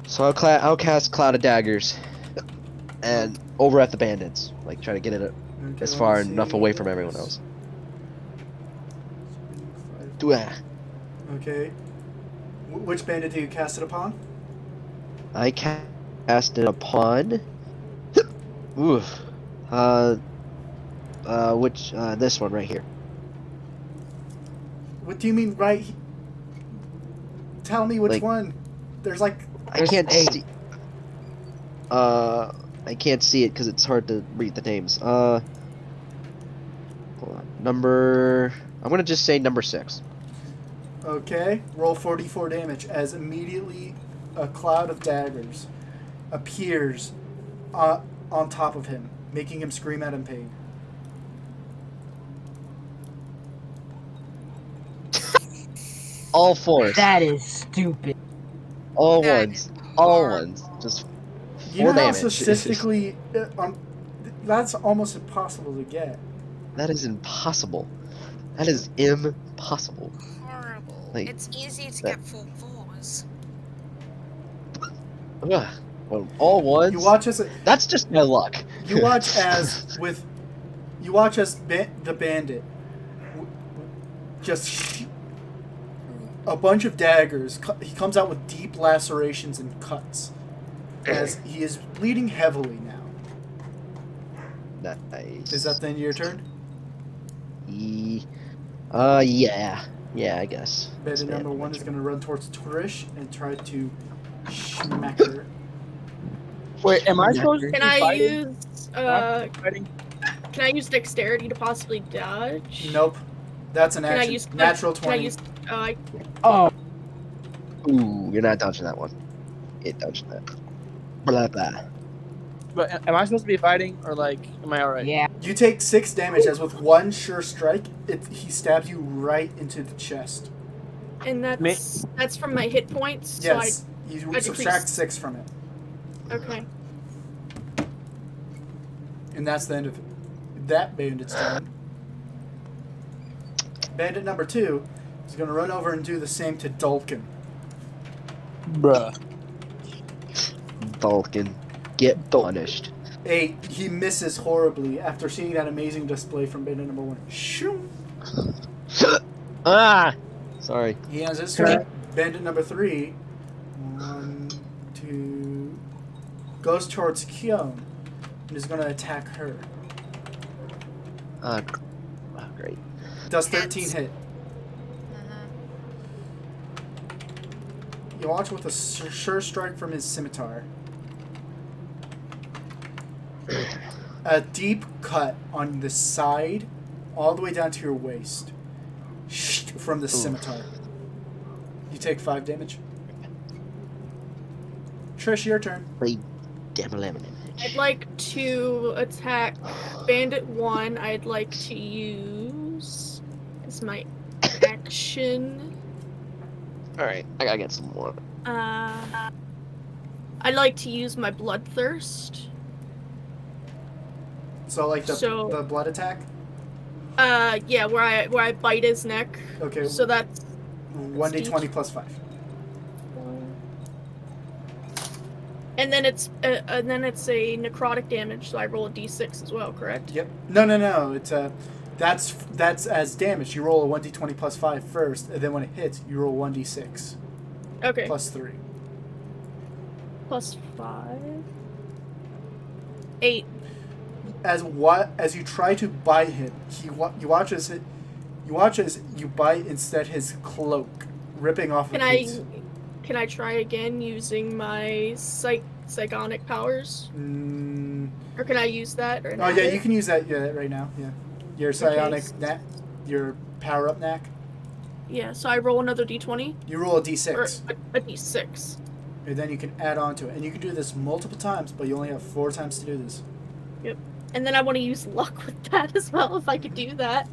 So I'll cast Cloud of Daggers, and over at the bandits, like try to get it Okay, as let far me enough see. away from everyone else. Do it. Okay. Which bandit do you cast it upon? I cast it upon. Oof. This one right here. What do you mean right? Tell me which Like- one. There's like I There's can't 8. see. I can't see it because it's hard to read the names. Hold on. I'm gonna just say number 6. okay. Roll 44 damage as immediately a cloud of daggers appears on top of him, making him scream out in pain. All 4s. That is stupid. All That ones. is All horrible. ones. Just You know 4 how damage. statistically, that's almost impossible to get. That is impossible. That is impossible. Horrible. Like, It's easy to that- get 4/4s. Ugh. Well, all ones. You watch as That's just my luck. the bandit just a bunch of daggers. He comes out with deep lacerations and cuts as he is bleeding heavily now. Nice. Is that the end of your turn? Yeah. Yeah, I guess. Bandit number 1 is going to run towards Trish and try to smack her. Wait, am I supposed to be Can I fighting? use can I use dexterity to possibly dodge? Nope. That's an Can I action. use Natural Can I 20. use Oh, Ooh, you're not dodging that one. It dodged that. Blah blah. But am I supposed to be fighting, or like, am I alright? yeah. You take 6 damage as with one sure strike, he stabs you right into the chest. and that's from my hit points. Yes. You I subtract decrease. 6 from it. So okay. And that's the end of that bandit's turn. Bandit number 2 is going to run over and do the same to Dulkin. Bruh. Vulcan, get punished. 8. He misses horribly after seeing that amazing display from bandit number 1. Shoo! Ah! Sorry. He has his turn. Bandit number 3. 1, 2. Goes towards Kyon and is going to attack her. Great. Does 13 Hits. hit. Mhm. You launch with a sure strike from his scimitar. a deep cut on the side, all the way down to your waist, from the scimitar. You take 5 damage. Trish, your turn. I'd like to attack Bandit 1. I'd like to use as my action. Alright, I gotta get some more. I'd like to use my Bloodthirst. So like the blood attack? Yeah, where I bite his neck. Okay. So that's 1d20 plus 5. And then it's a necrotic damage, so I roll a d6 as well, correct? Yep. No. It's that's as damage. You roll a 1d20 plus 5 first, and then when it hits, you roll 1d6. Okay. Plus 3. Plus 5. 8. As you try to bite him, you watch as you bite instead his cloak, ripping off a piece. Can I try again using my psionic powers? Or can I use that? Or Oh yeah, you can use that right now. Yeah, your psionic your power up knack. Yeah, so I roll another d20. You roll a d6. Or a d6. And then you can add on to it, and you can do this multiple times, but you only have 4 times to do this. Yep. And then I want to use luck with that as well, if I could do that.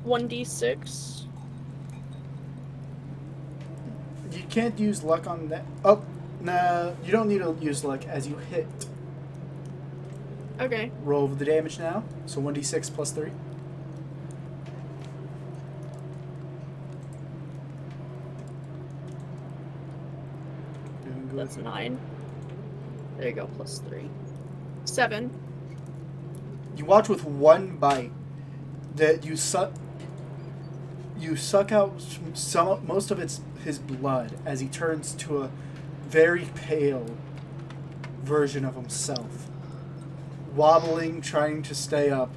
1d6. You can't use luck on that. Oh, no, you don't need to use luck as you hit. Okay. Roll the damage now. So 1d6 plus 3. Doing good. That's 9. There you go, plus 3. 7. You watch with one bite that you suck out most of his blood as he turns to a very pale version of himself, wobbling, trying to stay up,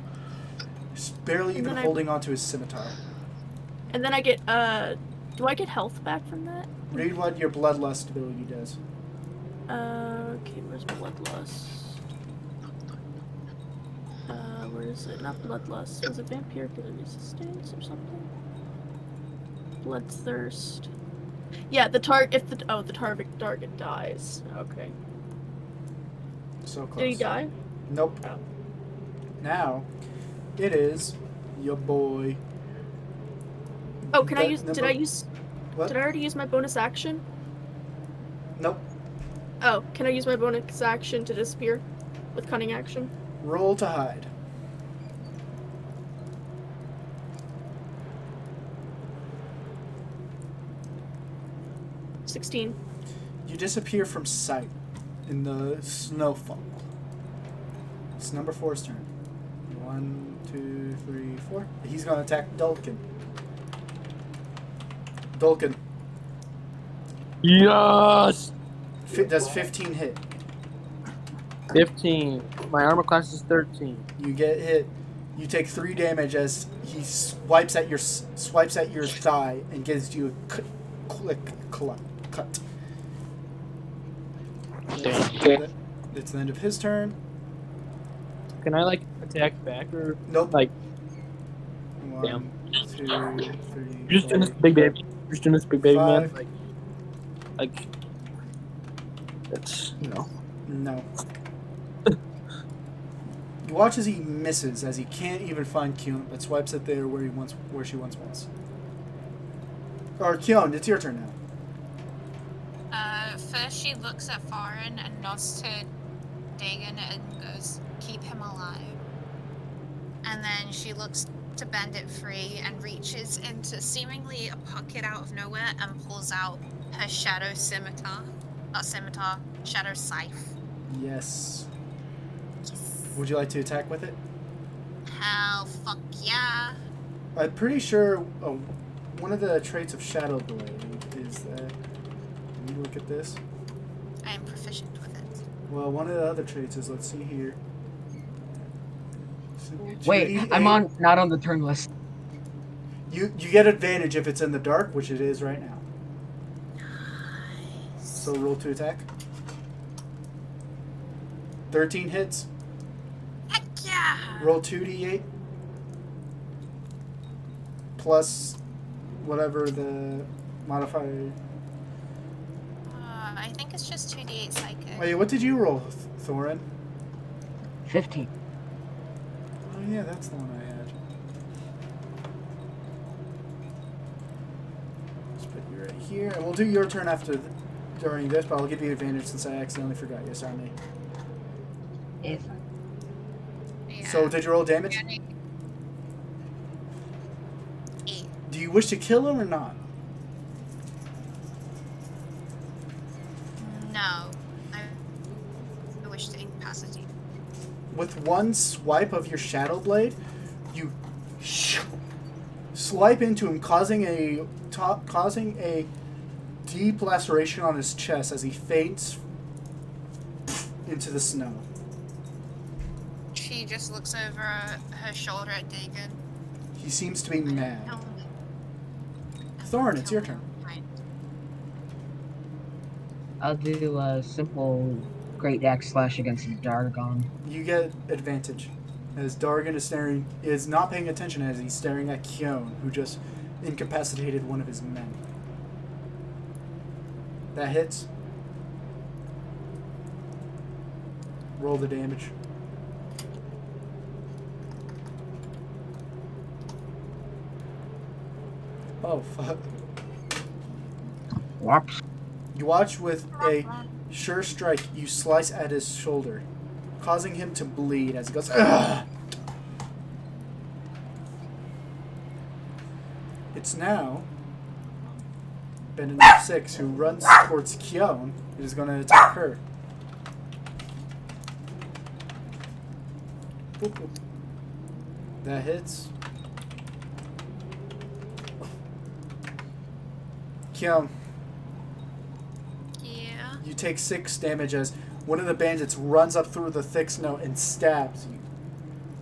barely even holding onto his scimitar. And then I get do I get health back from that? Read what your bloodlust ability does. Okay, where's bloodlust? Where is it? Not bloodlust. Was it vampiric resistance or something? Bloodthirst. Yeah, the target. The target dies. Okay. So close. Did he die? Nope. Oh. Now, it is your boy. Oh, can I use? Did I use? What? Did I already use my bonus action? Nope. Oh, can I use my bonus action to disappear with cunning action? Roll to hide. $16. You disappear from sight in the snowfall. It's number 4's turn. 1, 2, 3, 4. He's gonna attack Dulcan. Dulcan. Yes! Does 15 hit? 15. My armor class is 13. You get hit. You take 3 damage as he swipes at your thigh and gives you a cut. Damn. It's the end of his turn. Can I attack back or Nope. 1, Damn. 2, 3, You're just doing this big baby. You're just doing this big baby, 5. man. That's No. You watch as he misses, as he can't even find Keon, but swipes it there where she once was. Or Keon, it's your turn now. First she looks at Farin and nods to Dagon and goes, "Keep him alive." And then she looks to Bandit 3 and reaches into seemingly a pocket out of nowhere and pulls out her shadow scimitar. Not scimitar, shadow scythe. Yes. Yes. Would you like to attack with it? Hell, fuck yeah. I'm pretty sure one of the traits of Shadow Blade is that... Let me look at this. I am proficient with it. Well, one of the other traits is, let's see here. Wait, I'm not on the turn list. You get advantage if it's in the dark, which it is right now. Nice. So roll to attack. 13 hits. Heck yeah! Roll 2d8 plus whatever the modifier. I think it's just 2d8 psychic. Wait, what did you roll, Thorin? 15. Oh yeah, that's the one I had. Let's put you right here, and we'll do your turn during this, but I'll give you advantage since I accidentally forgot you assigned me. If Yeah. So did you roll damage? 8. Do you wish to kill him or not? No. I wish to incapacitate. With one swipe of your shadow blade, you swipe into him, causing a deep laceration on his chest as he faints into the snow. She just looks over her shoulder at Dagon. He seems to be mad. Thorn, it's your turn. I'll do a simple Great Axe Slash against Dargon. You get advantage, as Dargon is not paying attention as he's staring at Kyon, who just incapacitated one of his men. That hits. Roll the damage. Oh, fuck. Whoops. You watch with a sure strike, you slice at his shoulder, causing him to bleed as he goes, "Ugh!" It's now Bandit number 6, who runs towards Kyon, who is going to attack her. Boop, boop. That hits. Kyon, Yeah. you take 6 damage as one of the bandits runs up through the thick snow and stabs you.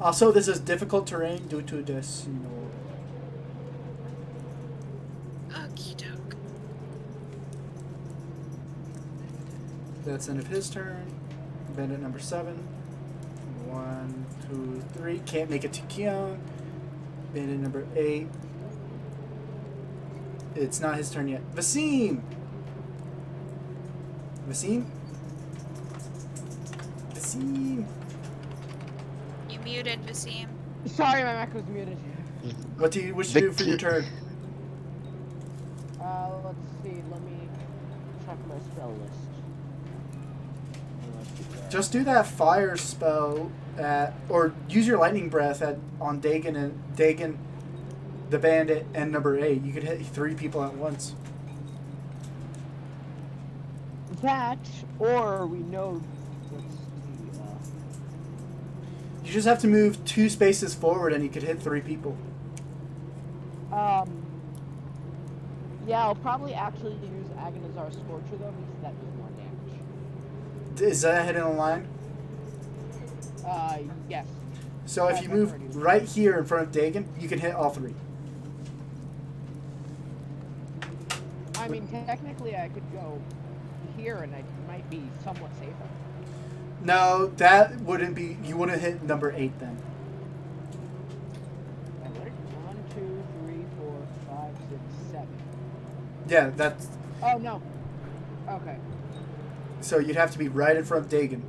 Also, this is difficult terrain due to the snow. Okie doke. That's the end of his turn. Bandit number 7. 1, 2, 3. Can't make it to Kyon. Bandit number 8. It's not his turn yet. Vasim! Vasim? Vasim! You muted, Vasim. Sorry, my mic was muted. What do you wish to do for your turn? Let's see. Let me check my spell list. Just do that fire spell or use your lightning breath on Dagon, the bandit, and number 8. You could hit 3 people at once. That, or we know what's You just have to move 2 spaces forward and you could hit 3 people. yeah, I'll probably actually use Agonizar Scorcher though, because that does more damage. Is that hitting a line? Yes. So if you move right here in front of Dagon, you can hit all 3. I mean, technically I could go here and I might be somewhat safer. No, that wouldn't be. You wouldn't hit number 8 then. 1, 2, 3, 4, 5, 6, 7. Yeah, that's. Oh no. Okay. So you'd have to be right in front of Dagon.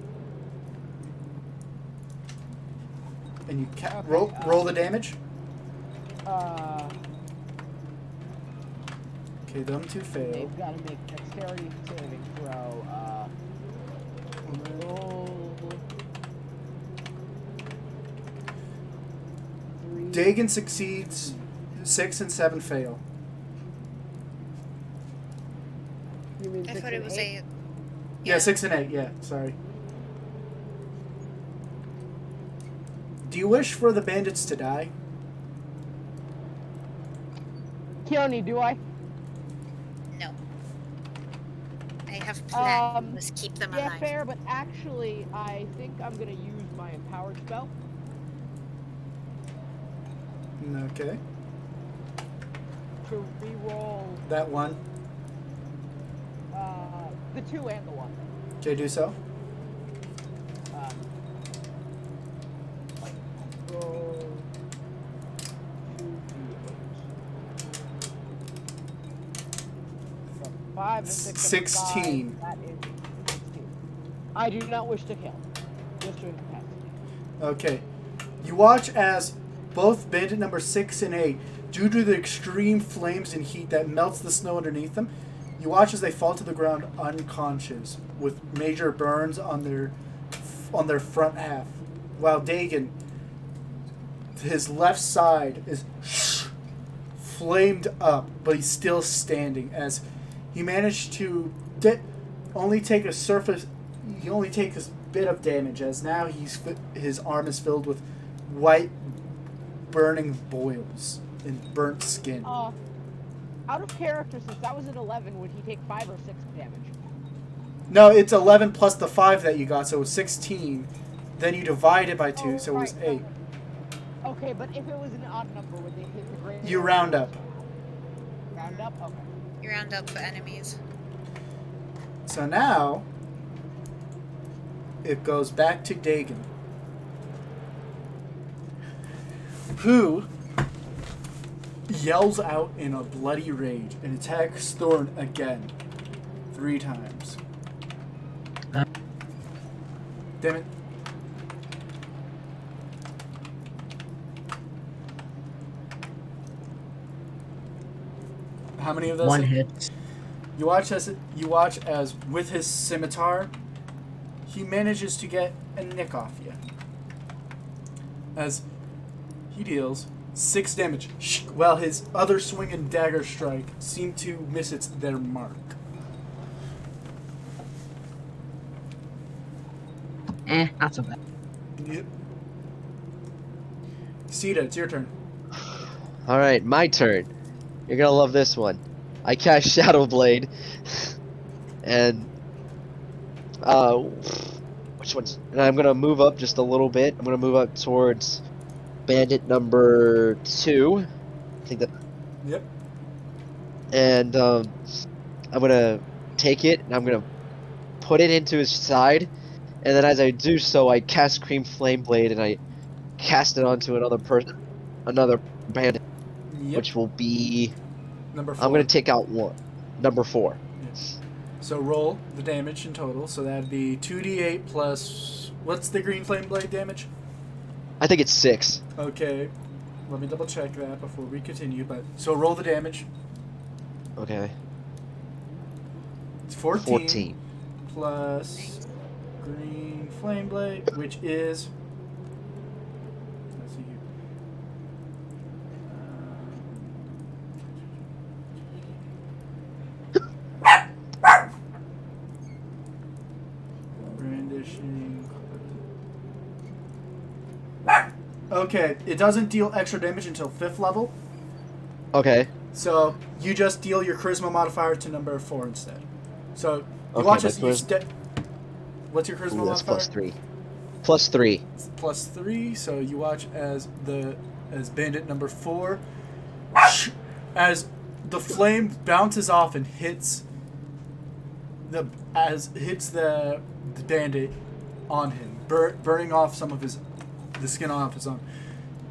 And you Okay, roll the damage. Okay, them 2 fail. They've got to make dexterity saving throw. Roll 3. Dagon succeeds. 6 and 7 fail. You mean I 6 thought it and was 8? 8. Yeah, 6 and 8. Yeah, sorry. Do you wish for the bandits to die? Keone, do I? No. I have plans. Let's keep them Yeah, alive. fair, but actually, I think I'm gonna use my empowered spell. Okay. To reroll That one. the 2 and the 1. Okay, do so. Go 2d8. So 5 and 6 16. That is 16. I do not wish to kill. Just to incapacitate. Okay. You watch as both bandit number 6 and 8, due to the extreme flames and heat that melts the snow underneath them, you watch as they fall to the ground unconscious, with major burns on their front half. While Dagon, his left side is flamed up, but he's still standing as he managed to only take a bit of damage, as now his arm is filled with white burning boils and burnt skin. Out of character, since that was an 11, would he take 5 or 6 damage? No, it's 11 plus the 5 that you got, so it's 16. Then you divide it by 2, so it was 8. Okay, but if it was an odd number, would they hit the greater? You round up. Round up? Okay. You round up for enemies. So now, it goes back to Dagon, who yells out in a bloody rage and attacks Thorn again 3 times. Damn it. How many of those? 1 hit. You watch as with his scimitar, he manages to get a nick off you. As he deals 6 damage, while his other swing and dagger strike seem to miss their mark. Not so bad. Yep. Sita, it's your turn. Alright, my turn. You're gonna love this one. I cast Shadow Blade. And which one's, and I'm gonna move up just a little bit. I'm gonna move up towards bandit number 2. I think that. Yep. And I'm gonna take it and I'm gonna put it into his side, and then as I do so, I cast Cream Flame Blade and I cast it onto another bandit, Yep. which will be. Number 4. I'm gonna take out number 4. Yes. So roll the damage in total. So that'd be 2d8 plus. What's the green flame blade damage? I think it's 6. Okay. Let me double check that before we continue. But so roll the damage. Okay. It's 14. 14. Plus green flame blade, which is. Let's see here. Brandishing. Okay, it doesn't deal extra damage until 5th level. Okay. So you just deal your charisma modifier to number 4 instead. So you Okay, watch that's as you what's your charisma Ooh, that's modifier? plus 3. Plus 3. So you watch as bandit number 4, as the flame bounces off and hits the bandit on him, burning off some of the skin off his arm.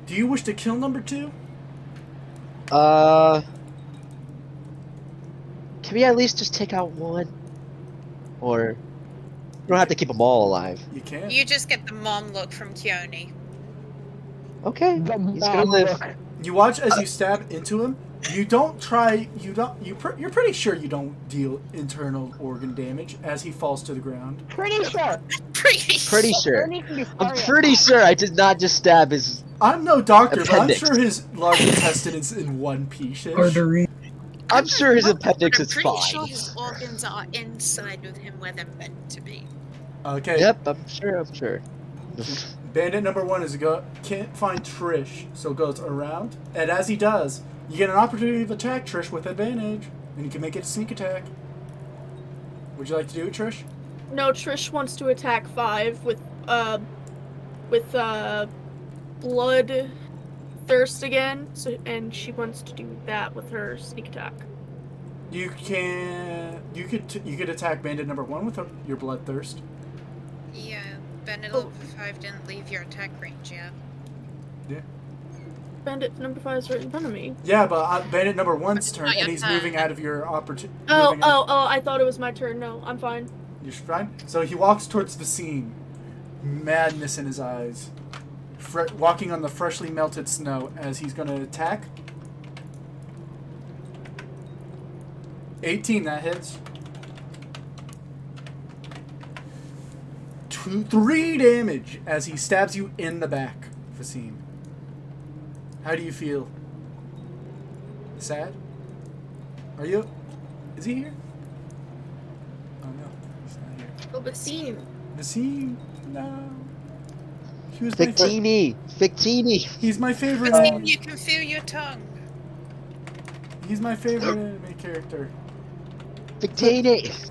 Do you wish to kill number 2? Can we at least just take out 1? Or you don't have to keep them all alive. You can. You just get the mom look from Keone. Okay. He's gonna live. You watch as you stab into him. You're pretty sure you don't deal internal organ damage as he falls to the ground. Pretty sure. Pretty sure. Ernie can be I'm sorry pretty sure I did not just stab his. I'm no doctor, Appendix. but I'm sure his large intestine is in one piece. Artery. I'm sure his appendix I'm is pretty fine. sure his organs are inside of him where they're meant to be. Okay. Yep, I'm sure. Bandit number 1 can't find Trish, so goes around, and as he does, you get an opportunity to attack Trish with advantage, and you can make it a sneak attack. Would you like to do it, Trish? No, Trish wants to attack 5 with blood thirst again. So, and she wants to do that with her sneak attack. You could attack bandit number 1 with your bloodthirst. Yeah. Bandit Oh. level 5 didn't leave your attack range yet. Bandit number 5 is right in front of me. Yeah, but Bandit number 1's turn, not your and he's turn. moving out of your opportunity. Oh, I thought it was my turn. No, I'm fine. You're fine? So he walks towards the scene, madness in his eyes, walking on the freshly melted snow as he's going to attack. 18, that hits. 3 damage as he stabs you in the back, Fasim. How do you feel? Sad? Are you? Is he here? Oh no, he's not here. Oh, but see. Fasim, no. He was my Victini! He's my favorite. Fasim, you can feel your tongue. He's my favorite anime character. Victini!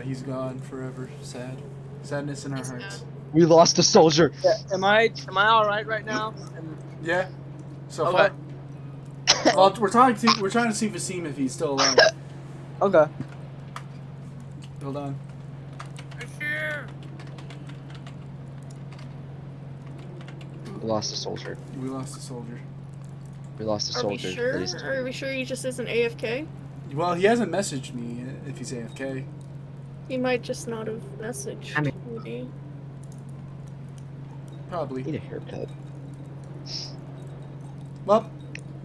He's gone forever. Sad. Sadness in our He's hearts. gone. We lost a soldier. Yeah, am I alright right now? Yeah. So Okay. far. Well, we're trying to see Vasim if he's still alive. Okay. Hold on. We lost a soldier. We lost a soldier. We lost a Are we soldier. sure? That is- Are we sure he just isn't AFK? Well, he hasn't messaged me if he's AFK. He might just not have messaged. I mean- Maybe. Probably. Need a haircut. Well,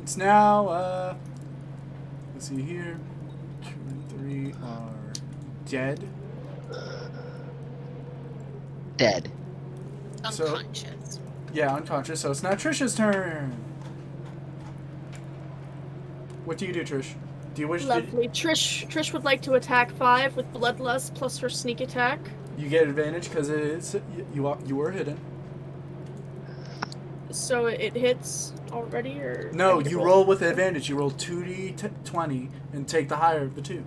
it's now, let's see here. 2 and 3 are dead. Dead. So- Unconscious. Yeah, unconscious. So it's now Trisha's turn. What do you do, Trish? Do you wish to... Lovely. Trish would like to attack 5 with Bloodlust plus her sneak attack. You get advantage because it is you were hidden. So it hits already, or No, I can you roll with advantage. You roll 2d20 and take the higher of the 2.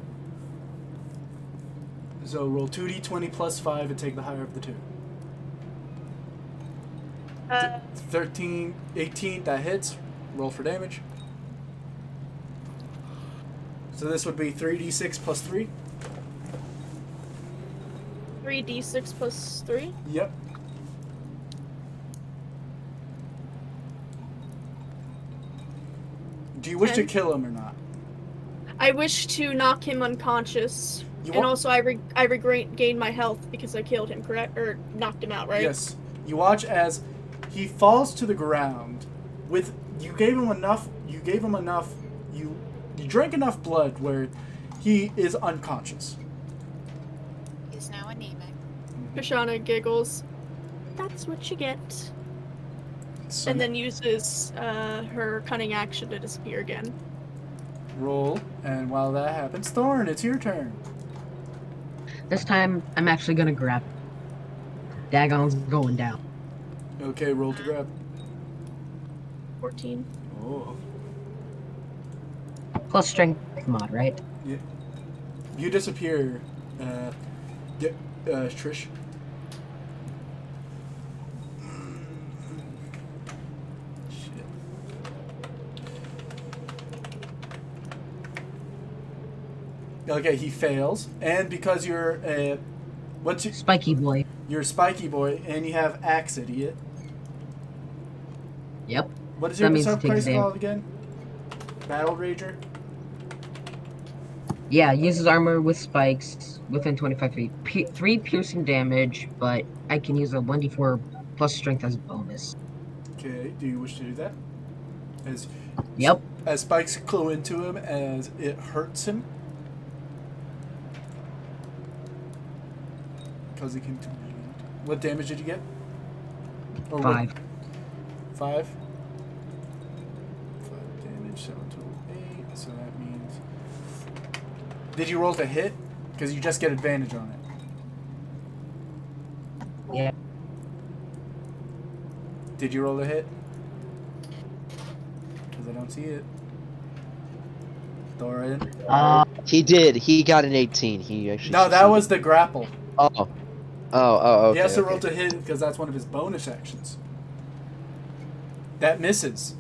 So roll 2d20 plus 5 and take the higher of the 2. 13, 18, that hits. Roll for damage. So this would be 3d6 plus 3. 3d6 plus 3. Yep. Do you wish to 10. kill him or not? I wish to knock him unconscious, You and wa- also I regain my health because I killed him, correct? Or knocked him out, right? Yes. You watch as he falls to the ground with you gave him enough you drank enough blood where he is unconscious. He's now anemic. Krishana giggles. That's what you get. So And then uses her cunning action to disappear again. roll, and while that happens, Thorn, it's your turn. This time, I'm actually gonna grab. Dagon's going down. Okay, roll to grab. 14. Oh. Plus strength mod, right? You disappear, Trish. Shit. Okay, he fails, and because you're Spiky boy. you're a spiky boy, and you have axe, idiot. Yep. What is That your means it sub takes price damage. called again? Battle Rager. Yeah, uses armor with spikes within 25 feet. 3 piercing damage, but I can use a 1d4 plus strength as a bonus. Okay, do you wish to do that? Yep. As spikes clue into him as it hurts him. Because he came to me. What damage did you get? Or 5. 5? 5 damage, so total 8. So that means. Did you roll to hit? Because you just get advantage on it. Yeah. Did you roll a hit? Because I don't see it. Thorin. He did. He got an 18. He actually. No, that succeeded. was the grapple. Oh. Okay. He has to roll okay. to hit because that's one of his bonus actions. That misses.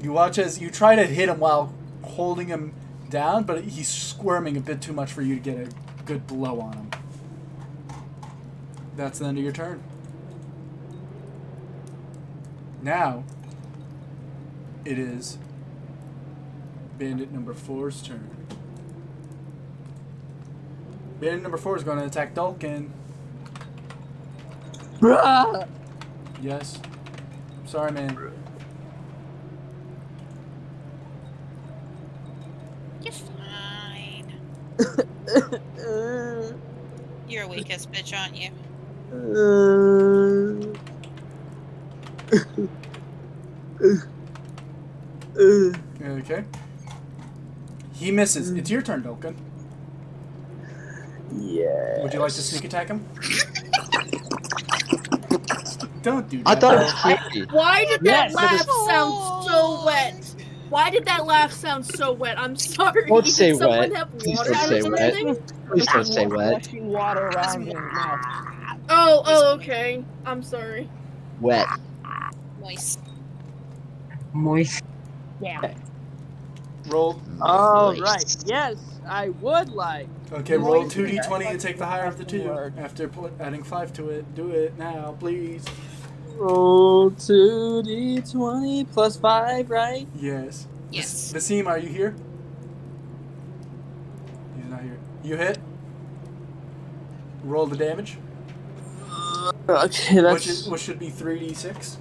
You watch as you try to hit him while holding him down, but he's squirming a bit too much for you to get good blow on him. That's the end of your turn. Now, it is bandit number 4's turn. Bandit number 4 is going to attack Dulkin. Bruh! Yes. Sorry, man. You're fine. You're a weakest bitch, aren't you? Okay. He misses. It's your turn, Dulkin. Yeah. Would you like to sneak attack him? Don't do that. I thought it was creepy. Why did that Yes, laugh it sound so wet? Why did that laugh sound so wet? I'm sorry. Don't say Did someone wet. have Please water don't or say wet. something? Please don't say wet. Flushing water around his mouth. Oh, okay. I'm sorry. Wet. Moist. Moist. Yeah. Roll. All Nice. right. Yes, I would like. Okay, roll Moist. 2d20 and take the higher of the two. Word. After adding 5 to it. Do it now, please. Roll 2d20 plus 5, right? Yes. Yes. Basim, are you here? He's not here. You hit. Roll the damage, Okay, that's which should be 3d6.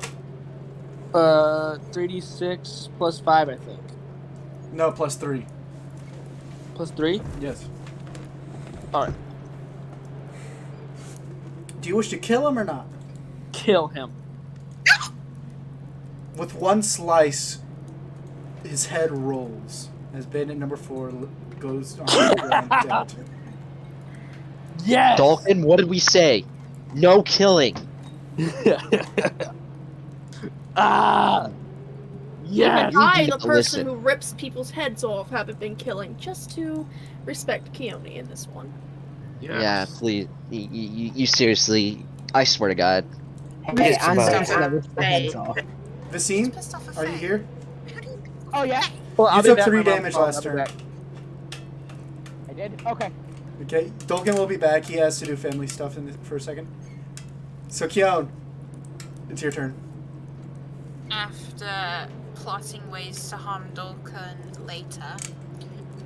3d6 plus 5, I think. No, plus 3. Plus 3? Yes. Alright. Do you wish to kill him or not? Kill him. With one slice, his head rolls as bandit number 4 goes on the ground dead. Yes! Dulkin, what did we say? No killing. Ah! Yes! Even I, need the to person listen. who rips people's heads off, haven't been killing, just to respect Keone in this one. Yeah, please. You seriously. I swear to God. Hey, It's I'm the about- person that rips the heads off. Vasim, Pissed off a are you Fae. here? How do you- Oh, yeah? Well, You I'll be took back 3 when I'm damage home. last I'll be turn. back. I did? Okay. Okay, Dulkin will be back. He has to do family stuff for a second. So, Keone, it's your turn. After plotting ways to harm Dulcan later,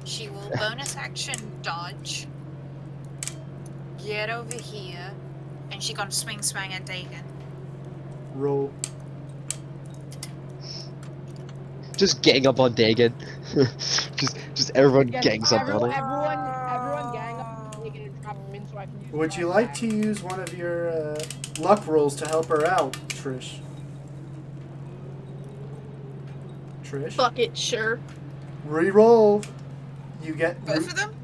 she will bonus action dodge, get over here, and she gonna swing at Dagon. Roll. Just gang up on Dagon. just everyone Yes, gangs up on him. everyone gang up and and drop him in so I can use Would my you like attack. to use one of your luck rolls to help her out, Trish? Trish? Fuck it, sure. Reroll. You get Both of them?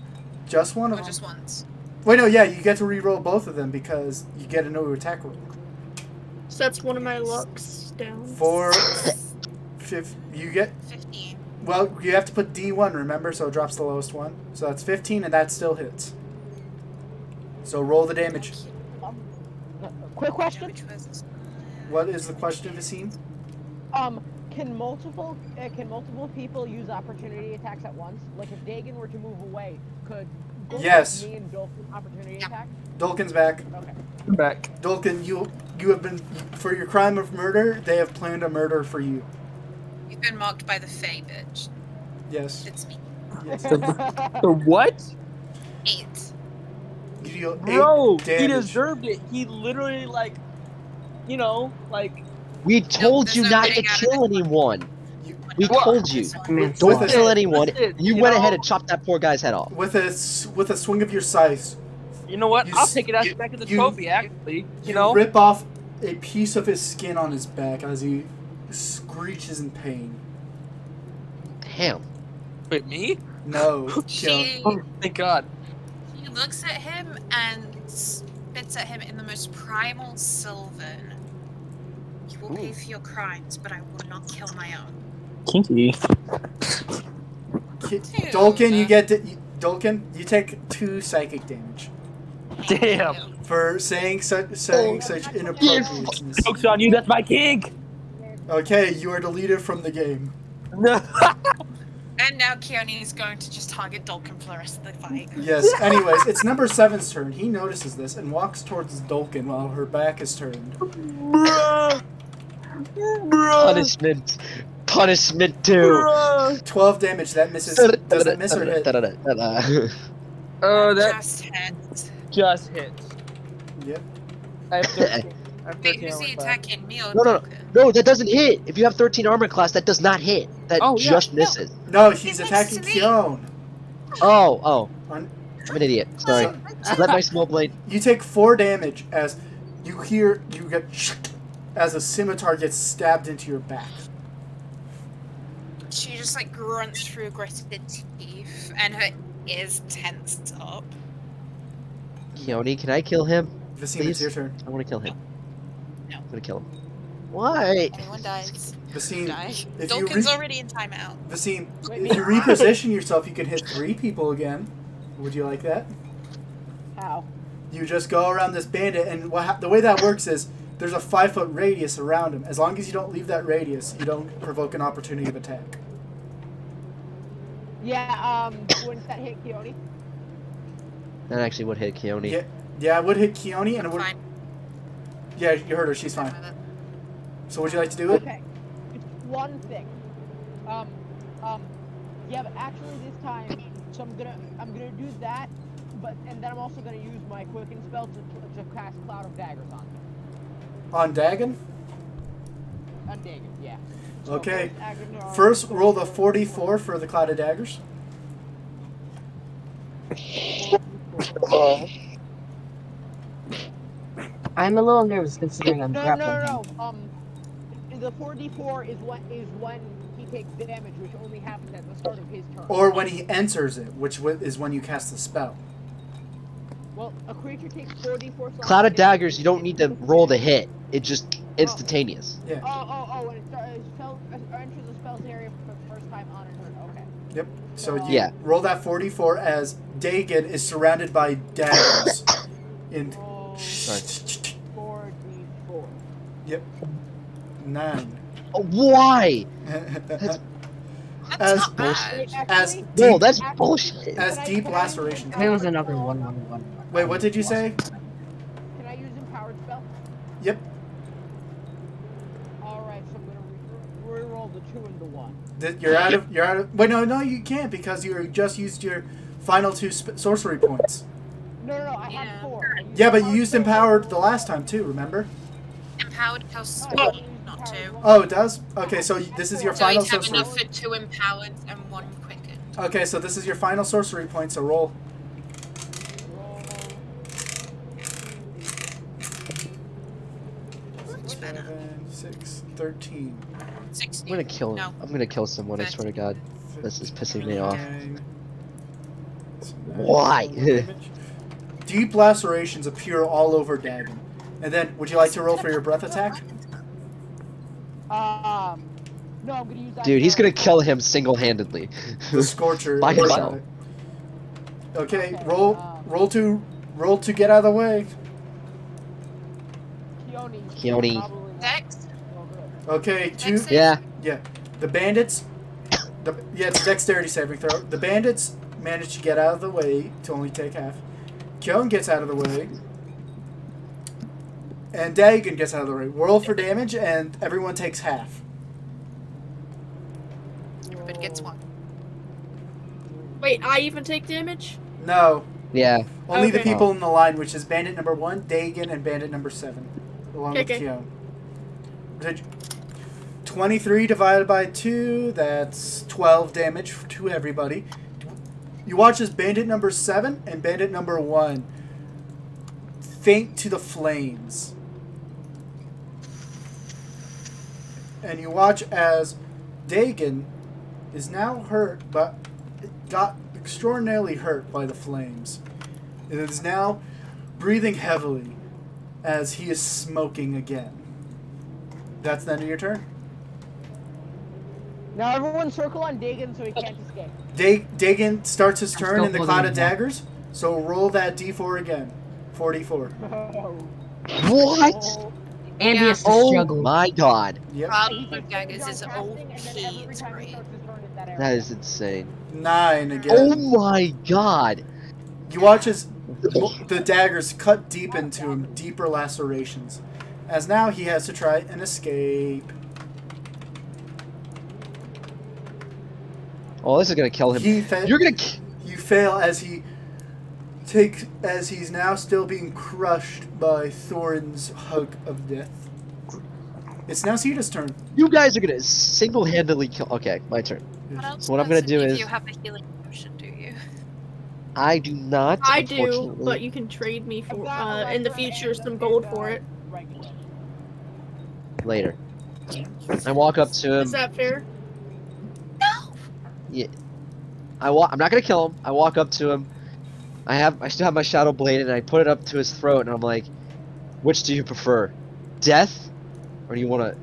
just one Or of them. just once? Wait, no, yeah, you get to reroll both of them because you get a new attack roll. So that's one of my lucks down. For you get 15. well, you have to put D1, remember, so it drops the lowest one. So that's 15, and that still hits. So roll the damage. Quick question. Which was What is the question, Vasim? Can multiple people use opportunity attacks at once? Like if Dagon were to move away, could both Yes. me and Dolphin opportunity Yeah. attack? Dulkin's back. Okay. I'm back. Dulkin, you have been, for your crime of murder, they have planned a murder for you. You've been mocked by the Fae, bitch. Yes. It's me. Yes. The what? 8. You deal 8 Bro, he damage. deserved it. He literally, like, We told there's you no not to getting out of kill it. anyone. You- We What? told you. Man, Don't With kill it. anyone. Listen, You you went know- ahead and chopped that poor guy's head off. with a swing of your scythe, you know what? You I'll s- take it as you- back in the you- trophy, actually. you know? rip off a piece of his skin on his back as he screeches in pain. Damn. Wait, me? No, She, Oh, thank God. she looks at him and spits at him in the most primal Sylvan. You will pay for your crimes, but I will not kill my own. Kinky. Dulkin, you get Dulkin, you take 2 psychic damage Thank Damn. you. for saying such inappropriateness. Joke's on you, that's my kink! Okay, you are deleted from the game. No. I And now Keone's going to just target Dolkin for the rest of the fight. Yes. Anyways, it's number 7's turn. He notices this and walks towards Dolkin while her back is turned. Punishment. Punishment too. 12 damage. That misses. Does that miss or hit? Oh, that Just hits. just hits. Yep. I have 13. I have Wait, 13 who's armor he class. attacking? Me or No, no, Dolkin? No, that doesn't hit. If you have 13 armor class, that does not hit. That Oh, yeah. just misses. No, he's He attacking misses me. Keone. Oh. Un- I'm an idiot. Sorry. Let my small blade. You take 4 damage as you get as a scimitar gets stabbed into your back. She just like grunts through gritted teeth, and her ears tense up. Keone, can I kill him? Vasim, Please? it's your turn. I want to kill him. No. I'm gonna kill him. Why? Anyone dies. Vasim, Die. if you Dolkin's already in timeout. Vasim, Wait, if you reposition yourself, you can hit 3 people again. Would you like that? How? You just go around this bandit, and the way that works is there's a 5-foot radius around him. As long as you don't leave that radius, you don't provoke an opportunity of attack. Yeah, wouldn't that hit Keone? That actually would hit Keone. Yeah, it would hit Keone, and it would. Fine. Yeah, you heard her. She's fine. So would you like to do it? Okay. It's one thing. Yeah, but actually this time, so I'm gonna do that, and then I'm also gonna use my quicken spell to cast Cloud of Daggers on him. On Dagon? On Dagon, yeah. So Okay. Aghanar- First, roll the 44 for the Cloud of Daggers. I'm a little nervous considering I'm grappling him. No. The 4d4 is when he takes damage, which only happens at the start of his turn. Or when he enters it, which is when you cast the spell. Well, a creature takes 4d4. Cloud of Daggers, you don't need to roll to hit. It's just instantaneous. Yeah. When it enters the spell's area for the first time on a turn. Okay. Yep. So you Yeah. roll that 44 as Dagon is surrounded by daggers. Roll 4d4. Yep. 9. Oh, why? That's As- not bad. As No, deep, that's bullshit. as deep laceration. There was another 1. Wait, what did you say? Can I use empowered spell? Yep. Alright, so I'm gonna re-roll the 2 and the 1. You're out of. Wait, no, you can't because you just used your final 2 sorcery points. No, I Yeah. had 4. I Yeah, but you used spell. empowered the last time too. Remember? Empowered costs No, I 1, only used not empowered 2. once. Oh, it does. Okay, so this is your So final you'd have sorcery. enough for 2 empowered and 1 quickened. Okay, so this is your final sorcery point. So roll. Roll. Much better. 7, 6, 13. 16. I'm No. gonna kill someone, I swear to God. This is pissing me off. 9. Why? Deep lacerations appear all over Dagon. And then, would you like to roll for your breath attack? No, I'm gonna use that. Dude, he's gonna kill him single-handedly. The Scorcher. By himself. Okay, Okay, roll to get out of the way. Keone. Dex? Okay, two. Dex Yeah. Yeah, the bandits. It's a dexterity saving throw. The bandits manage to get out of the way to only take half. Keone gets out of the way. And Dagon gets out of the way. Roll for damage, and everyone takes half. Everybody gets 1. Wait, I even take damage? No, Yeah. only the Okay. people in the line, which is bandit number 1, Dagon, and bandit number 7, along with Okay. Keone. 23 divided by 2, that's 12 damage to everybody. You watch as bandit number 7 and bandit number 1 faint to the flames. And you watch as Dagon is now hurt, but got extraordinarily hurt by the flames. It is now breathing heavily as he is smoking again. That's the end of your turn. Now everyone circle on Dagon so he can't escape. Dagon starts his I'm turn still in the holding cloud of him back. daggers. So roll that d4 again. 44. What? And he Yeah. has to Oh struggle. my God. Yep. Cloud He of takes Daggers damage is on OP. casting, and then every It's time he great. starts his turn, that area. That is insane. 9 again. Oh my god! You watch as the daggers cut deep into him, deeper lacerations. As now he has to try and escape. Oh, this is gonna kill him. You're gonna. You fail as he's now still being crushed by Thorin's hug of death. It's now Sita's turn. You guys are gonna single-handedly kill. Okay, my turn. What else So what I'm gonna does do any of is- you have a healing potion, do you? I do not. I do, unfortunately. but you can trade me I've for got in the Electra future and- some gold and, for it. regular. Later. I walk up to him. Is that fair? Yeah. I'm not gonna kill him. I walk up to him. I still have my shadow blade, and I put it up to his throat, and I'm like, "Which do you prefer, death, or do you want to?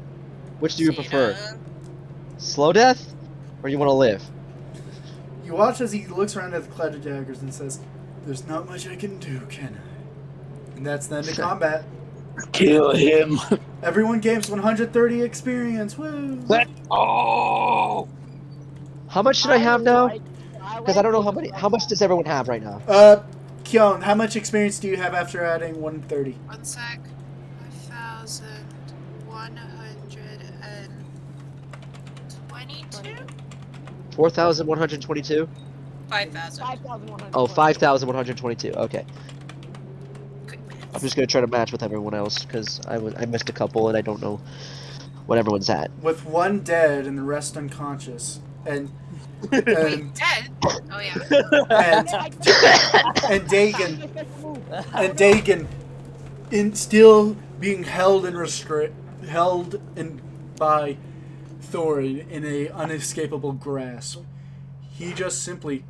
Which do you prefer, slow death, or you want to live?" You watch as he looks around at the cloud of daggers and says, "There's not much I can do, can I?" And that's the end of combat. Kill him. Everyone gains 130 experience. Woo! Oh. How much should I have now? Because Because I don't know how many. How much does everyone have right now? Kyon, how much experience do you have after adding 130? 1 sec. 5,122? 4,122. 5,000. 5,100. Oh, 5,122. Okay. Quick I'm minutes. just gonna try to match with everyone else because I missed a couple and I don't know what everyone's at. With one dead and the rest unconscious. And Wait, dead? Oh yeah. and Dagon still being held by Thorin in a unescapable grasp. He just simply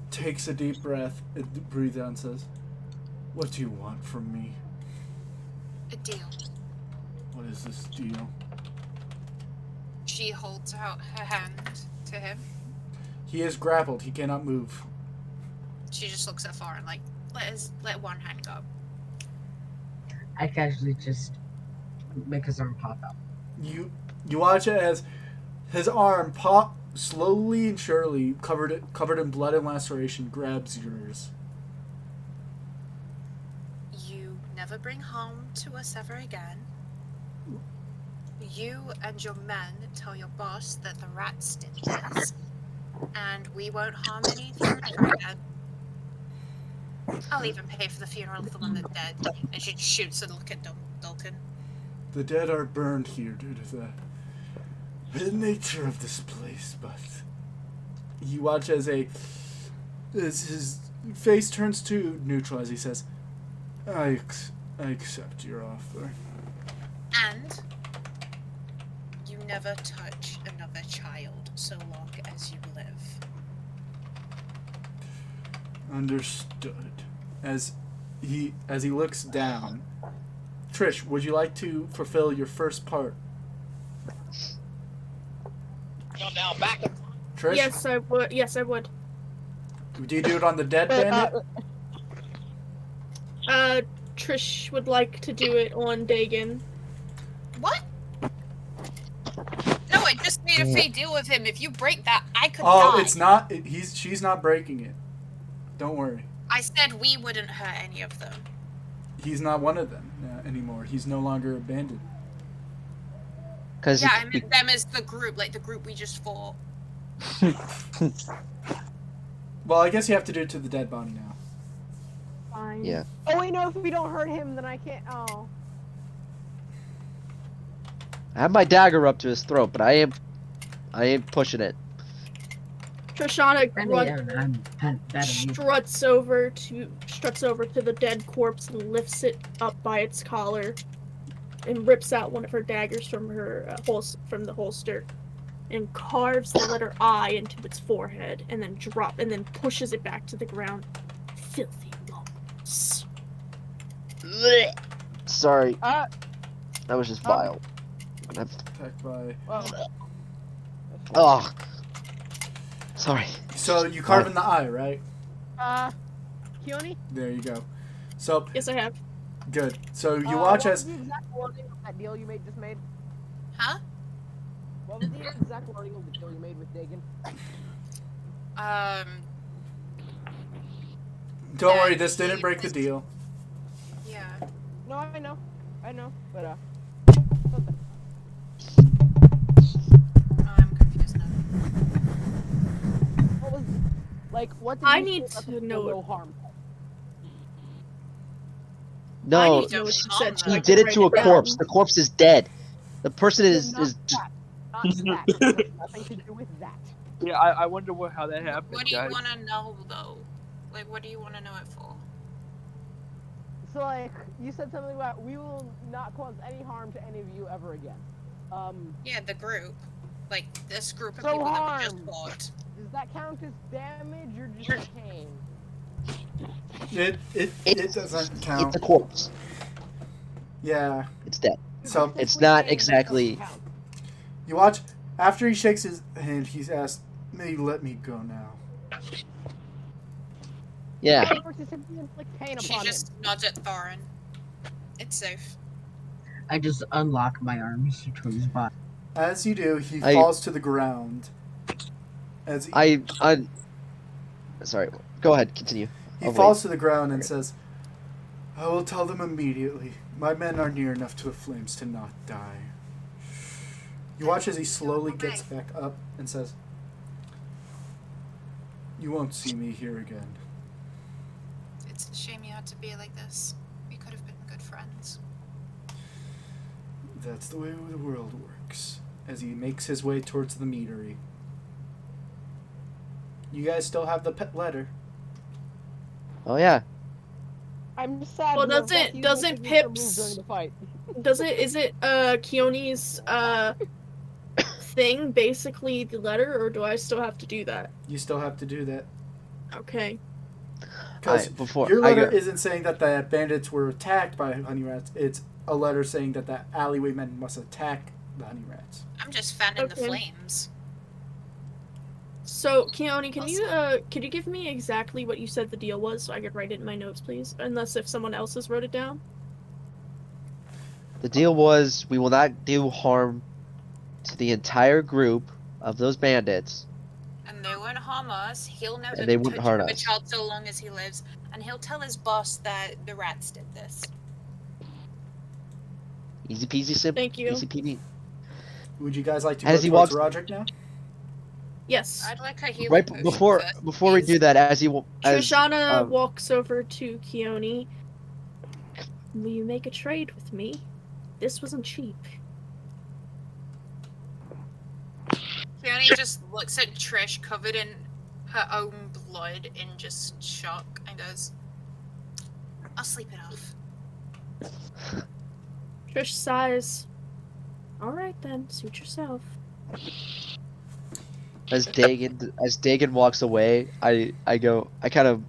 takes a deep breath and breathes out and says, "What do you want from me? A deal. What is this deal?" She holds out her hand to him. He is grappled. He cannot move. She just looks at Thorin like, let one hand go. I casually just make his arm pop out. You watch it as his arm slowly and surely covered in blood and laceration grabs yours. You never bring harm to us ever again. You and your men tell your boss that the rats did this, and we won't harm any of you ever again. I'll even pay for the funeral of the one that's dead. And she shoots a look at Duncan. The dead are burned here due to the nature of this place, but you watch as his face turns to neutral as he says, I accept your offer. And you never touch another child so long as you live. Understood. As he looks down, Trish, would you like to fulfill your first part? Trish, Yes, I would. Yes, I would. do you do it on the dead bandit? Trish would like to do it on Dagon. What? No, I just made a fake deal with him. If you break that, I could Oh, die. it's not. She's not breaking it. Don't worry. I said we wouldn't hurt any of them. He's not one of them anymore. He's no longer abandoned. Because Yeah, I meant them as the group, like the group we just fought. Well, I guess you have to do it to the dead body now. Fine. Yeah. Oh wait, no. If we don't hurt him, then I can't. Oh. I have my dagger up to his throat, but I ain't pushing it. Trishana I'm bad at me. struts over to the dead corpse and lifts it up by its collar, and rips out one of her daggers from her from the holster, and carves the letter I into its forehead, and then pushes it back to the ground. Filthy monks. Sorry, that was just vile. Attacked by. Well. Oh, sorry. So you carve in the eye, right? Keone? There you go. So Yes, I have. good. So you watch what as was the exact wording of that deal you just made? Huh? What was the exact wording of the deal you made with Dagan? Don't Yeah, worry, this didn't he break the was- deal. Yeah. No, I know, but Oh, I'm confused now. what was like? What did I you need say about to the know no harm? I No, need to know what you said so he I did can it write to a it corpse. down. The corpse is dead. The person No, is not just that. Not that. It has nothing to do with that. Yeah, I wonder how that happened, What do you guys. want to know, though? Like, what do you want to know it for? So like, you said something about we will not cause any harm to any of you ever again. Yeah, the group. Like, this group of So people that we just harm. fought. Does that count as damage or just pain? It doesn't count. It's a corpse. Yeah. It's dead. So It's Technically not pain, but it doesn't exactly. count. you watch after he shakes his hand. He's asked, "May let me go now." Yeah. How much is it to inflict pain She upon just nods at Thorin. It's safe. I just unlock my arms to his body. As you do, he I- falls to the ground. As I. Sorry. Go ahead. Continue. he I'll falls to the ground and says, "I will tell them immediately. My men are near enough to the flames to not die." You watch as he slowly gets back up and says, "You won't see me here again." It's a shame you had to be like this. We could have been good friends. That's the way the world works. As he makes his way towards the meadery. You guys still have the pet letter. Oh yeah. I'm sad. Well, to have got to use my doesn't signature move Pips- during the fight? Is it Keone's thing basically the letter, or do I still have to do that? You still have to do that. Okay. Because Before your I letter go, isn't saying that the bandits were attacked by honey rats. It's a letter saying that the alleywaymen must attack the honey rats. I'm just fanning the Okay. flames. So, Keone, can you give me exactly what you said the deal was so I could write it in my notes, please? Unless if someone else has wrote it down. the deal was we will not do harm to the entire group of those bandits. And they won't harm us. He'll never And they wouldn't touch harm another us. child so long as he lives. And he'll tell his boss that the rats did this. Easy peasy, simple. Thank you. Easy peasy. Would you guys like to As go he towards walks- Roderick now? Yes. I'd like a healing Right potion before first, we please. do that, as Trishana walks over to Keone. Will you make a trade with me? This wasn't cheap. Fiona just looks at Trish covered in her own blood in just shock and goes, I'll sleep it off. Trish sighs. Alright then, suit yourself. as Dagan walks away, I kind of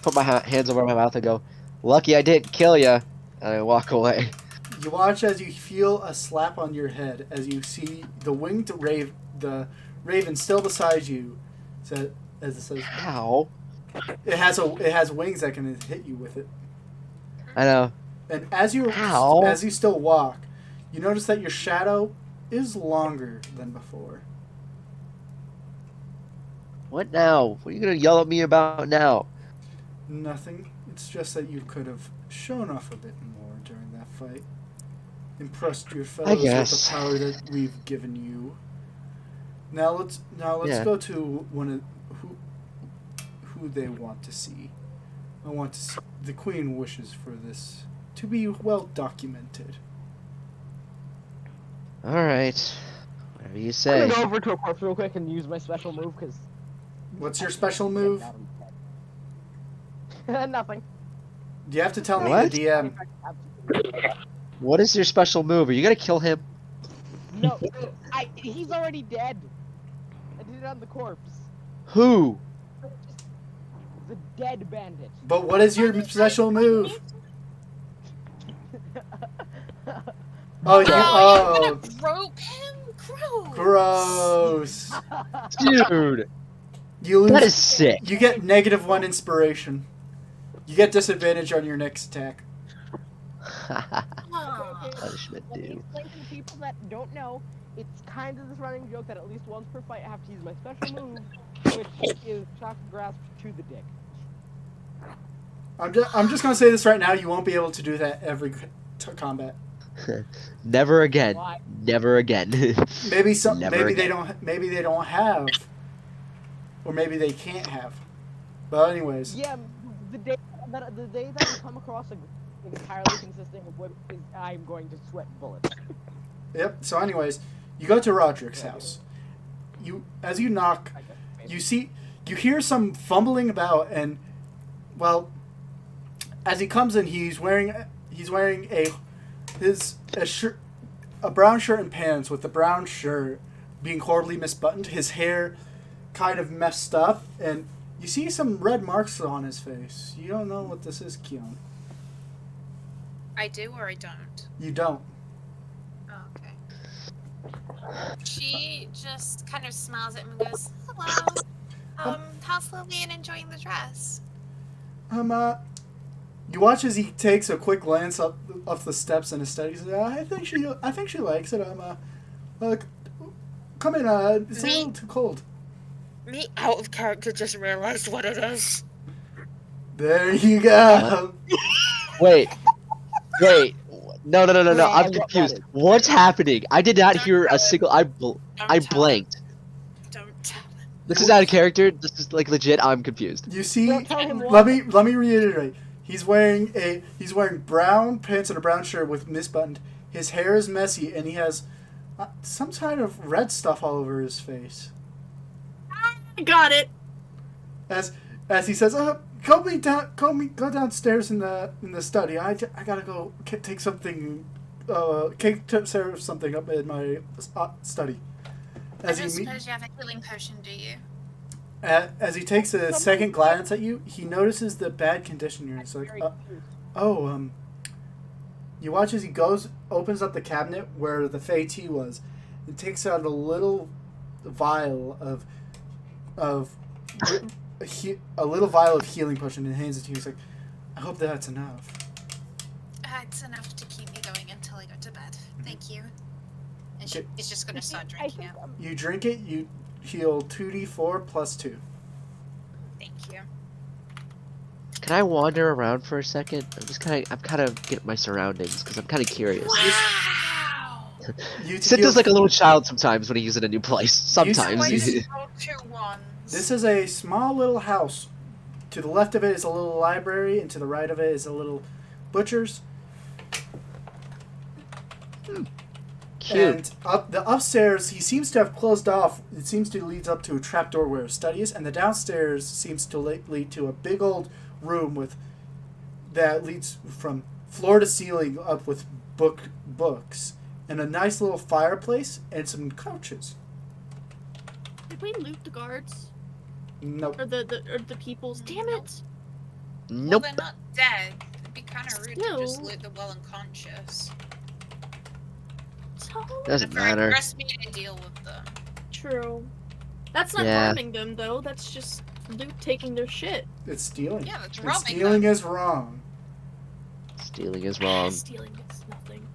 put my hands over my mouth and go, "Lucky I didn't kill you," and I walk away. You watch as you feel a slap on your head as you see the the raven still beside you. So, as it says, How? it has wings that can hit you with it. I know. And as you Ow. still walk, you notice that your shadow is longer than before. What now? What are you gonna yell at me about now? Nothing. It's just that you could have shown off a bit more during that fight. Impressed your fellows with the guess. power that we've given you. Now let's Yeah. go to one of who they want to see. I want to see, the Queen wishes for this to be well documented. All right, whatever you I'm say. gonna go over to a corpse real quick and use my special move because. What's your special move? Nothing. You have to tell me What? the DM. What is your special move? Are you gonna kill him? No, he's already dead. I did it on the corpse. Who? The dead bandit. But what is your special move? Oh, You're oh, gonna rope him? gross. Gross. Dude, You lose. that is sick. You get -1 inspiration. You get disadvantage on your next attack. Ah. Punishment, Let me dude. explain to the people that don't know. it's kind of this running joke that at least once per fight I have to use my special move, which is Shock Grasp to the dick. I'm just gonna say this right now. You won't be able to do that every combat. Never again. Why? Never again. Maybe some. Never Maybe again. they don't. Maybe they don't have, or maybe they can't have. But anyways, Yeah, the day that I come across an entirely consisting of women, I'm going to sweat bullets. yep. So anyways, you go to Roderick's house. As you knock, I guess, you hear some fumbling about, and well, as he comes in, he's wearing a shirt, a brown shirt and pants, with the brown shirt being horribly misbuttoned, his hair kind of messed up, and you see some red marks on his face. You don't know what this is, Keon. I do or I don't. You don't. Oh, okay. She just kind of smiles at him and goes, "Hello. How's Lillian enjoying the dress?" You watch as he takes a quick glance up the steps in his study. He says, I think she likes it. Come in. It's a little too cold. Me out of character just realized what it is. There you go. Wait. No. I'm confused. What's happening? I did not hear a single. I blanked. Don't tell him. This is out of character. This is like legit. I'm confused. You see? Don't tell him Let me reiterate. He's wearing brown pants and a brown shirt with misbuttoned. His hair is messy, and he has some kind of red stuff all over his face. I got it. As he says, go downstairs in the study. I gotta go take something, serve something up in my study. I don't suppose you have a healing potion, do you? As he takes a second glance at you, he notices the bad condition you're in. He's like, you watch as he opens up the cabinet where the Fey tea was, and takes out a little vial of healing potion and hands it to you. He's like, I hope that's enough. It's enough to keep me going until I go to bed. Thank you. And she's just gonna start drinking it. You drink it, you heal 2d4 plus 2. Thank you. Can I wander around for a second? I'm kind of getting my surroundings because I'm kind of curious. Wow! Sid does like a little child sometimes when he's in a new place. Sometimes. This is a small little house. To the left of it is a little library, and to the right of it is a little butcher's. Cute. And the upstairs, he seems to have closed off. It seems to lead up to a trapdoor where his study is, and the downstairs seems to lead to a big old room that leads from floor to ceiling up with books, and a nice little fireplace and some couches. Did we loot the guards? Nope. Or the peoples? Damn it! Nope. Well, they're not dead. It'd be kind of rude to just Still. loot the well unconscious. Doesn't They're very matter. pressed me to deal with them. True. That's not Yeah. harming them though. That's just loot taking their shit. It's stealing. Yeah, that's And robbing stealing them. is wrong. Stealing is wrong. Stealing is nothing.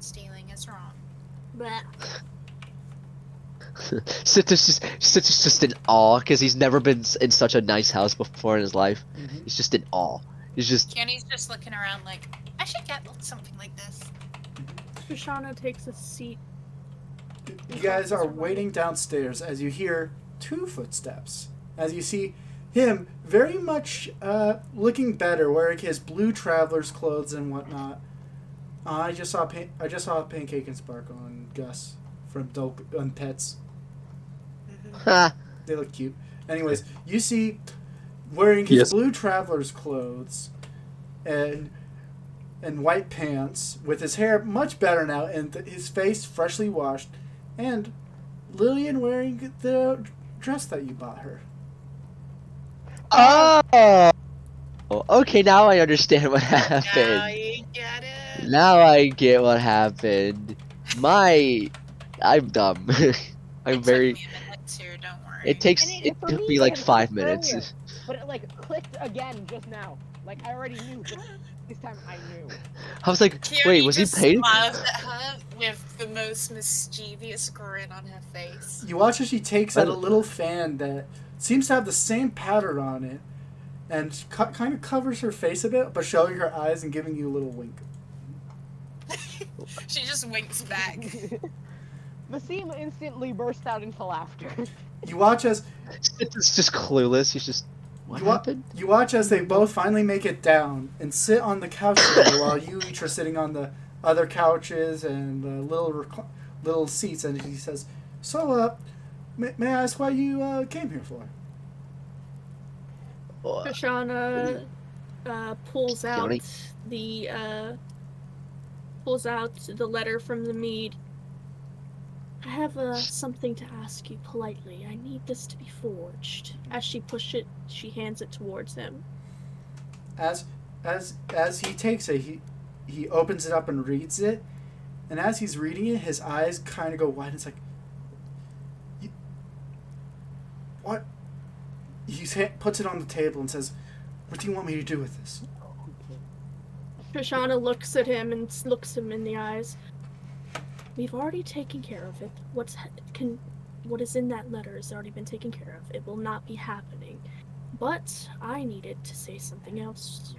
Stealing is wrong. Bleh. Sid is just in awe because he's never been in such a nice house before in his life. Mhm. He's just in awe. He's just. Kenny's just looking around like, I should get something like this. Shoshana takes a seat. You guys are waiting downstairs as you hear 2 footsteps. As you see him very much looking better, wearing his blue traveler's clothes and whatnot. I just saw Pancake and Sparkle and Gus from Dope on Pets. Ha. They look cute. Anyways, you see wearing his Yes. blue traveler's clothes and white pants, with his hair much better now and his face freshly washed, and Lillian wearing the dress that you bought her. Oh. Okay, now I understand what Now happened. you get it. Now I get what happened. I'm dumb. I'm It very. took me a minute too, don't worry. It takes. And It for took me, me like it 5 took minutes. earlier. But it like clicked again just now. Like I already knew, but this time I knew. I was like, Keone wait, was he just paid? smiles at her with the most mischievous grin on her face. You watch as she takes out a little fan that seems to have the same pattern on it, and kind of covers her face a bit, but showing her eyes and giving you a little wink. She just winks back. Vasim instantly burst out into laughter. You watch as It's just clueless. He's just, what happened? You watch as they both finally make it down and sit on the couch together while you each are sitting on the other couches and little seats. And he says, "So, may I ask why you came here for?" Krishana pulls out the letter from the mead. I have something to ask you politely. I need this to be forged. As she hands it towards him. As he takes it, he opens it up and reads it, and as he's reading it, his eyes kind of go wide. It's like, what? He puts it on the table and says, "What do you want me to do with this?" Trishana looks at him and looks him in the eyes. We've already taken care of it. What is in that letter has already been taken care of. It will not be happening. But I needed to say something else.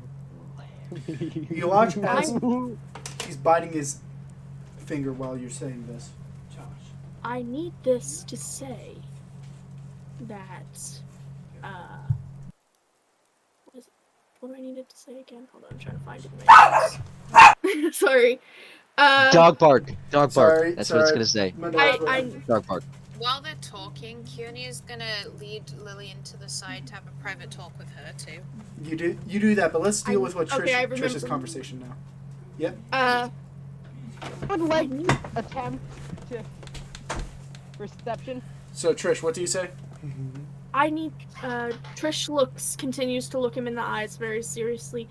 You watch as he's biting his finger while you're saying this. Josh. I need this to say that, what do I need it to say again? Hold on, I'm trying to find it in my notes. Sorry. Dog bark. Dog bark. Sorry, That's what it's gonna say. Dog bark. While they're talking, Keone is gonna lead Lillian to the side to have a private talk with her too. You do that, but let's deal with what Trish's remember. conversation now. Yep. I would like attempt to perception. So Trish, what do you say? I need, Trish continues to look him in the eyes very seriously.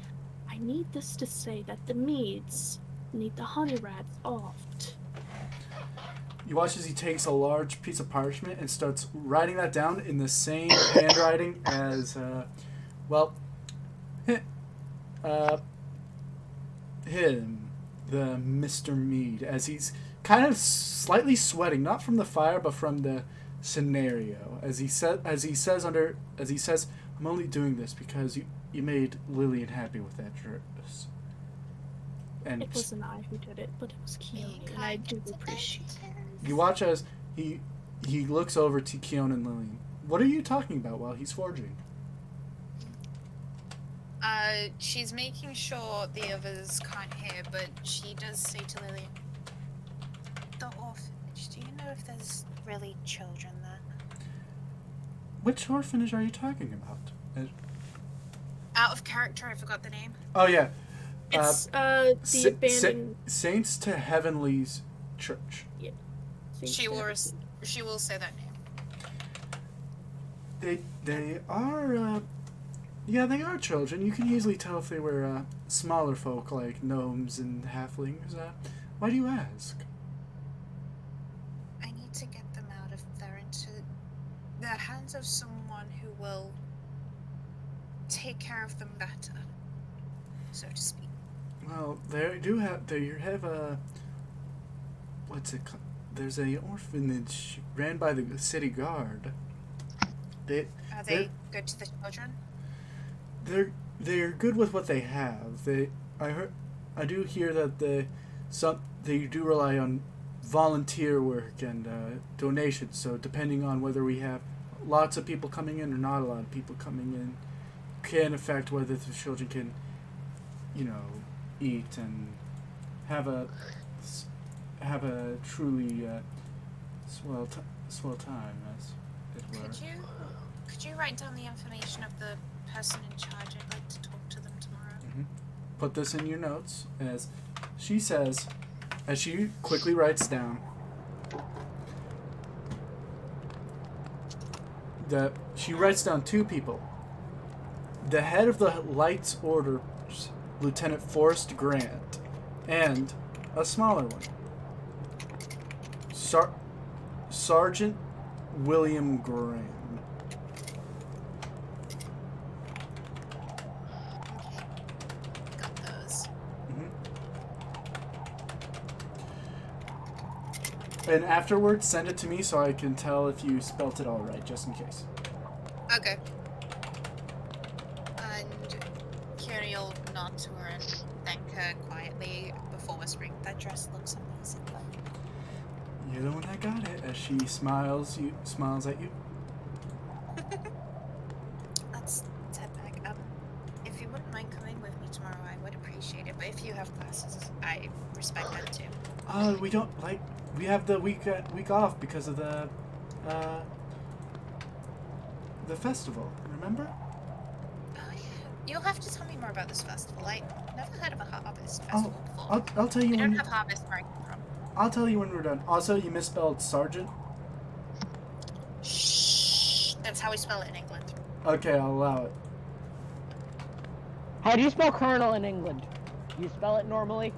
I need this to say that the Meads need the honey rats offed. You watch as he takes a large piece of parchment and starts writing that down in the same handwriting as, him, the Mr. Mead, as he's kind of slightly sweating, not from the fire, but from the scenario. As he says, "I'm only doing this because you made Lillian happy with that dress." And it wasn't I who did it, but it was Keone, and I do appreciate it. You watch as he looks over to Keone and Lillian. What are you talking about while he's forging? She's making sure the others can't hear, but she does say to Lillian, "The orphanage, do you know if there's really children there?" Which orphanage are you talking about? Out of character, I forgot the name. Oh yeah. It's the abandoned Saints to Heavenly's Church. Yeah. She will say that name. They are they are children. You can easily tell if they were smaller folk like gnomes and halflings. Why do you ask? I need to get them out of there into the hands of someone who will take care of them better, so to speak. Well, they have a what's it called? There's a orphanage ran by the city guard. Are they good to the children? They're good with what they have. I do hear that they do rely on volunteer work and donations. So depending on whether we have lots of people coming in or not a lot of people coming in, can affect whether the children can, eat and have a truly swell time, as it were. Could you write down the information of the person in charge? I'd like to talk to them tomorrow. Mm-hmm. Put this in your notes, as she says, as she quickly writes down that she writes down two people. The head of the Lights Orders, Lieutenant Forrest Grant, and a smaller one, Sergeant William Graham. and afterwards send it to me so I can tell if you spelt it all right, just in case. Okay. And Kiri will nod to her and thank her quietly before whispering, "That dress looks amazing." You're the one that got it. As she smiles at you. Let's head back. If you wouldn't mind coming with me tomorrow, I would appreciate it. But if you have classes, I respect that too. We don't we have the week off because of the festival. Remember? Oh yeah. You'll have to tell me more about this festival. I never heard of a harvest festival before. I'll tell you We when. don't have harvest where I come from. I'll tell you when we're done. Also, you misspelled sergeant. Shh. That's how we spell it in England. Okay, I'll allow it. How do you spell colonel in England? You spell it normally?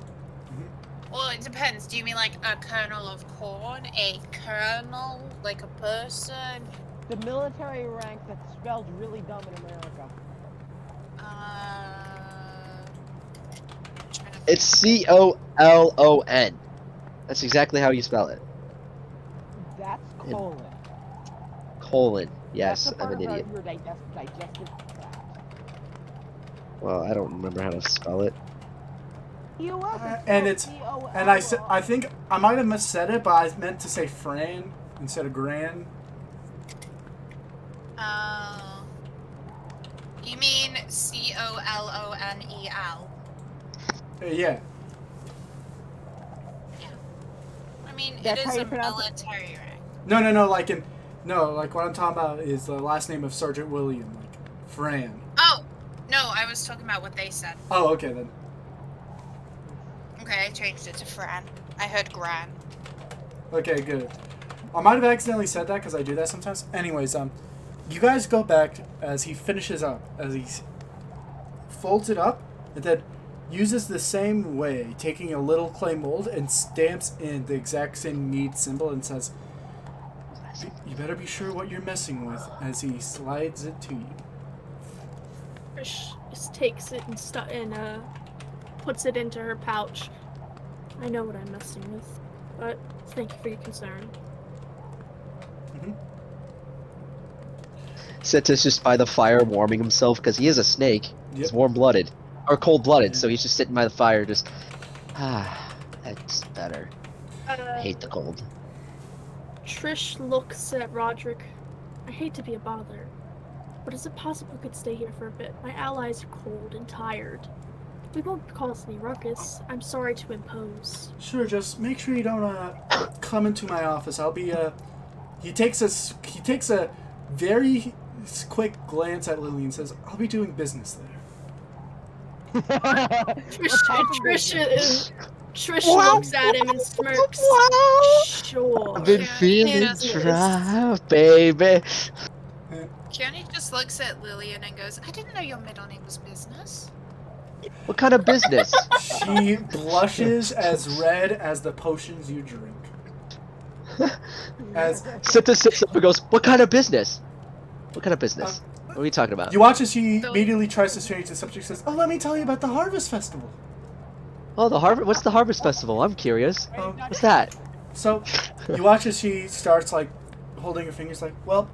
Well, it depends. Do you mean like a kernel of corn? A colonel? Like a person? The military rank that's spelled really dumb in America. It's C-O-L-O-N. That's exactly how you spell it. That's colon. Colon. Yes, That's I'm an idiot. Your digestive tract. Well, I don't remember how to spell it. I think I might have missaid it, but I meant to say Fran instead of Gran. You mean C-O-L-O-N-E-L? Yeah. I mean, That's it how is you a pronounce it? military rank. No, like what I'm talking about is the last name of Sergeant William, like Fran. Oh! No, I was talking about what they said. Oh, okay then. Okay, I changed it to Fran. I heard Gran. Okay, good. I might have accidentally said that because I do that sometimes. Anyways, you guys go back as he finishes up, as he folds it up, and then uses the same way, taking a little clay mold and stamps in the exact same mead symbol and says, "You better be sure what you're messing with," as he slides it to you. Trish just takes it and puts it into her pouch. I know what I'm messing with, but thank you for your concern. Seta's just by the fire warming himself because he is a snake. Yep. He's warm-blooded. Or cold-blooded, so he's just sitting by the fire just... that's better. I hate the cold. Trish looks at Roderick. I hate to be a bother, but is it possible we could stay here for a bit? My allies are cold and tired. We won't cause any ruckus. I'm sorry to impose. Sure, just make sure you don't come into my office. I'll be He takes a very quick glance at Lily and says, "I'll be doing business there." Trish looks at him and smirks. Sure. I've been feeling trapped, baby. Keone just looks at Lillian and goes, "I didn't know your middle name was Business." What kind of business? She blushes as red as the potions you drink. As Seta sits up and goes, "What kind of business? What kind of business? What are we talking about?" you watch as she immediately tries to change the subject. Says, "Oh, let me tell you about the Harvest Festival." Oh, what's the Harvest Festival? I'm curious. What's that? So, you watch as she starts like holding her fingers, like, well,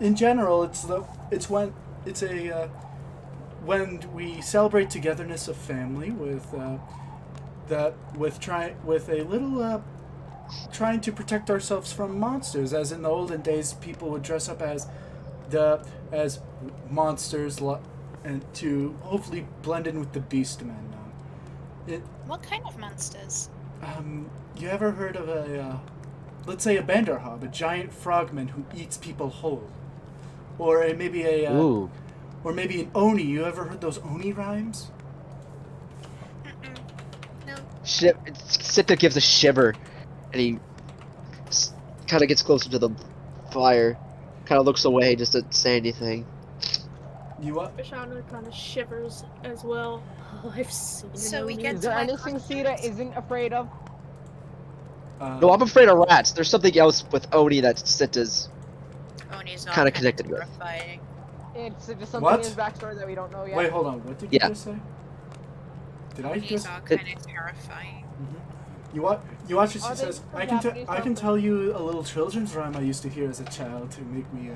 in general, when we celebrate togetherness of family trying to protect ourselves from monsters. As in the olden days, people would dress up as monsters and to hopefully blend in with the beastmen. What kind of monsters? You ever heard of let's say a Banburg, a giant frogman who eats people whole, or maybe an Oni? You ever heard those Oni rhymes? No. Seta gives a shiver, and he kind of gets closer to the fire, kind of looks away, just doesn't say anything. You what? Vishana kind of shivers as well. Oh, I've seen So we Oni. get Is there to anything Sita isn't afraid of? No, I'm afraid of rats. There's something else with Oni that Seta's Oni's not kind of connected with. terrifying. It's just something What? in his backstory that we don't know yet. Wait, hold on. What did you Yeah. just say? Did I Oni's just? are kind of terrifying. You watch as she Are they says, from I Japanese can culture? tell you a little children's rhyme I used to hear as a child to make me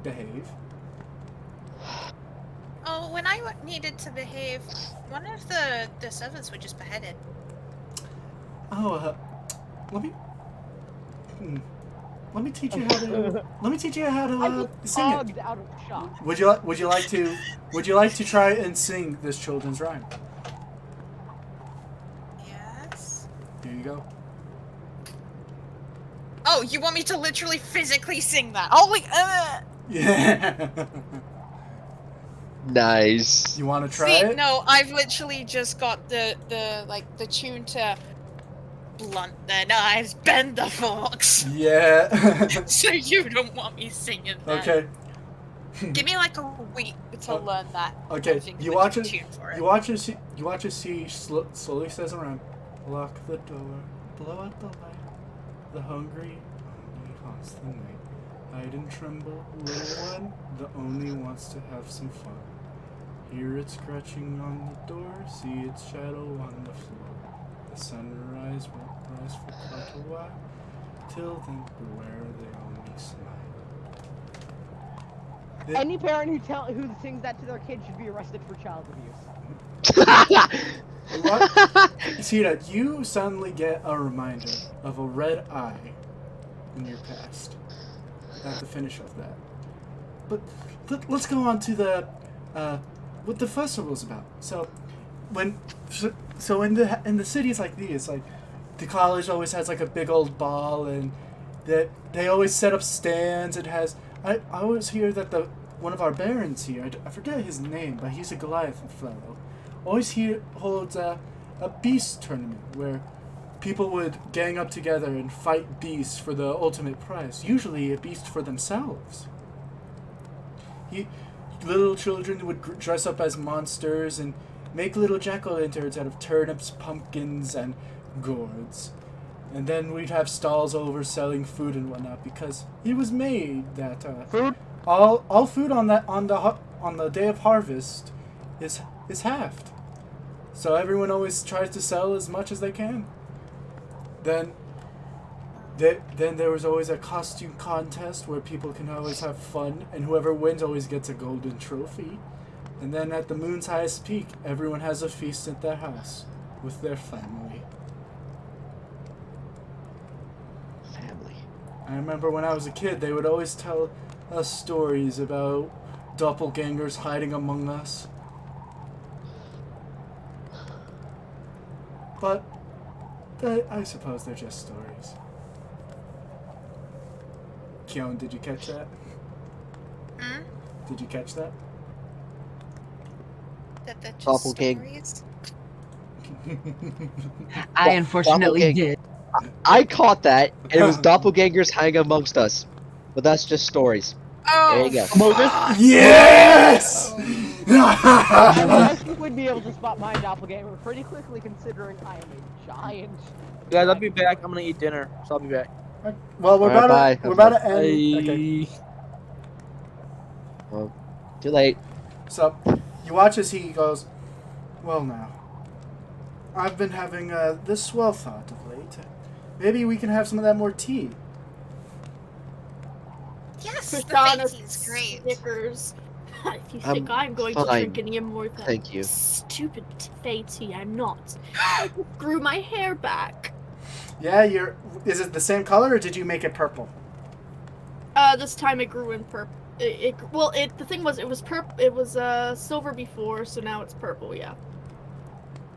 behave. Oh, when I needed to behave, one of the servants were just beheaded. Oh, let me hmm, let me teach you how to I just sing it. hogged out of shock. Would you like to try and sing this children's rhyme? Yes. Here you go. Oh, you want me to literally physically sing that? Oh, like, Yeah. Nice. You want to try See, it? no, I've literally just got the tune to blunt the knives, bend the forks. Yeah. So you don't want me singing that? Okay. Give me like a week to learn that. Okay. I think You the watch it. tune for it. You watch as she slowly says around. Lock the door. Blow out the light. The hungry only haunts the night. Hide and tremble, little one. The only wants to have some fun. Hear it scratching on the door. See its shadow on the floor. The sunrise won't rise for quite a while. Till then, beware they only smile. Any parent who sings that to their kid should be arrested for child abuse. You see that you suddenly get a reminder of a red eye in your past at the finish of that. But let's go on to the what the festival's about. So in the cities like these, like the college always has like a big old ball, and that they always set up stands. It has I always hear that one of our barons here, I forget his name, but he's a Goliath fellow, always holds a beast tournament where people would gang up together and fight beasts for the ultimate prize, usually a beast for themselves. Little children would dress up as monsters and make little jack-o'-lanterns out of turnips, pumpkins, and gourds. And then we'd have stalls over selling food and whatnot, because it was made that Food? all food on the day of harvest is halved. So everyone always tries to sell as much as they can. Then there was always a costume contest where people can always have fun, and whoever wins always gets a golden trophy. And then at the moon's highest peak, everyone has a feast at their house with their family. Family. I remember when I was a kid, they would always tell us stories about doppelgangers hiding among us. But I suppose they're just stories. Kion, did you catch that? Hmm? Did you catch that? That they're just Doppelgang- stories? I unfortunately Doppelgang- did. I caught that, and it was doppelgangers hanging amongst us. But that's just stories. Oh, There you go. fuck. Yes! I guess you would be able to spot my doppelganger pretty quickly, considering I am a giant. Guys, I'll be back. I'm gonna eat dinner, so I'll be back. Well, we're Alright, about bye. to end. Bye. Okay. Well, too late. So, you watch as he goes, well now, I've been having this swell thought of late. Maybe we can have some of that more tea. Yes, the Kristana fake tea's great. Snickers. If you think I'm going to fine. drink any more of that Thank you. stupid fey tea, I'm not. I just grew my hair back. Yeah, is it the same color, or did you make it purple? This time it grew in purple. The thing was, it was purple. It was silver before, so now it's purple. Yeah.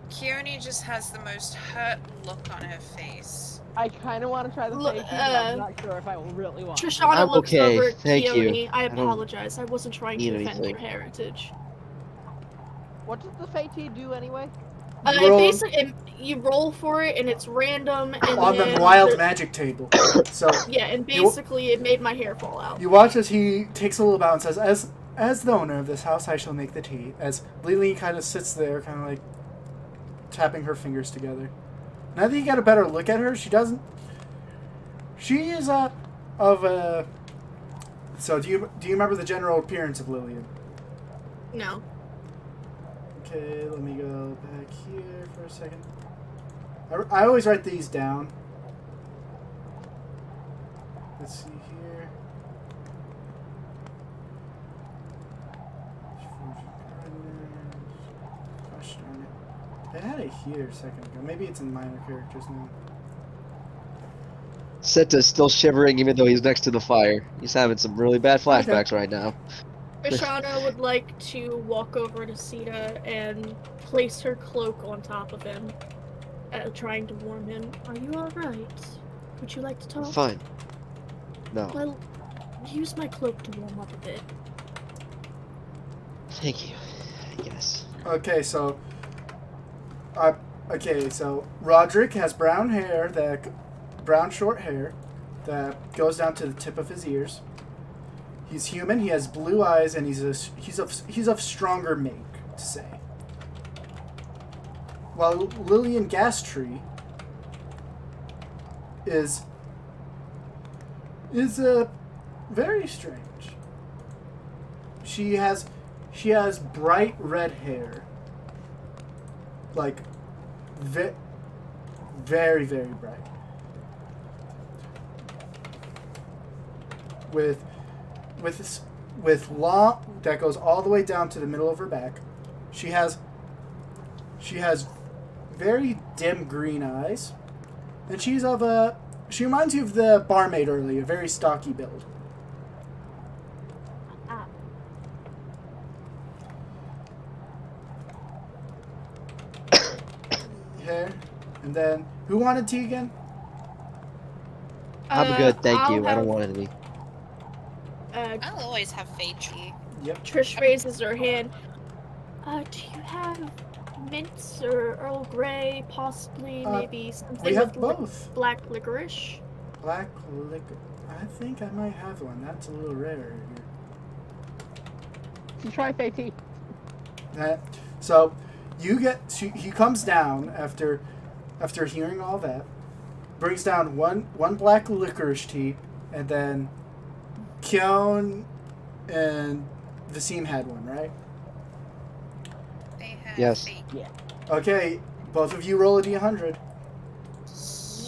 Keone just has the most hurt look on her face. I kind of want to try the Look, fake tea, but I'm not sure if I will really want to. Trishana I'm looks okay, over at thank you. Keone. I I don't apologize. I wasn't trying to need offend anything. your heritage. What does the fake tea do anyway? You roll for it, and it's random. And On then the wild magic table. So yeah, and basically it made my hair fall out. you watch as he takes a little bow and says, as the owner of this house, I shall make the tea. As Lily kind of sits there, kind of like tapping her fingers together. Now that you get a better look at her, she is So do you remember the general appearance of Lillian? No. Okay, let me go back here for a second. I always write these down. Let's see here. Gosh darn it. I had it here a second ago. Maybe it's in minor characters now. Seta's still shivering even though he's next to the fire. He's having some really bad flashbacks right now. Rishana would like to walk over to Sita and place her cloak on top of him, trying to warm him. Are you alright? Would you like to talk? Fine. No. Well, use my cloak to warm up a bit. Thank you. I guess. Okay, so Roderick has brown hair, brown short hair that goes down to the tip of his ears. He's human. He has blue eyes, and he's of stronger make, to say. While Lillian Gastree is very strange. She has bright red hair, like very very bright, with long that goes all the way down to the middle of her back. She has very dim green eyes, and she reminds you of the barmaid earlier, very stocky build. Hair, and then who wanted tea again? I'm good, thank I'll you. I have- don't want any. I'll always have fade tea. Yep. Trish raises her hand. Do you have mints or Earl Grey, possibly, maybe something We have with both. black licorice? Black liquor. I think I might have one. That's a little rare You try fake tea. here. So he comes down after hearing all that, brings down one black licorice tea, and then Kyon and Vasim had one, right? They have Yes. fade. Yeah. Okay, both of you roll a d100.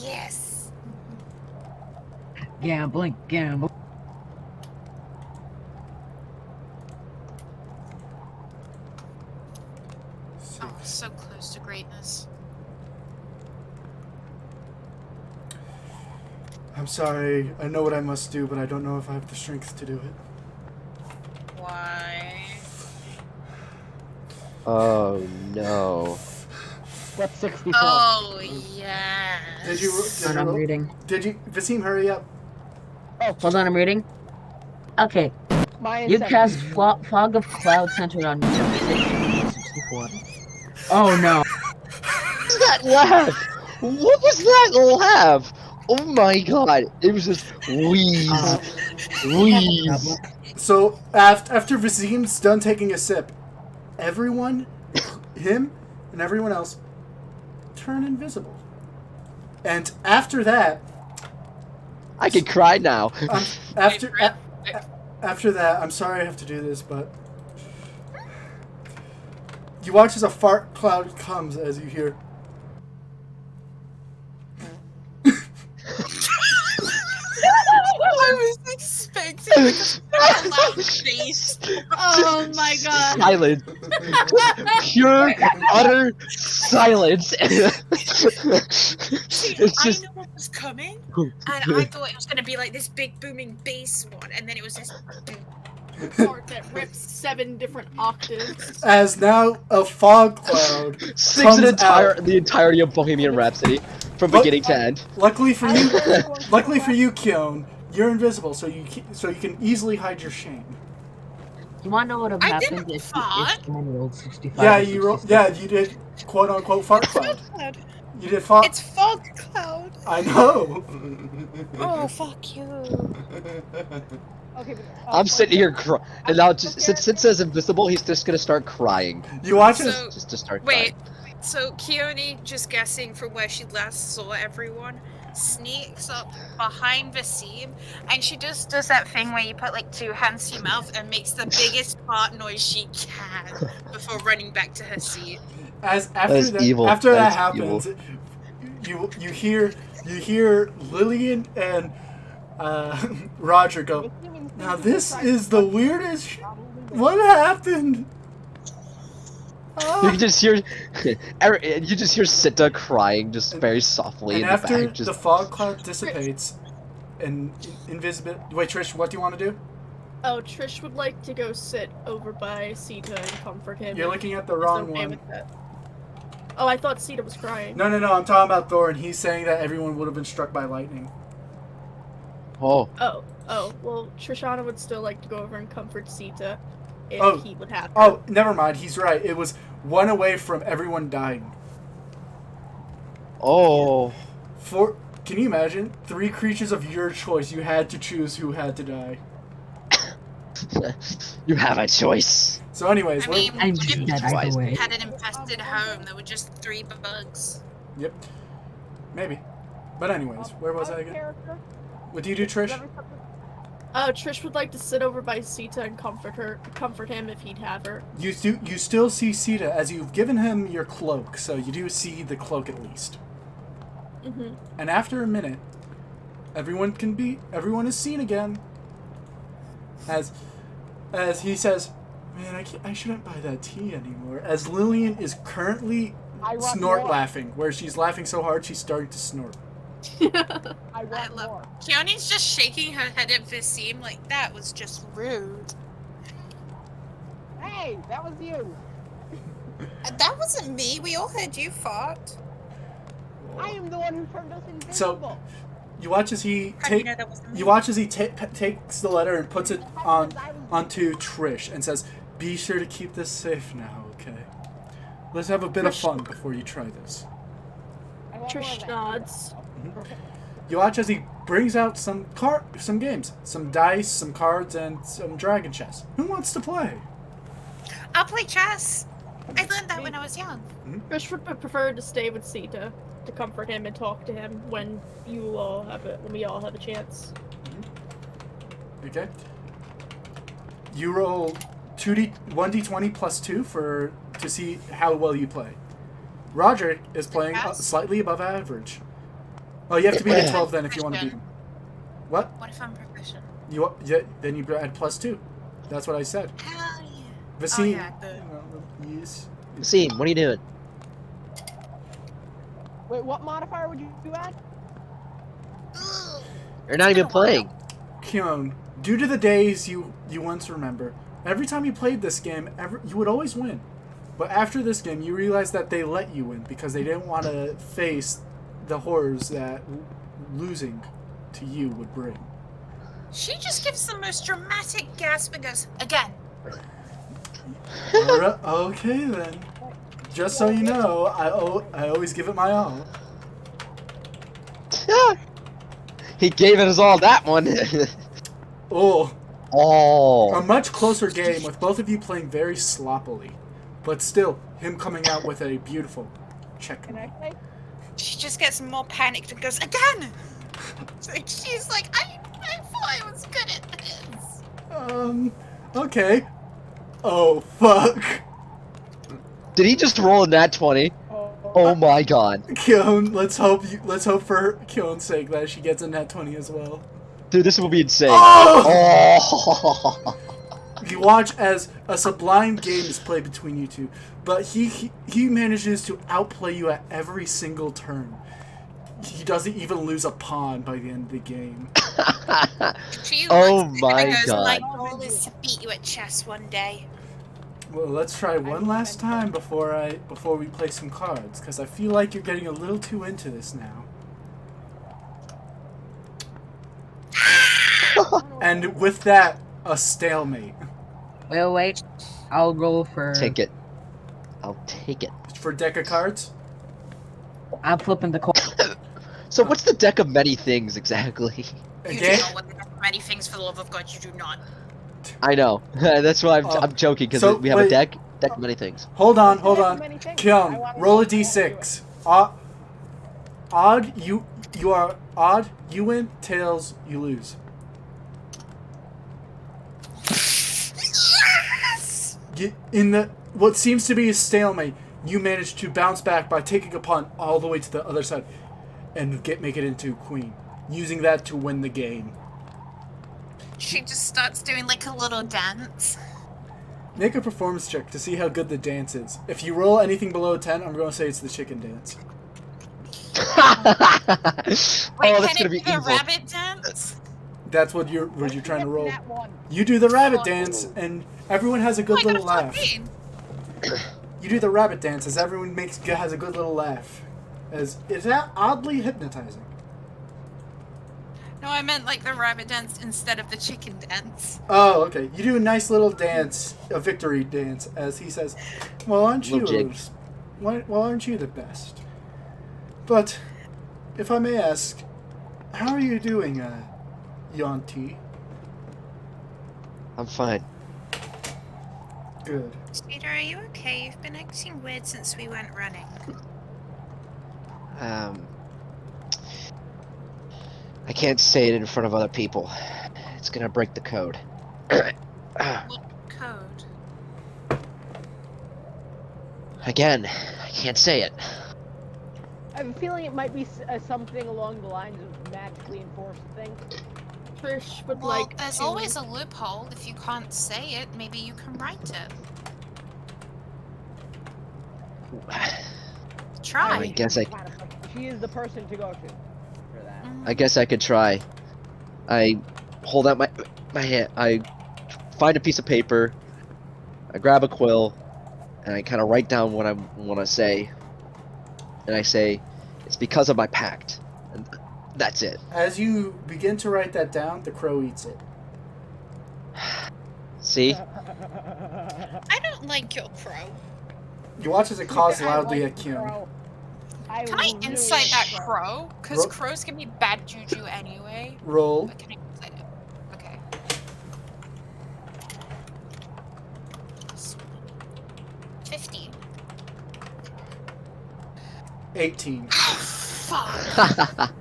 Yes. Gambling. Oh, so close to greatness. I'm sorry. I know what I must do, but I don't know if I have the strength to do it. Why? Oh no. What's 64? Oh yes. Did you Hold on, I'm reading. Vasim, hurry up. Hold on, I'm reading. Okay, Mine you is cast 70. Fog of Cloud centered on you. 64. Oh no. What was that laugh? What was that laugh? Oh my god. It was just wheeze. Wheeze. So after Vasim's done taking a sip, everyone, him and everyone else, turn invisible. And after that, I can cry now. after that, I'm sorry I have to do this, but you watch as a fart cloud comes as you hear. I was expecting like a loud face. Oh my god. Silence. Pure, utter silence. It's just. I know what was coming, and I thought it was gonna be like this big booming bass one, and then it was this. Part that rips 7 different octaves. As now a fog cloud Sings comes out. the entirety of Bohemian Rhapsody from beginning to end. Luckily for you, Kyon, you're invisible, so you can easily hide your shame. You wanna know what would have I happened didn't if fart. someone rolled 65? Yeah, or you 66? did quote unquote fart cloud. Cloud. You did fog. It's fog cloud. I know. Oh fuck you. Okay, but, I'm sitting here crying. And now, just, since it says invisible, he's just gonna start crying. You watch So- as Just to start Wait, crying. so Keone, just guessing from where she last saw everyone, sneaks up behind Vasim, and she just does that thing where you put like 2 hands to your mouth and makes the biggest fart noise she can before running back to her seat. after is that evil. after that That's happens, you hear Lillian and Roger go. Now this is the weirdest. What happened? You can just hear, you just hear Sita crying just very softly And in after the back. Just the fog cloud dissipates, and invisible. Wait, Trish, what do you want to do? Oh, Trish would like to go sit over by Sita and comfort him. You're if looking at the he's wrong okay one. with that. Oh, I thought Sita was crying. No, I'm talking about Thor, and he's saying that everyone would have been struck by lightning. oh, Oh, well, Trishana would still like to go over and comfort Sita if Oh. he would have her. Oh, never mind. He's right. It was one away from everyone dying. oh. Can you imagine? 3 creatures of your choice. You had to choose who had to die. You have a choice. So, anyways, I mean, I'm what if just we dead just either way. had an infested home? There were just 3 bugs. Yep. Maybe. But anyways, where was I again? Character. What do you do, Trish? Trish would like to sit over by Sita and comfort him if he'd have her. You still see Sita as you've given him your cloak, so you do see the cloak at least. Mm-hmm. And after a minute, everyone is seen again. As he says, "Man, I shouldn't buy that tea anymore." As Lillian is currently snort laughing, where she's laughing so hard she's starting to snort. I I want love. more. Keone's just shaking her head at Vaseem like that was just rude. Hey, that was you. That wasn't me. We all heard you fart. I am the one who turned us invisible. So, you watch as he How do you know that wasn't me? you watch as he takes the letter and puts it onto Trish and says, "Be sure to keep this safe now, okay? Let's have a bit of fun before you try this." I want more of Trish that. nods. You watch as he brings out some games, some dice, some cards, and some dragon chess. Who wants to play? I'll play chess. I learned that when I was young. Trish would prefer to stay with Sita to comfort him and talk to him when we all have a chance. Okay. You roll 1d20 plus 2 to see how well you play. Roger is playing slightly above average. Oh, you have to beat a 12 then if you want to beat him. What? What if I'm proficient? Then you add plus 2. That's what I said. Hell yeah. Vaseem. Oh, yeah, good. Yes. Seam, what are you doing? Wait, what modifier would you add? Ugh. You're not It's been even a while. playing. Keon, due to the days you once remember, every time you played this game, you would always win. But after this game, you realized that they let you win because they didn't want to face the horrors that losing to you would bring. She just gives the most dramatic gasp and goes, again. Alright, okay then. Just so you know, I always give it my all. He gave it us all that one. Oh, a Oh. much closer game with both of you playing very sloppily. But still, him coming out with a beautiful check. Can I play? She just gets more panicked and goes, again! She's like, I thought I was good at this. Okay. Oh, fuck. Did he just roll a nat 20? Oh my god. Keon, let's hope for Keon's sake that she gets a nat 20 as well. Dude, this will be insane. Oh! Oh. You watch as a sublime game is played between you two, but he manages to outplay you at every single turn. He doesn't even lose a pawn by the end of the game. She Oh looks my and goes, God. my goal is to beat you at chess one day. Well, let's try one last time before we play some cards, because I feel like you're getting a little too into this now. And with that, a stalemate. Well, wait. I'll roll for. Take it. I'll take it. For deck of cards? I'm flipping the coin. So what's the deck of many things exactly? You Again? do not want many things, for the love of God, you do not. I know. That's why I'm joking, because so we have wait. a deck of many things. Hold on. Many things. I Keon, wanna roll a know. d6. Odd, you are odd, you win. Tails, you lose. Yes! In what seems to be a stalemate, you manage to bounce back by taking a punt all the way to the other side. and make it into queen, using that to win the game. She just starts doing like a little dance. Make a performance check to see how good the dance is. If you roll anything below a 10, I'm going to say it's the chicken dance. Wait, Oh, that's can gonna it be be the evil. rabbit dance? That's what you're trying to roll. That one. You do the rabbit dance, and everyone has a good Oh, I little got a laugh. 14. You do the rabbit dance as everyone has a good little laugh. As it's oddly hypnotizing. No, I meant like the rabbit dance instead of the chicken dance. Oh, okay. You do a nice little dance, a victory dance, as he says, "Well, aren't Little you? jig. Well, aren't you the best?" But, if I may ask, how are you doing, Yanti? I'm fine. Good. Skeeter, are you okay? You've been acting weird since we went running. I can't say it in front of other people. It's gonna break the code. What code? Again, I can't say it. I have a feeling it might be something along the lines of magically enforced things. Trish would Well, like there's to... always a loophole. If you can't say it, maybe you can write it. Try. I guess She is the person to go to for that. I guess I could try. I hold out my hand. I find a piece of paper. I grab a quill, and I kind of write down what I want to say. And I say, "It's because of my pact," and that's it. As you begin to write that down, the crow eats it. See? I don't like your crow. You watch as it caws I loudly like at Kyun. crow. Can I really insight that like crow? Because Ro- crows give me bad juju anyway. Roll. But can I insight it? Okay. 50. 18. Fuck.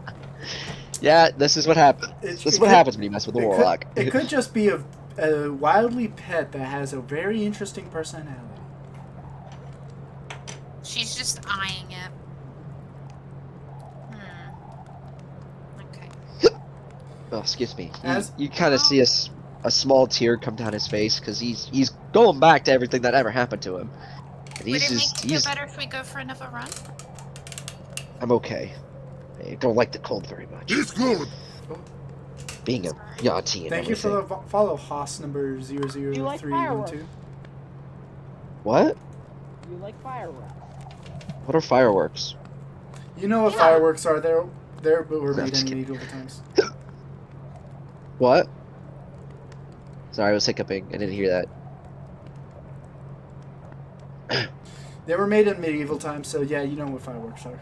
Yeah, this is what happens. This is what happens when you mess with a warlock. It could just be a wildly pet that has a very interesting personality. She's just eyeing it. Okay. Oh, excuse me. As- You kind of see a small tear come down his face because he's going back to everything that ever happened to him. And Would he's it just make you feel better if we go for another run? I'm okay. I don't like the cold very much. It's good. Being a Yanti and Thank you for everything. the follow, Haas number you like 00312. What? You like fireworks. What are fireworks? You know what Yeah. fireworks are? They're but were No, I'm made just in kidding. medieval times. What? Sorry, I was hiccuping. I didn't hear that. They were made in medieval times, so yeah, you know what fireworks are.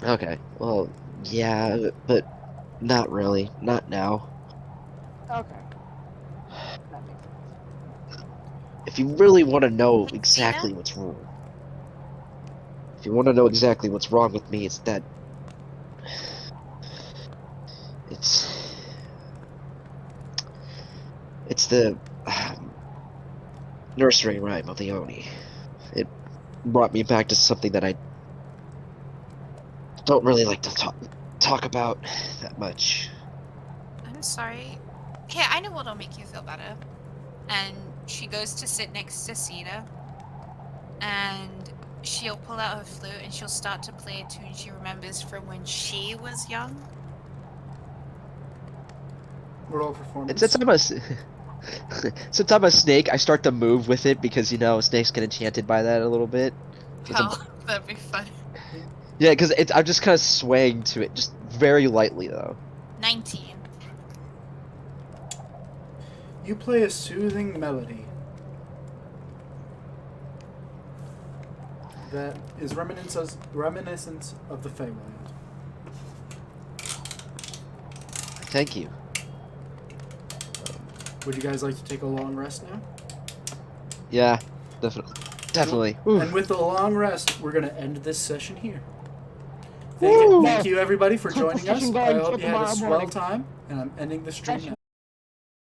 Okay. Well, yeah, but not really. Not now. Okay. That makes sense. If you really want to know exactly what's wrong. If you want to know exactly what's wrong with me, it's that... It's the nursery rhyme of the Oni. It brought me back to something that I don't really like to talk about that much. I'm sorry. Hey, I know what'll make you feel better. And she goes to sit next to Sita. And she'll pull out her flute and she'll start to play a tune she remembers from when she was young. Roll performance. Since I'm a snake, I start to move with it because, you know, snakes get enchanted by that a little bit. Oh, that'd be fun. Yeah, because I'm just kind of swaying to it, just very lightly, though. 19. You play a soothing melody that is reminiscent of the Feywild. Thank you. Would you guys like to take a long rest now? Yeah, definitely. And with the long rest, we're going to end this session here. Woo! Thank you everybody for Keep the joining us. session I going hope till you had a tomorrow swell morning. time, and I'm ending the stream now.